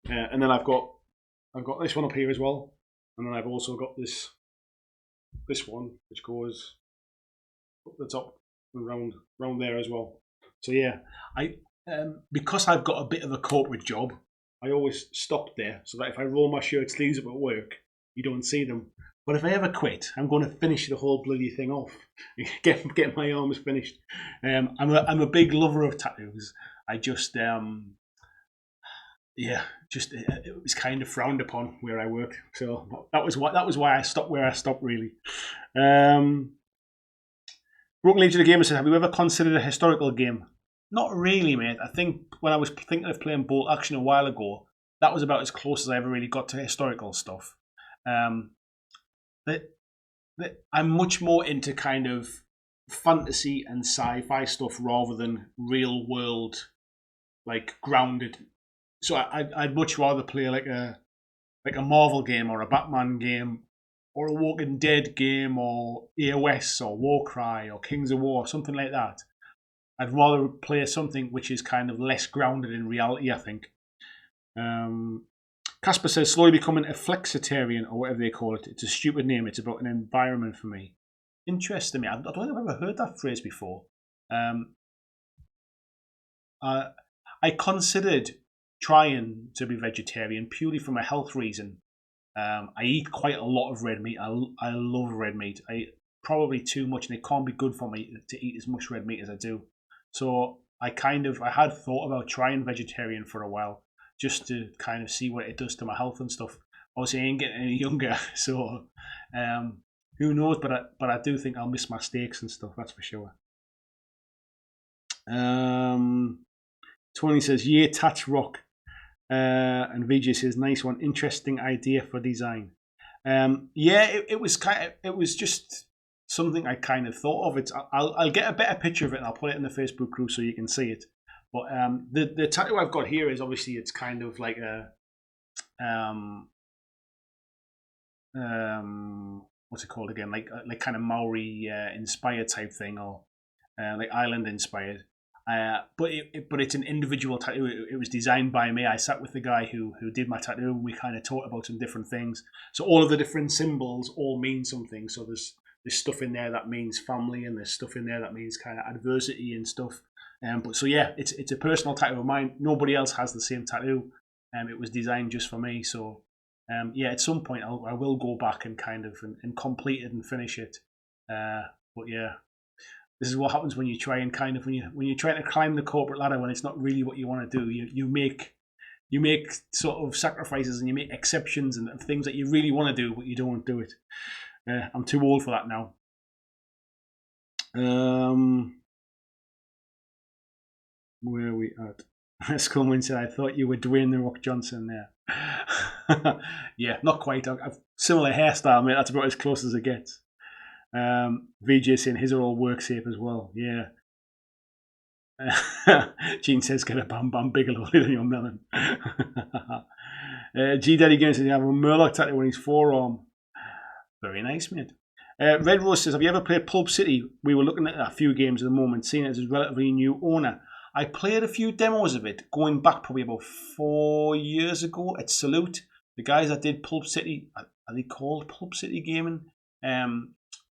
And then I've got this one up here as well, and then I've also got this one which goes up the top and round there as well. So yeah, I because I've got a bit of a corporate job, I always stop there so that if I roll my shirt sleeves up at work, you don't see them. But if I ever quit, I'm going to finish the whole bloody thing off. Get my arms finished. I'm a big lover of tattoos. I just it was kind of frowned upon where I work. So that was why I stopped where I stopped, really. Broken Legion of Gamers said, have you ever considered a historical game? Not really, mate. I think when I was thinking of playing Bolt Action a while ago, that was about as close as I ever really got to historical stuff. I'm much more into kind of fantasy and sci-fi stuff rather than real world, like grounded. So I'd much rather play like a Marvel game or a Batman game or a Walking Dead game or AOS or Warcry or Kings of War, something like that. I'd rather play something which is kind of less grounded in reality, I think. Casper says, slowly becoming a flexitarian or whatever they call it. It's a stupid name. It's about an environment for me. Interesting, me. I don't think I've ever heard that phrase before. I considered trying to be vegetarian purely from a health reason. I eat quite a lot of red meat. I love red meat. I eat probably too much, and it can't be good for me to eat as much red meat as I do. So I had thought about trying vegetarian for a while, just to kind of see what it does to my health and stuff. Obviously, I ain't getting any younger, so who knows? But I do think I'll miss my steaks and stuff. That's for sure. Tony says, "Yeah, touch rock," and VJ says, "Nice one, interesting idea for design." It was just something I kind of thought of. I'll get a better picture of it and I'll put it in the Facebook group so you can see it. But the tattoo I've got here is obviously it's kind of like a what's it called again? Like kind of Maori inspired type thing, or like island inspired. But it's an individual tattoo. It was designed by me. I sat with the guy who did my tattoo, and we kind of talked about some different things. So all of the different symbols all mean something. So there's stuff in there that means family, and there's stuff in there that means kind of adversity and stuff. But so yeah, it's a personal tattoo of mine. Nobody else has the same tattoo. It was designed just for me. So at some point I will go back and kind of and complete it and finish it. But yeah. This is what happens when you try and kind of when you're trying to climb the corporate ladder when it's not really what you want to do. You make sort of sacrifices and you make exceptions and things that you really want to do, but you don't do it. I'm too old for that now. Where are we at? Skullman said, "I thought you were Dwayne the Rock Johnson there." Yeah, not quite. I've similar hairstyle, mate. That's about as close as it gets. VJ saying his are all work safe as well. Yeah. Gene says, "Get a Bam Bam Bigelow than your melon." G Daddy Games says, "You have a Murloc tattoo on his forearm." Very nice, mate. Red Rose says, "Have you ever played Pulp City? We were looking at a few games at the moment, seeing it as a relatively new owner. I played a few demos of it, going back probably about 4 years ago at Salute. The guys that did Pulp City, are they called Pulp City Gaming?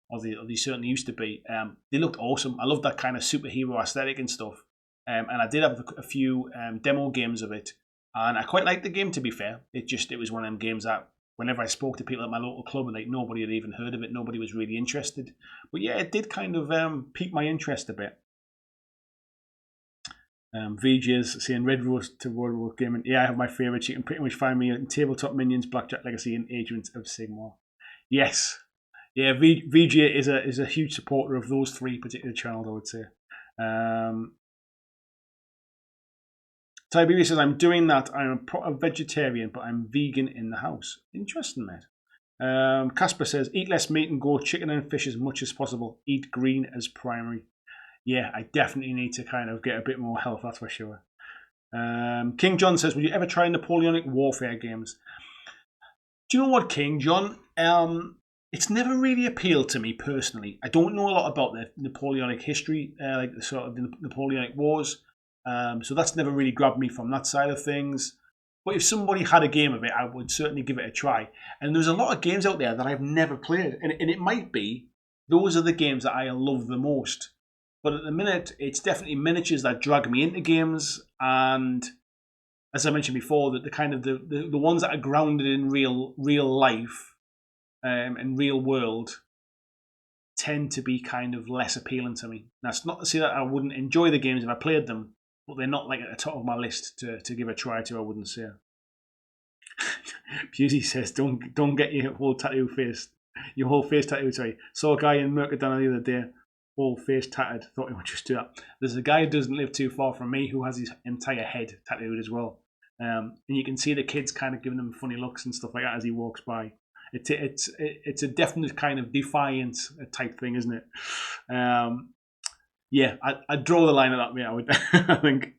Or they certainly used to be. They looked awesome. I love that kind of superhero aesthetic and stuff. And I did have a few demo games of it, and I quite liked the game. To be fair, it was one of them games that whenever I spoke to people at my local club, and like nobody had even heard of it, nobody was really interested. But yeah, it did kind of pique my interest a bit. VJ's saying Red Rose to World War Gaming. Yeah, I have my favourites. You can pretty much find me in Tabletop Minions, Blackjack Legacy, and Agents of Sigmar. Yes. Yeah, VJ is a huge supporter of those three particular channels, I would say. Tiberius says, "I'm doing that. I'm a vegetarian, but I'm vegan in the house." Interesting, mate. Casper says, "Eat less meat and go chicken and fish as much as possible. Eat green as primary." Yeah, I definitely need to kind of get a bit more health, that's for sure. King John says, "Would you ever try Napoleonic warfare games?" Do you know what, King John? It's never really appealed to me personally. I don't know a lot about the Napoleonic history, like the sort of the Napoleonic Wars. So that's never really grabbed me from that side of things. But if somebody had a game of it, I would certainly give it a try. And there's a lot of games out there that I've never played. And it might be those are the games that I love the most. But at the minute, it's definitely miniatures that drag me into games. And as I mentioned before, that the kind of the ones that are grounded in real life and real world tend to be kind of less appealing to me. That's not to say that I wouldn't enjoy the games if I played them, but they're not like at the top of my list to give a try to, I wouldn't say. Pusey says, don't get your whole face tattoo, sorry. Saw a guy in Mercadona the other day, whole face tatted, thought he would just do that. There's a guy who doesn't live too far from me who has his entire head tattooed as well. And you can see the kids kind of giving him funny looks and stuff like that as he walks by. It's a definite kind of defiance type thing, isn't it? Yeah, I'd draw the line at that, mate. I would. I think.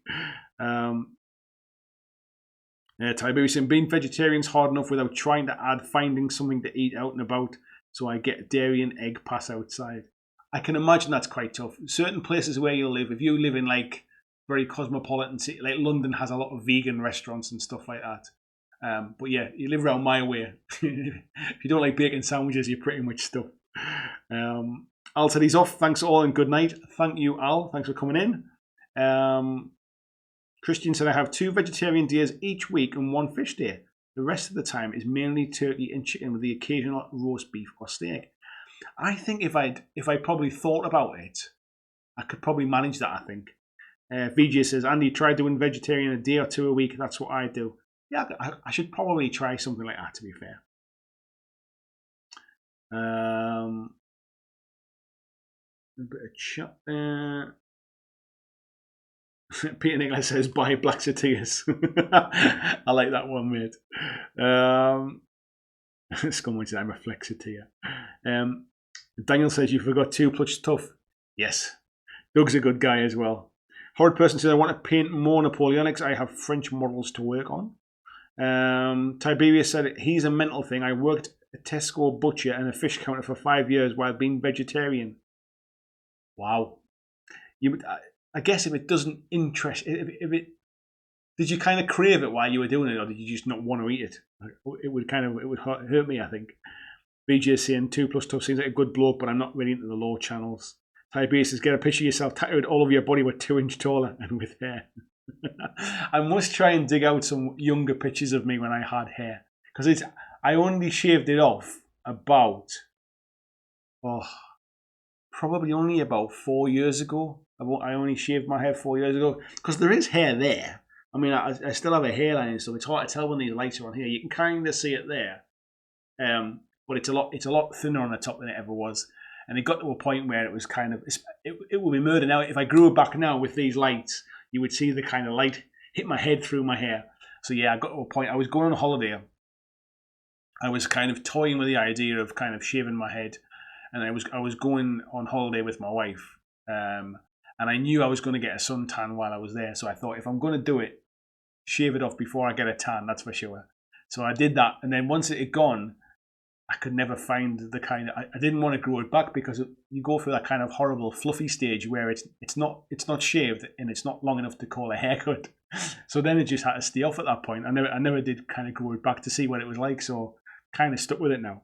Tiberius saying, "Being vegetarian's hard enough without trying to add finding something to eat out and about, so I get dairy and egg pass outside." I can imagine that's quite tough. Certain places where you live, if you live in like very cosmopolitan city, like London has a lot of vegan restaurants and stuff like that. But yeah, you live around my way. If you don't like bacon sandwiches, you're pretty much stuck. Al said he's off. Thanks all and good night. Thank you, Al. Thanks for coming in. Christian said, "I have 2 vegetarian days each week and 1 fish day. The rest of the time is mainly turkey and chicken with the occasional roast beef or steak." I think if I probably thought about it, I could probably manage that, I think. VJ says, Andy, try doing vegetarian a day or two a week. That's what I do. Yeah, I should probably try something like that, to be fair. A bit of chat there. Peter Nicholas says, buy Black Satyrs. I like that one, mate. Scum says, I'm a Flexiteer. Daniel says, you forgot 2 plus tough. Yes. Doug's a good guy as well. Horrid Person says, I want to paint more Napoleonics. I have French models to work on. Tiberius said, he's a mental thing. I worked a Tesco butcher and a fish counter for 5 years while being vegetarian. Wow. I guess if it doesn't interest, if it, did you kind of crave it while you were doing it, or did you just not want to eat it? It would hurt me, I think. BJ saying 2 plus tough seems like a good bloke, but I'm not really into the low channels. Tiberius says, get a picture of yourself tattooed all over your body with 2 inch taller and with hair. I must try and dig out some younger pictures of me when I had hair, because I only shaved it off about probably only about 4 years ago. I only shaved my hair 4 years ago, because there is hair there. I mean, I still have a hairline and stuff. It's hard to tell when these lights are on here. You can kind of see it there, but it's a lot thinner on the top than it ever was. And it got to a point where it was kind of, it would be murder now. If I grew it back now with these lights, you would see the kind of light hit my head through my hair. So yeah, I got to a point. I was going on holiday. I was kind of toying with the idea of kind of shaving my head, and I was going on holiday with my wife, and I knew I was going to get a suntan while I was there. So I thought, if I'm going to do it, shave it off before I get a tan. That's for sure. So I did that, and then once it had gone, I could never find the kind of, I didn't want to grow it back, because you go through that kind of horrible fluffy stage where it's not shaved and it's not long enough to call a haircut. So then it just had to stay off at that point. I never did kind of grow it back to see what it was like, so kind of stuck with it now.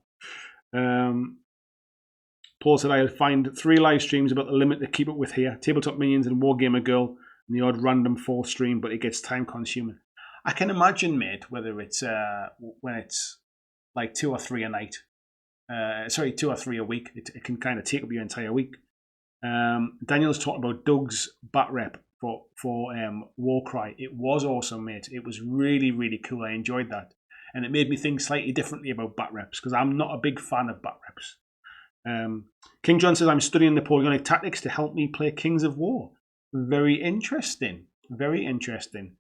Paul said, I'll find 3 live streams about the limit to keep up with here. Tabletop Minions and Wargamer Girl and the odd random 4 stream, but it gets time consuming. I can imagine, mate, whether it's when it's like 2 or 3 a night. 2 or 3 a week. It can kind of take up your entire week. Daniel's talking about Doug's bat rep for Warcry. It was awesome, mate. It was really, really cool. I enjoyed that. And it made me think slightly differently about bat reps, because I'm not a big fan of bat reps. King John says, I'm studying Napoleonic tactics to help me play Kings of War. Very interesting. Very interesting.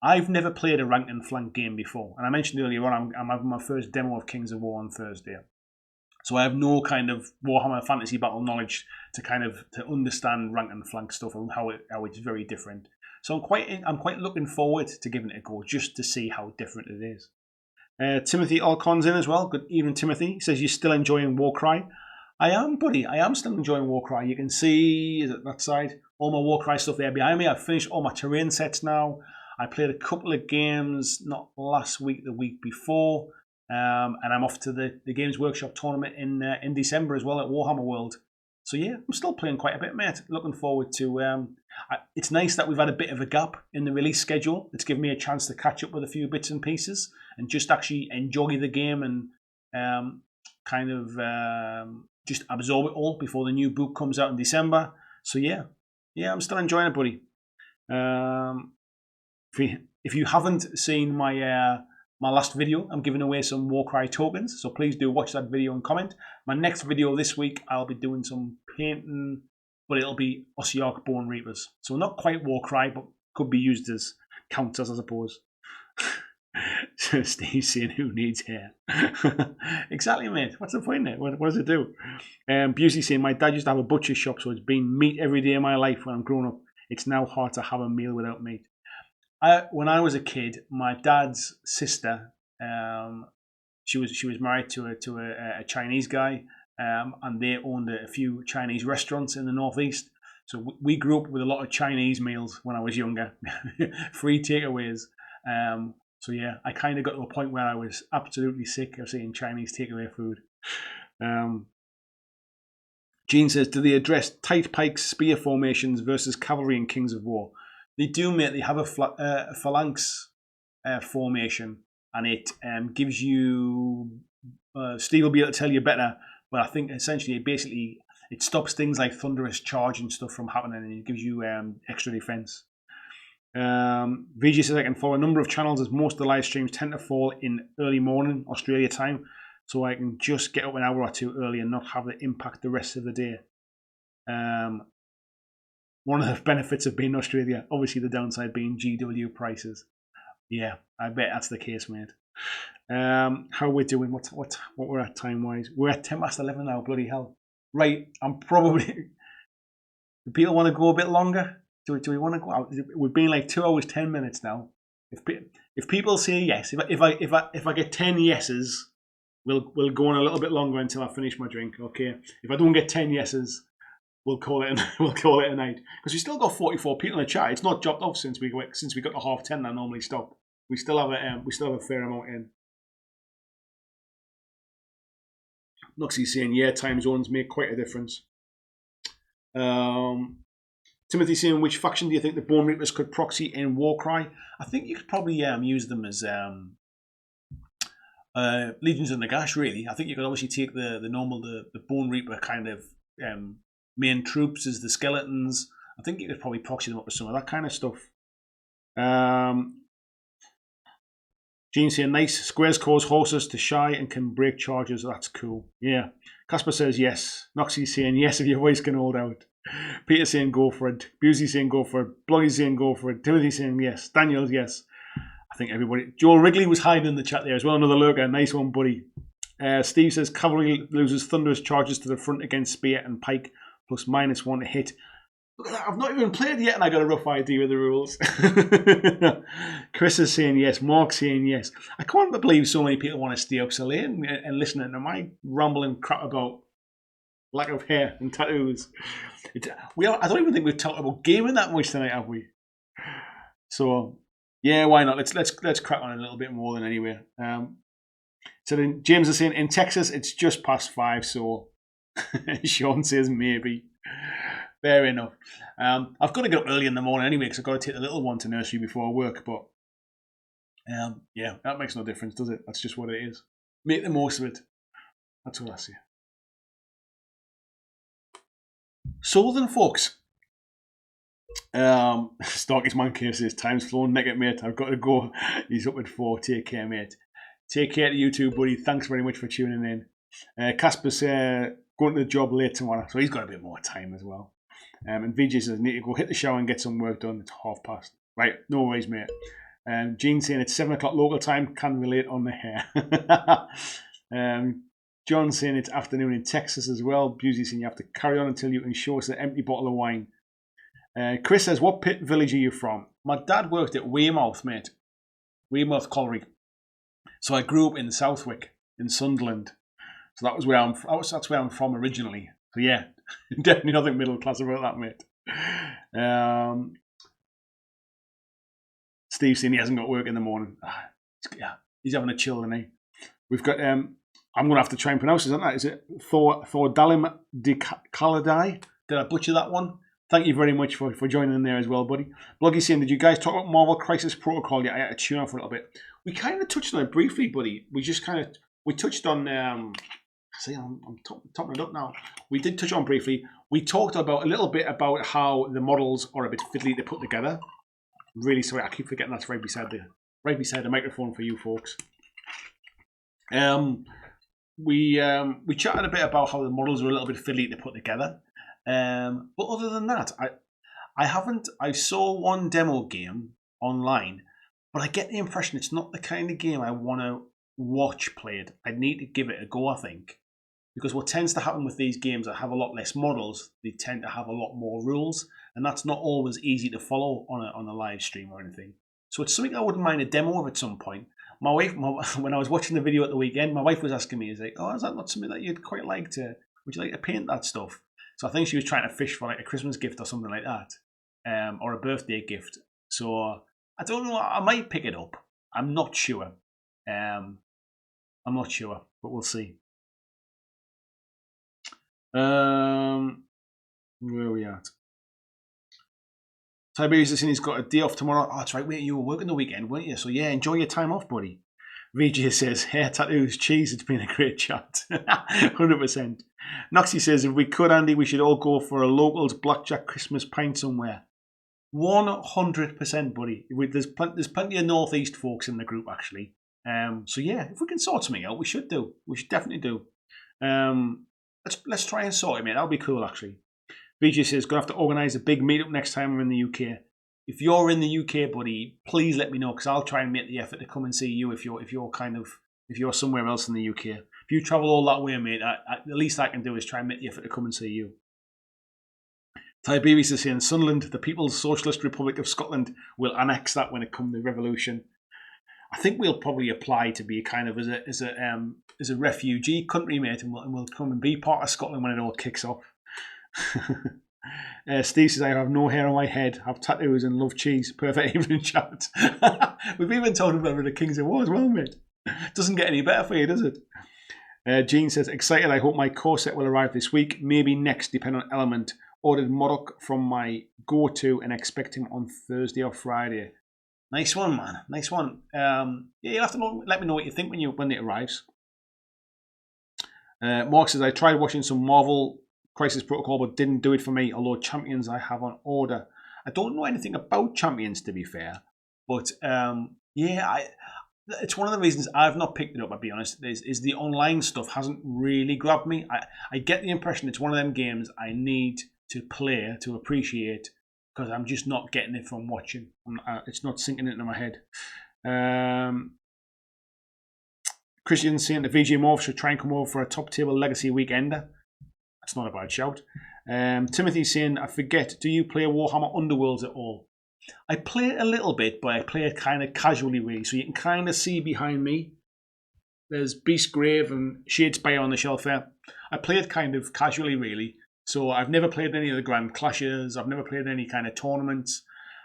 I've never played a rank and flank game before, and I mentioned earlier on I'm having my first demo of Kings of War on Thursday, so I have no kind of Warhammer Fantasy Battle knowledge to understand rank and flank stuff and how it's very different. So I'm quite looking forward to giving it a go, just to see how different it is. Timothy Alcon's in as well. Good evening, Timothy. He says you're still enjoying Warcry. I am, buddy. I am still enjoying Warcry. You can see that side all my Warcry stuff there behind me. I've finished all my terrain sets now. I played a couple of games, not last week, the week before, and I'm off to the Games Workshop tournament in December as well at Warhammer World. So yeah, I'm still playing quite a bit, mate. Looking forward to. It's nice that we've had a bit of a gap in the release schedule. It's given me a chance to catch up with a few bits and pieces and just actually enjoy the game and just absorb it all before the new book comes out in December. So yeah, I'm still enjoying it, buddy. If you haven't seen my last video, I'm giving away some Warcry tokens, so please do watch that video and comment. My next video this week, I'll be doing some painting, but it'll be Ossiarch Bone Reapers. So not quite Warcry, but could be used as counters, I suppose. Steve saying, who needs hair? Exactly, mate. What's the point there? What does it do? Busey saying, my dad used to have a butcher shop, so it's been meat every day of my life when I'm growing up. It's now hard to have a meal without meat. When I was a kid, my dad's sister, she was married to a Chinese guy, and they owned a few Chinese restaurants in the northeast. So we grew up with a lot of Chinese meals when I was younger, free takeaways. So yeah, I kind of got to a point where I was absolutely sick of seeing Chinese takeaway food. Gene says, do they address tight pike spear formations versus cavalry in Kings of War? They do, mate. They have a phalanx formation, and it gives you. Steve will be able to tell you better, but I think essentially, it stops things like thunderous charge and stuff from happening, and it gives you extra defense. VG says I can follow a number of channels as most of the live streams tend to fall in early morning Australia time, so I can just get up an hour or two early and not have it impact the rest of the day. One of the benefits of being in Australia, obviously the downside being GW prices. Yeah, I bet that's the case, mate. How we're doing? What we're at time wise? We're at 11 now. Bloody hell! Right, I'm probably. Do people want to go a bit longer? Do we want to go out? We've been like 2 hours 10 minutes now. If people say yes, if I get 10 yeses, we'll go on a little bit longer until I finish my drink. Okay. If I don't get 10 yeses, we'll call it a night, because we still got 44 people in the chat. It's not dropped off since we got to 10:30. I normally stop. We still have a fair amount in. Nuxie's saying, yeah, time zones make quite a difference. Timothy saying, which faction do you think the Bone Reapers could proxy in Warcry? I think you could probably use them as Legions of Nagash, really. I think you could obviously take the normal, the Bone Reaper kind of main troops as the skeletons. I think you could probably proxy them up with some of that kind of stuff. Gene saying, nice. Squares cause horses to shy and can break charges. That's cool. Yeah. Casper says yes. Noxie saying yes if your voice can hold out. Peter saying go for it. Busey saying go for it. Bloggy saying go for it. Timothy saying yes. Daniel's yes. I think everybody. Joel Wrigley was hiding in the chat there as well. Another lurker. Nice one, buddy. Steve says cavalry loses thunderous charges to the front against spear and pike plus -1 to hit. Look at that, I've not even played yet and I got a rough idea of the rules. Chris is saying yes, Mark's saying yes. I can't believe so many people want to stay up so late and listening to my rambling crap about lack of hair and tattoos. I don't even think we've talked about gaming that much tonight, have we? So yeah, why not? Let's crack on a little bit more than anyway. So then James is saying in Texas it's just past 5, so Sean says maybe. Fair enough. I've got to get up early in the morning anyway because I've got to take the little one to nursery before work. But yeah, that makes no difference, does it? That's just what it is. Make the most of it. That's all I say. So then, folks, Starkest Man Cave says, time's flown naked, mate. I've got to go. He's up at 4. Take care, mate. Take care to you too, buddy. Thanks very much for tuning in. Casper's going to the job late tomorrow, so he's got a bit more time as well. And VJ says, need to go hit the shower and get some work done. It's past. Right, no worries, mate. Gene saying it's 7 o'clock local time. Can relate on the hair. John saying it's afternoon in Texas as well. Busey saying you have to carry on until you can show us an empty bottle of wine. Chris says, what pit village are you from? My dad worked at Weymouth, mate. Weymouth Colliery. So I grew up in Southwick, in Sunderland. So that's where I'm from originally. So yeah, definitely nothing middle class about that, mate. Steve saying he hasn't got work in the morning. Yeah, he's having a chill tonight. We've got I'm gonna have to try and pronounce it, isn't that? Is it Thor Dalim de Kaladai? Did I butcher that one? Thank you very much for joining in there as well, buddy. Bloggy saying, did you guys talk about Marvel Crisis Protocol yet? I had to tune off for a little bit. We kind of touched on it briefly, buddy. We touched on see, I'm topping it up now. We did touch on briefly. We talked about a little bit about how the models are a bit fiddly to put together. Really sorry, I keep forgetting that's right beside the microphone for you folks. We chatted a bit about how the models are a little bit fiddly to put together. But other than that, I saw one demo game online, but I get the impression it's not the kind of game I want to watch played. I need to give it a go, I think. Because what tends to happen with these games that have a lot less models, they tend to have a lot more rules, and that's not always easy to follow on a live stream or anything. So it's something I wouldn't mind a demo of at some point. My wife, when I was watching the video at the weekend, my wife was asking me, "Is like, oh, is that not something that you'd quite like to? Would you like to paint that stuff?" So I think she was trying to fish for like a Christmas gift or something like that, or a birthday gift. So I don't know. I might pick it up. I'm not sure. I'm not sure, but we'll see. Where are we at? Tiberius is saying he's got a day off tomorrow. Oh, that's right. Wait, you were working the weekend, weren't you? So yeah, enjoy your time off, buddy. VJ says, hair tattoos, cheese. It's been a great chat. 100%. Noxie says, if we could, Andy, we should all go for a locals BlackJack Christmas pint somewhere. 100%, buddy. There's plenty of Northeast folks in the group, actually. So yeah, if we can sort something out, we should do. We should definitely do. Let's try and sort it, mate. That would be cool, actually. VJ says, gonna have to organise a big meetup next time I'm in the UK. If you're in the UK, buddy, please let me know, because I'll try and make the effort to come and see you if you're somewhere else in the UK. If you travel all that way, mate, the least I can do is try and make the effort to come and see you. Tiberius is saying, Sunderland, the People's Socialist Republic of Scotland, will annex that when it comes to revolution. I think we'll probably apply to be kind of as a refugee country, mate, and we'll come and be part of Scotland when it all kicks off. Steve says, I have no hair on my head, have tattoos and love cheese. Perfect evening chat. We've even told him about the Kings of War as well, mate. Doesn't get any better for you, does it? Jean says, excited, I hope my corset will arrive this week, maybe next, depending on element. Ordered Modoc from my go-to and expect him on Thursday or Friday. Nice one, man. Nice one. Yeah, you'll have to let me know what you think when it arrives. Mark says, I tried watching some Marvel Crisis Protocol, but didn't do it for me, although Champions I have on order. I don't know anything about Champions, to be fair. But, yeah, it's one of the reasons I've not picked it up, I'll be honest, is the online stuff hasn't really grabbed me. I get the impression it's one of them games I need to play to appreciate, because I'm just not getting it from watching. It's not sinking into my head. Christian saying the VG Morph should try and come over for a top table legacy weekender. That's not a bad shout. Timothy saying, I forget, do you play Warhammer Underworlds at all? I play it a little bit, but I play it kind of casually, really. So you can kind of see behind me, there's Beastgrave and Shadespire on the shelf there. I play it kind of casually, really. So I've never played any of the Grand Clashes. I've never played any kind of tournaments.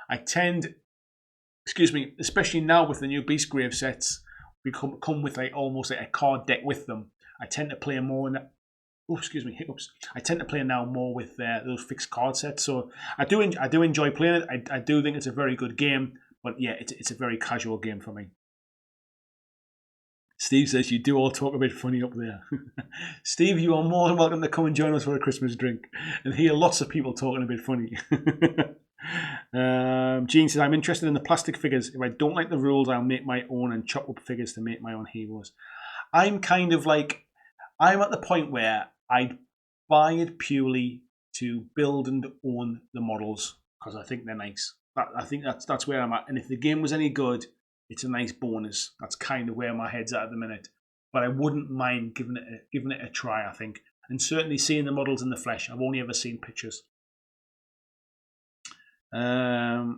I tend, especially now with the new Beastgrave sets, we come with almost like a card deck with them. I tend to play more hiccups. I tend to play now more with those fixed card sets. So I do enjoy playing it. I do think it's a very good game. But yeah, it's a very casual game for me. Steve says, you do all talk a bit funny up there. Steve, you are more than welcome to come and join us for a Christmas drink and hear lots of people talking a bit funny. Gene says, I'm interested in the plastic figures. If I don't like the rules, I'll make my own and chop up figures to make my own heroes. I'm at the point where I'd buy it purely to build and own the models because I think they're nice. I think that's where I'm at. And if the game was any good, it's a nice bonus. That's kind of where my head's at the minute. But I wouldn't mind giving it a try, I think. And certainly seeing the models in the flesh. I've only ever seen pictures. Where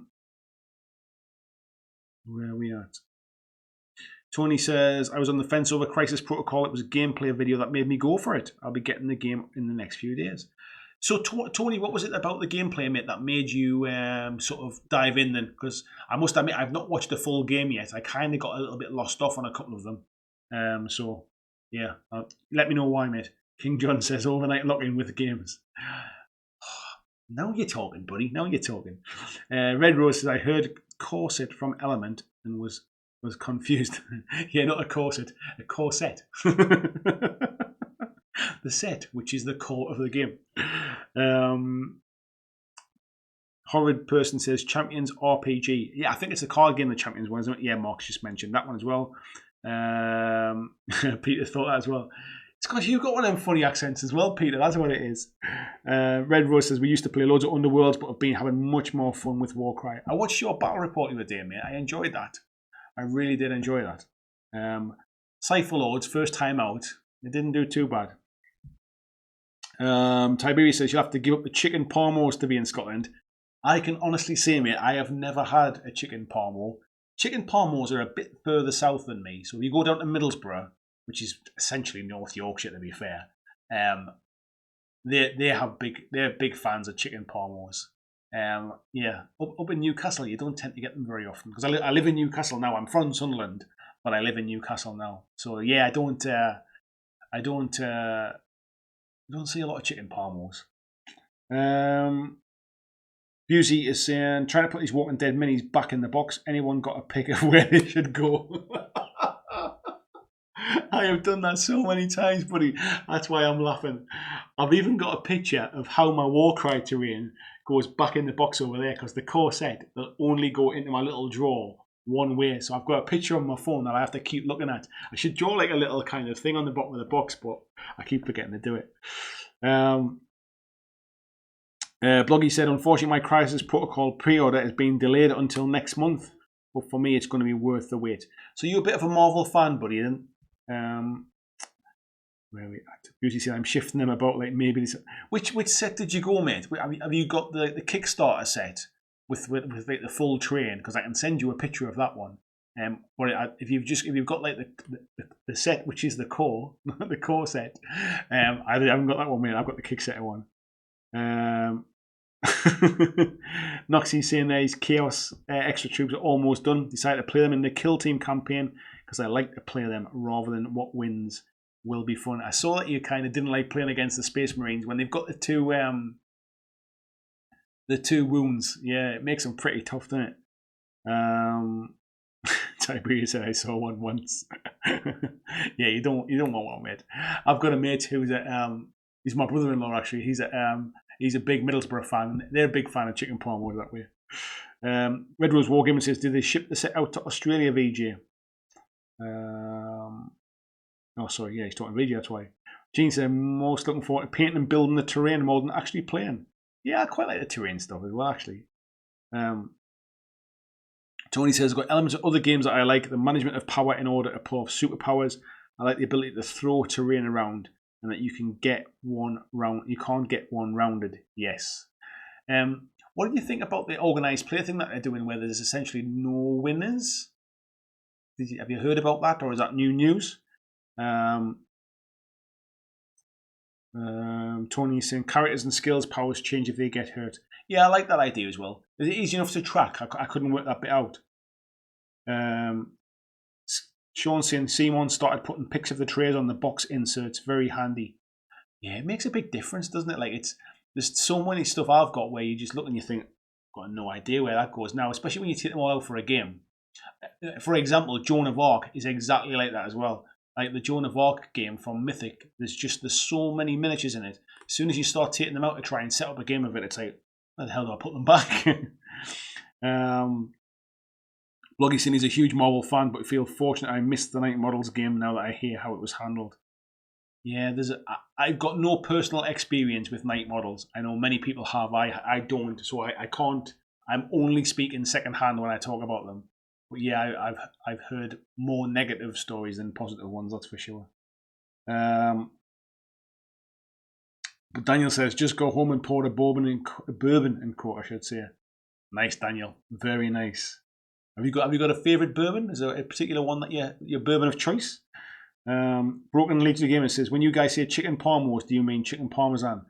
are we at? Tony says, I was on the fence over Crisis Protocol. It was a gameplay video that made me go for it. I'll be getting the game in the next few days. So, Tony, what was it about the gameplay, mate, that made you sort of dive in then? Because I must admit, I've not watched the full game yet. I kind of got a little bit lost off on a couple of them. So, yeah, let me know why, mate. King John says, overnight lock-in with games. Now you're talking, buddy. Now you're talking. Red Rose says, I heard corset from Element and was confused. Yeah, not a corset, a corset. The set, which is the core of the game. Horrid person says Champions RPG. Yeah, I think it's a card game, the Champions one, isn't it? Yeah, Mark's just mentioned that one as well. Peter thought that as well. It's because you've got one of them funny accents as well, Peter. That's what it is. Red Rose says, we used to play loads of Underworlds, but have been having much more fun with Warcry. I watched your battle report the other day, mate. I enjoyed that. I really did enjoy that. Cypher Lords, first time out. It didn't do too bad. Tiberius says, you'll have to give up the chicken parmos to be in Scotland. I can honestly say, mate, I have never had a chicken parmo. Chicken parmos are a bit further south than me. So if you go down to Middlesbrough, which is essentially North Yorkshire, to be fair, they're big fans of chicken parmos. Yeah, up in Newcastle, you don't tend to get them very often because I live in Newcastle now. I'm from Sunderland, but I live in Newcastle now. So yeah, I don't see a lot of chicken parmos. Busey is saying, trying to put these Walking Dead minis back in the box. Anyone got a pick of where they should go? I have done that so many times, buddy. That's why I'm laughing. I've even got a picture of how my Warcry terrain goes back in the box over there because the core set will only go into my little drawer one way. So I've got a picture on my phone that I have to keep looking at. I should draw like a little kind of thing on the bottom of the box, but I keep forgetting to do it. Bloggy said, unfortunately, my Crisis Protocol pre-order has been delayed until next month. But for me, it's going to be worth the wait. So you're a bit of a Marvel fan, buddy, then? Where are we at? Usually see I'm shifting them about, like maybe this. Which set did you go, mate? Have you got the Kickstarter set with like the full train? Because I can send you a picture of that one. Or if you've got like the set which is the core the core set. I haven't got that one, mate. I've got the Kickstarter one. Noxie saying these Chaos extra troops are almost done. Decided to play them in the Kill Team campaign because I like to play them rather than what wins will be fun. I saw that you kind of didn't like playing against the Space Marines when they've got the two wounds. Yeah, it makes them pretty tough, doesn't it? Tiberius said I saw one once. Yeah, you don't want one, mate. I've got a mate who's he's my brother-in-law actually. He's a big Middlesbrough fan. They're a big fan of chicken parm that way. Red Rose Wargaming says, did they ship the set out to Australia, VJ? Oh, sorry, yeah, he's talking VJ, that's why. Gene said, most looking forward to painting and building the terrain more than actually playing. Yeah, I quite like the terrain stuff as well, actually. Tony says, I've got elements of other games that I like. The management of power in order to pull off superpowers. I like the ability to throw terrain around and that you can get one round. You can't get one rounded. Yes. What do you think about the organised play thing that they're doing where there's essentially no winners? Have you heard about that, or is that new news? Tony's saying characters and skills powers change if they get hurt. Yeah, I like that idea as well. Is it easy enough to track? I couldn't work that bit out. Sean saying Simon started putting pics of the trays on the box inserts. Very handy. Yeah, it makes a big difference, doesn't it? Like there's so many stuff I've got where you just look and you think, I've got no idea where that goes now, especially when you take them all out for a game. For example, Joan of Arc is exactly like that as well. Like the Joan of Arc game from Mythic, there's so many miniatures in it. As soon as you start taking them out to try and set up a game of it, it's like, where the hell do I put them back? Bloggy saying he's a huge Marvel fan, but feel fortunate I missed the Night Models game now that I hear how it was handled. Yeah, I've got no personal experience with Night Models. I know many people have. I don't, so I can't. I'm only speaking secondhand when I talk about them. But yeah, I've heard more negative stories than positive ones. That's for sure. But Daniel says, just go home and pour a bourbon and coat, I should say. Nice, Daniel. Very nice. Have you got a favourite bourbon? Is there a particular one that your bourbon of choice? Broken Legion Gamer says, when you guys say chicken parmos, do you mean chicken parmesan?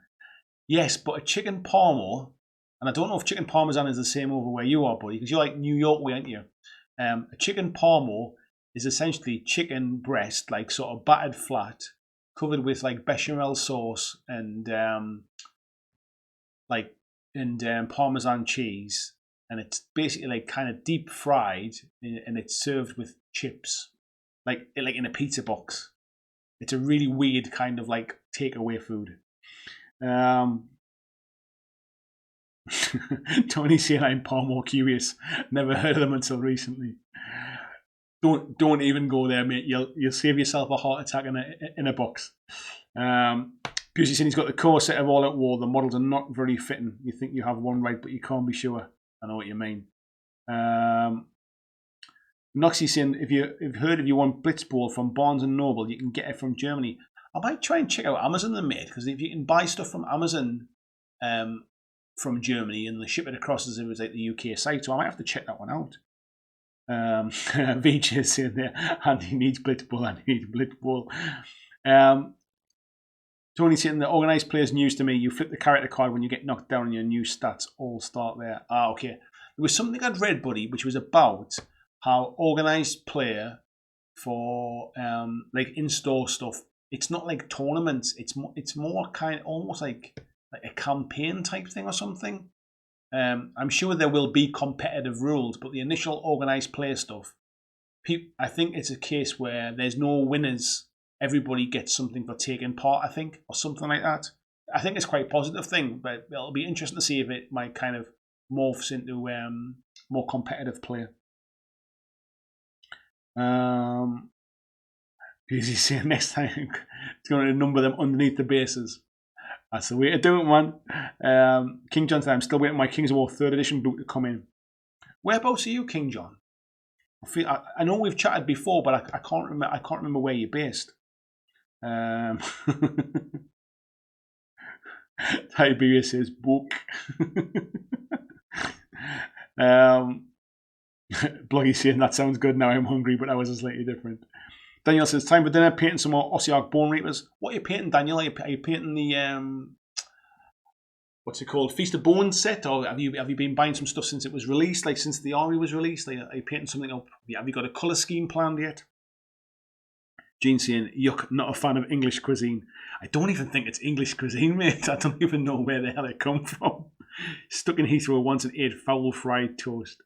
Yes, but a chicken parmo, and I don't know if chicken parmesan is the same over where you are, buddy, because you're like New York way, aren't you? A chicken parmo is essentially chicken breast, like sort of battered flat, covered with like bechamel sauce and Parmesan cheese, and it's basically like kind of deep fried, and it's served with chips, like in a pizza box. It's a really weird kind of like takeaway food. Tony saying I'm Parmo curious. Never heard of them until recently. Don't even go there, mate. You'll save yourself a heart attack in a box. Pusey saying he's got the core set of All Out War. The models are not very fitting. You think you have one right, but you can't be sure. I know what you mean. Noxie saying if you've heard if you want Blitzball from Barnes and Noble, you can get it from Germany. I might try and check out Amazon then, mate, because if you can buy stuff from Amazon from Germany and they ship it across as if it was like the UK site, so I might have to check that one out. VJ is saying there, Andy needs Blitzball, Andy needs Blitzball. Tony saying the organised players news to me. You flip the character card when you get knocked down and your new stats all start there. Okay. There was something I'd read, buddy, which was about how organised player for like in-store stuff, it's not like tournaments, it's more kind of almost like a campaign type thing or something. I'm sure there will be competitive rules, but the initial organised player stuff I think it's a case where there's no winners. Everybody gets something for taking part, I think, or something like that. I think it's quite a positive thing, but it'll be interesting to see if it might kind of morphs into more competitive play. Easy saying next time it's going to number them underneath the bases. That's the way to do it, man. King John said, I'm still waiting for my Kings of War 3rd edition book to come in. Whereabouts are you, King John? I know we've chatted before, but I can't remember. I can't remember where you're based. Tiberius says book. Bloggy saying that sounds good. Now I'm hungry, but ours is slightly different. Daniel says time for dinner. Painting some more Ossiarch Bone Reapers. What are you painting, Daniel? Are you painting the what's it called? Feast of Bones set, or have you been buying some stuff since it was released? Like since the army was released, are you painting something up? Have you got a colour scheme planned yet? Gene saying, yuck, not a fan of English cuisine. I don't even think it's English cuisine, mate. I don't even know where the hell it come from. Stuck in Heathrow once and ate foul fried toast.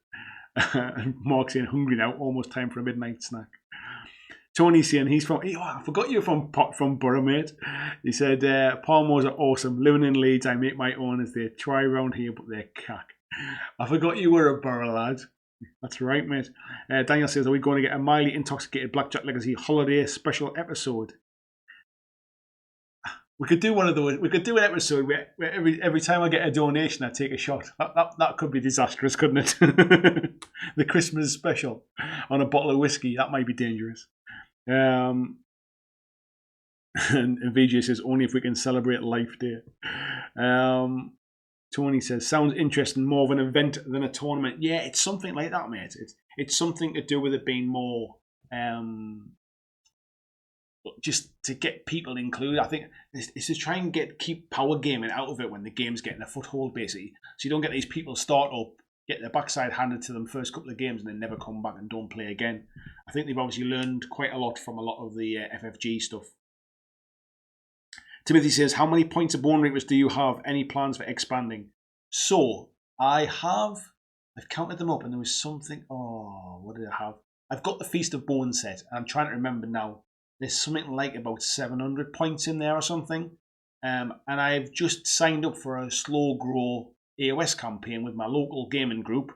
And Mark saying, hungry now, almost time for a midnight snack. Tony saying he's from, I forgot you're from Borough, mate. He said, Palmos are awesome. Living in Leeds, I make my own as they try around here, but they're cack. I forgot you were a Borough lad. That's right, mate. Daniel says, are we going to get a mildly intoxicated Blackjack Legacy holiday special episode? We could do one of those. We could do an episode where every time I get a donation, I take a shot. That could be disastrous, couldn't it? The Christmas special on a bottle of whiskey. That might be dangerous. And VJ says, only if we can celebrate Life Day. Tony says, sounds interesting, more of an event than a tournament. Yeah, it's something like that, mate. It's something to do with it being more just to get people included. I think it's to try and keep power gaming out of it when the game's getting a foothold, basically. So you don't get these people start up, get their backside handed to them first couple of games and then never come back and don't play again. I think they've obviously learned quite a lot from a lot of the FFG stuff. Timothy says, how many points of Bone Reapers do you have? Any plans for expanding? So, I've counted them up and there was something, what did I have? I've got the Feast of Bones set. I'm trying to remember now. There's something like about 700 points in there or something. And I've just signed up for a slow grow AOS campaign with my local gaming group.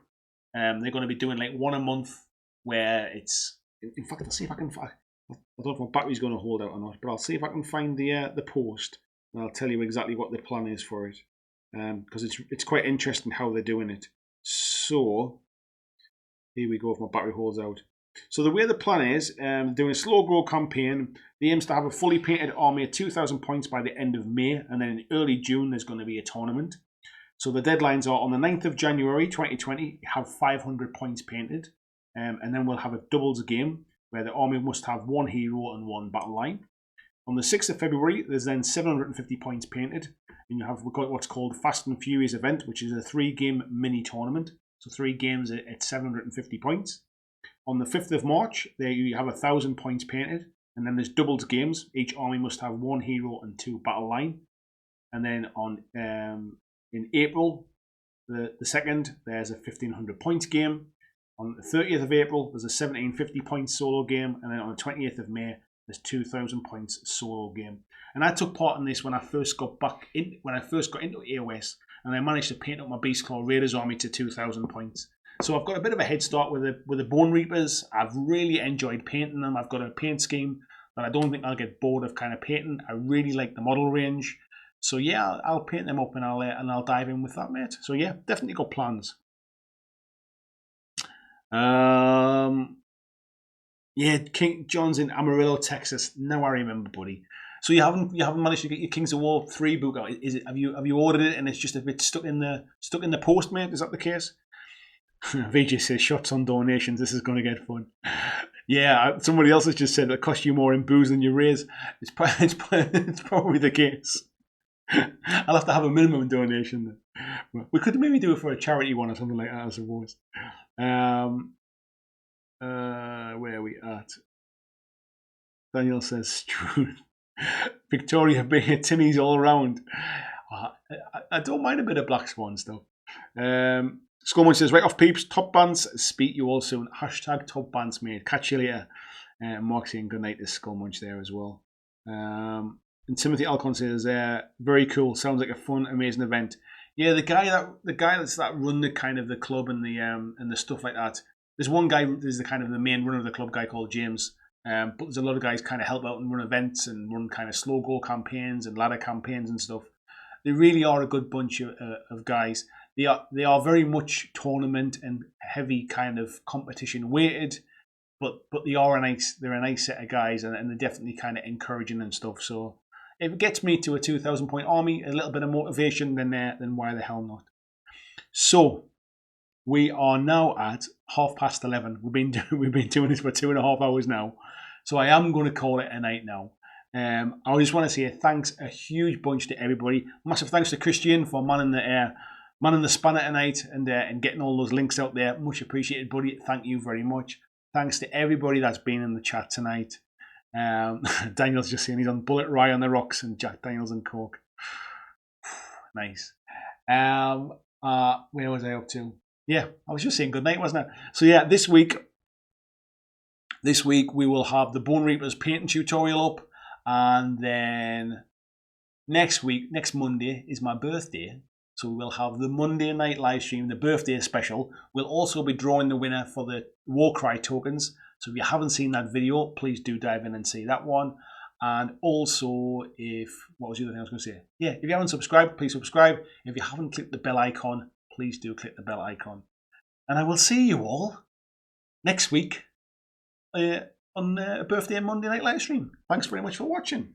They're going to be doing like one a month where it's... In fact, I'll see if I can... I don't know if my battery's going to hold out or not, but I'll see if I can find the post and I'll tell you exactly what the plan is for it. Because it's quite interesting how they're doing it. So, here we go if my battery holds out. So the way the plan is, doing a slow grow campaign, the aim is to have a fully painted army at 2,000 points by the end of May, and then in early June there's going to be a tournament. So the deadlines are on the 9th of January 2020, have 500 points painted, and then we'll have a doubles game where the army must have one hero and one battle line. On the 6th of February, there's then 750 points painted, and we've got what's called Fast and Furious event, which is a 3-game mini tournament. So 3 games at 750 points. On the 5th of March, there you have 1,000 points painted, and then there's doubles games. Each army must have 1 hero and 2 battle line. And then on in April, the 2nd, there's a 1,500 points game. On the 30th of April, there's a 1,750 points solo game, and then on the 20th of May, there's 2,000 points solo game. And I took part in this when I first got into AOS, and I managed to paint up my Beastclaw Raiders army to 2,000 points. So I've got a bit of a head start with the Bone Reapers. I've really enjoyed painting them. I've got a paint scheme that I don't think I'll get bored of kind of painting. I really like the model range. So yeah, I'll paint them up and I'll dive in with that, mate. So yeah, definitely got plans. Yeah, King John's in Amarillo, Texas. Now I remember, buddy. So you haven't managed to get your Kings of War 3 book out. Is it? Have you ordered it and it's just a bit stuck in the post, mate? Is that the case? VJ says shots on donations. This is going to get fun. Yeah, somebody else has just said it costs you more in booze than you raise. It's probably the case. I'll have to have a minimum donation. We could maybe do it for a charity one or something like that, I suppose. Where are we at? Daniel says true. Victoria Bay, tinnies all around. I don't mind a bit of Black Swan stuff. Skullmunch says, right off peeps, top bands, speak you all soon. Hashtag top bands mate. Catch you later. Mark saying good night to Skullmunch there as well. And Timothy Alcon says, very cool. Sounds like a fun, amazing event. Yeah, the guy that's run the kind of the club and the stuff like that. There's one guy, there's the kind of the main runner of the club guy called James. But there's a lot of guys kind of help out and run events and run kind of slow go campaigns and ladder campaigns and stuff. They really are a good bunch of guys. They are very much tournament and heavy kind of competition weighted, but they're a nice set of guys, and they're definitely kind of encouraging and stuff. So if it gets me to a 2,000 point army, a little bit of motivation, then why the hell not? So we are now at 11:30. We've been doing this for 2.5 hours now, so I am going to call it a night now. I just want to say thanks a huge bunch to everybody. Massive thanks to Christian for manning the spanner tonight and getting all those links out there. Much appreciated, buddy. Thank you very much. Thanks to everybody that's been in the chat tonight. Daniel's just saying he's on Bullet Rye on the Rocks and Jack Daniels and Coke. Nice. Where was I up to? Yeah, I was just saying good night, wasn't I? So yeah, this week we will have the Bone Reapers painting tutorial up, and then next Monday is my birthday, so we will have the Monday night live stream, the birthday special. We'll also be drawing the winner for the Warcry tokens. So if you haven't seen that video, please do dive in and see that one. And also, what was the other thing I was going to say? Yeah, if you haven't subscribed, please subscribe. If you haven't clicked the bell icon, please do click the bell icon. And I will see you all next week on a birthday Monday night live stream. Thanks very much for watching.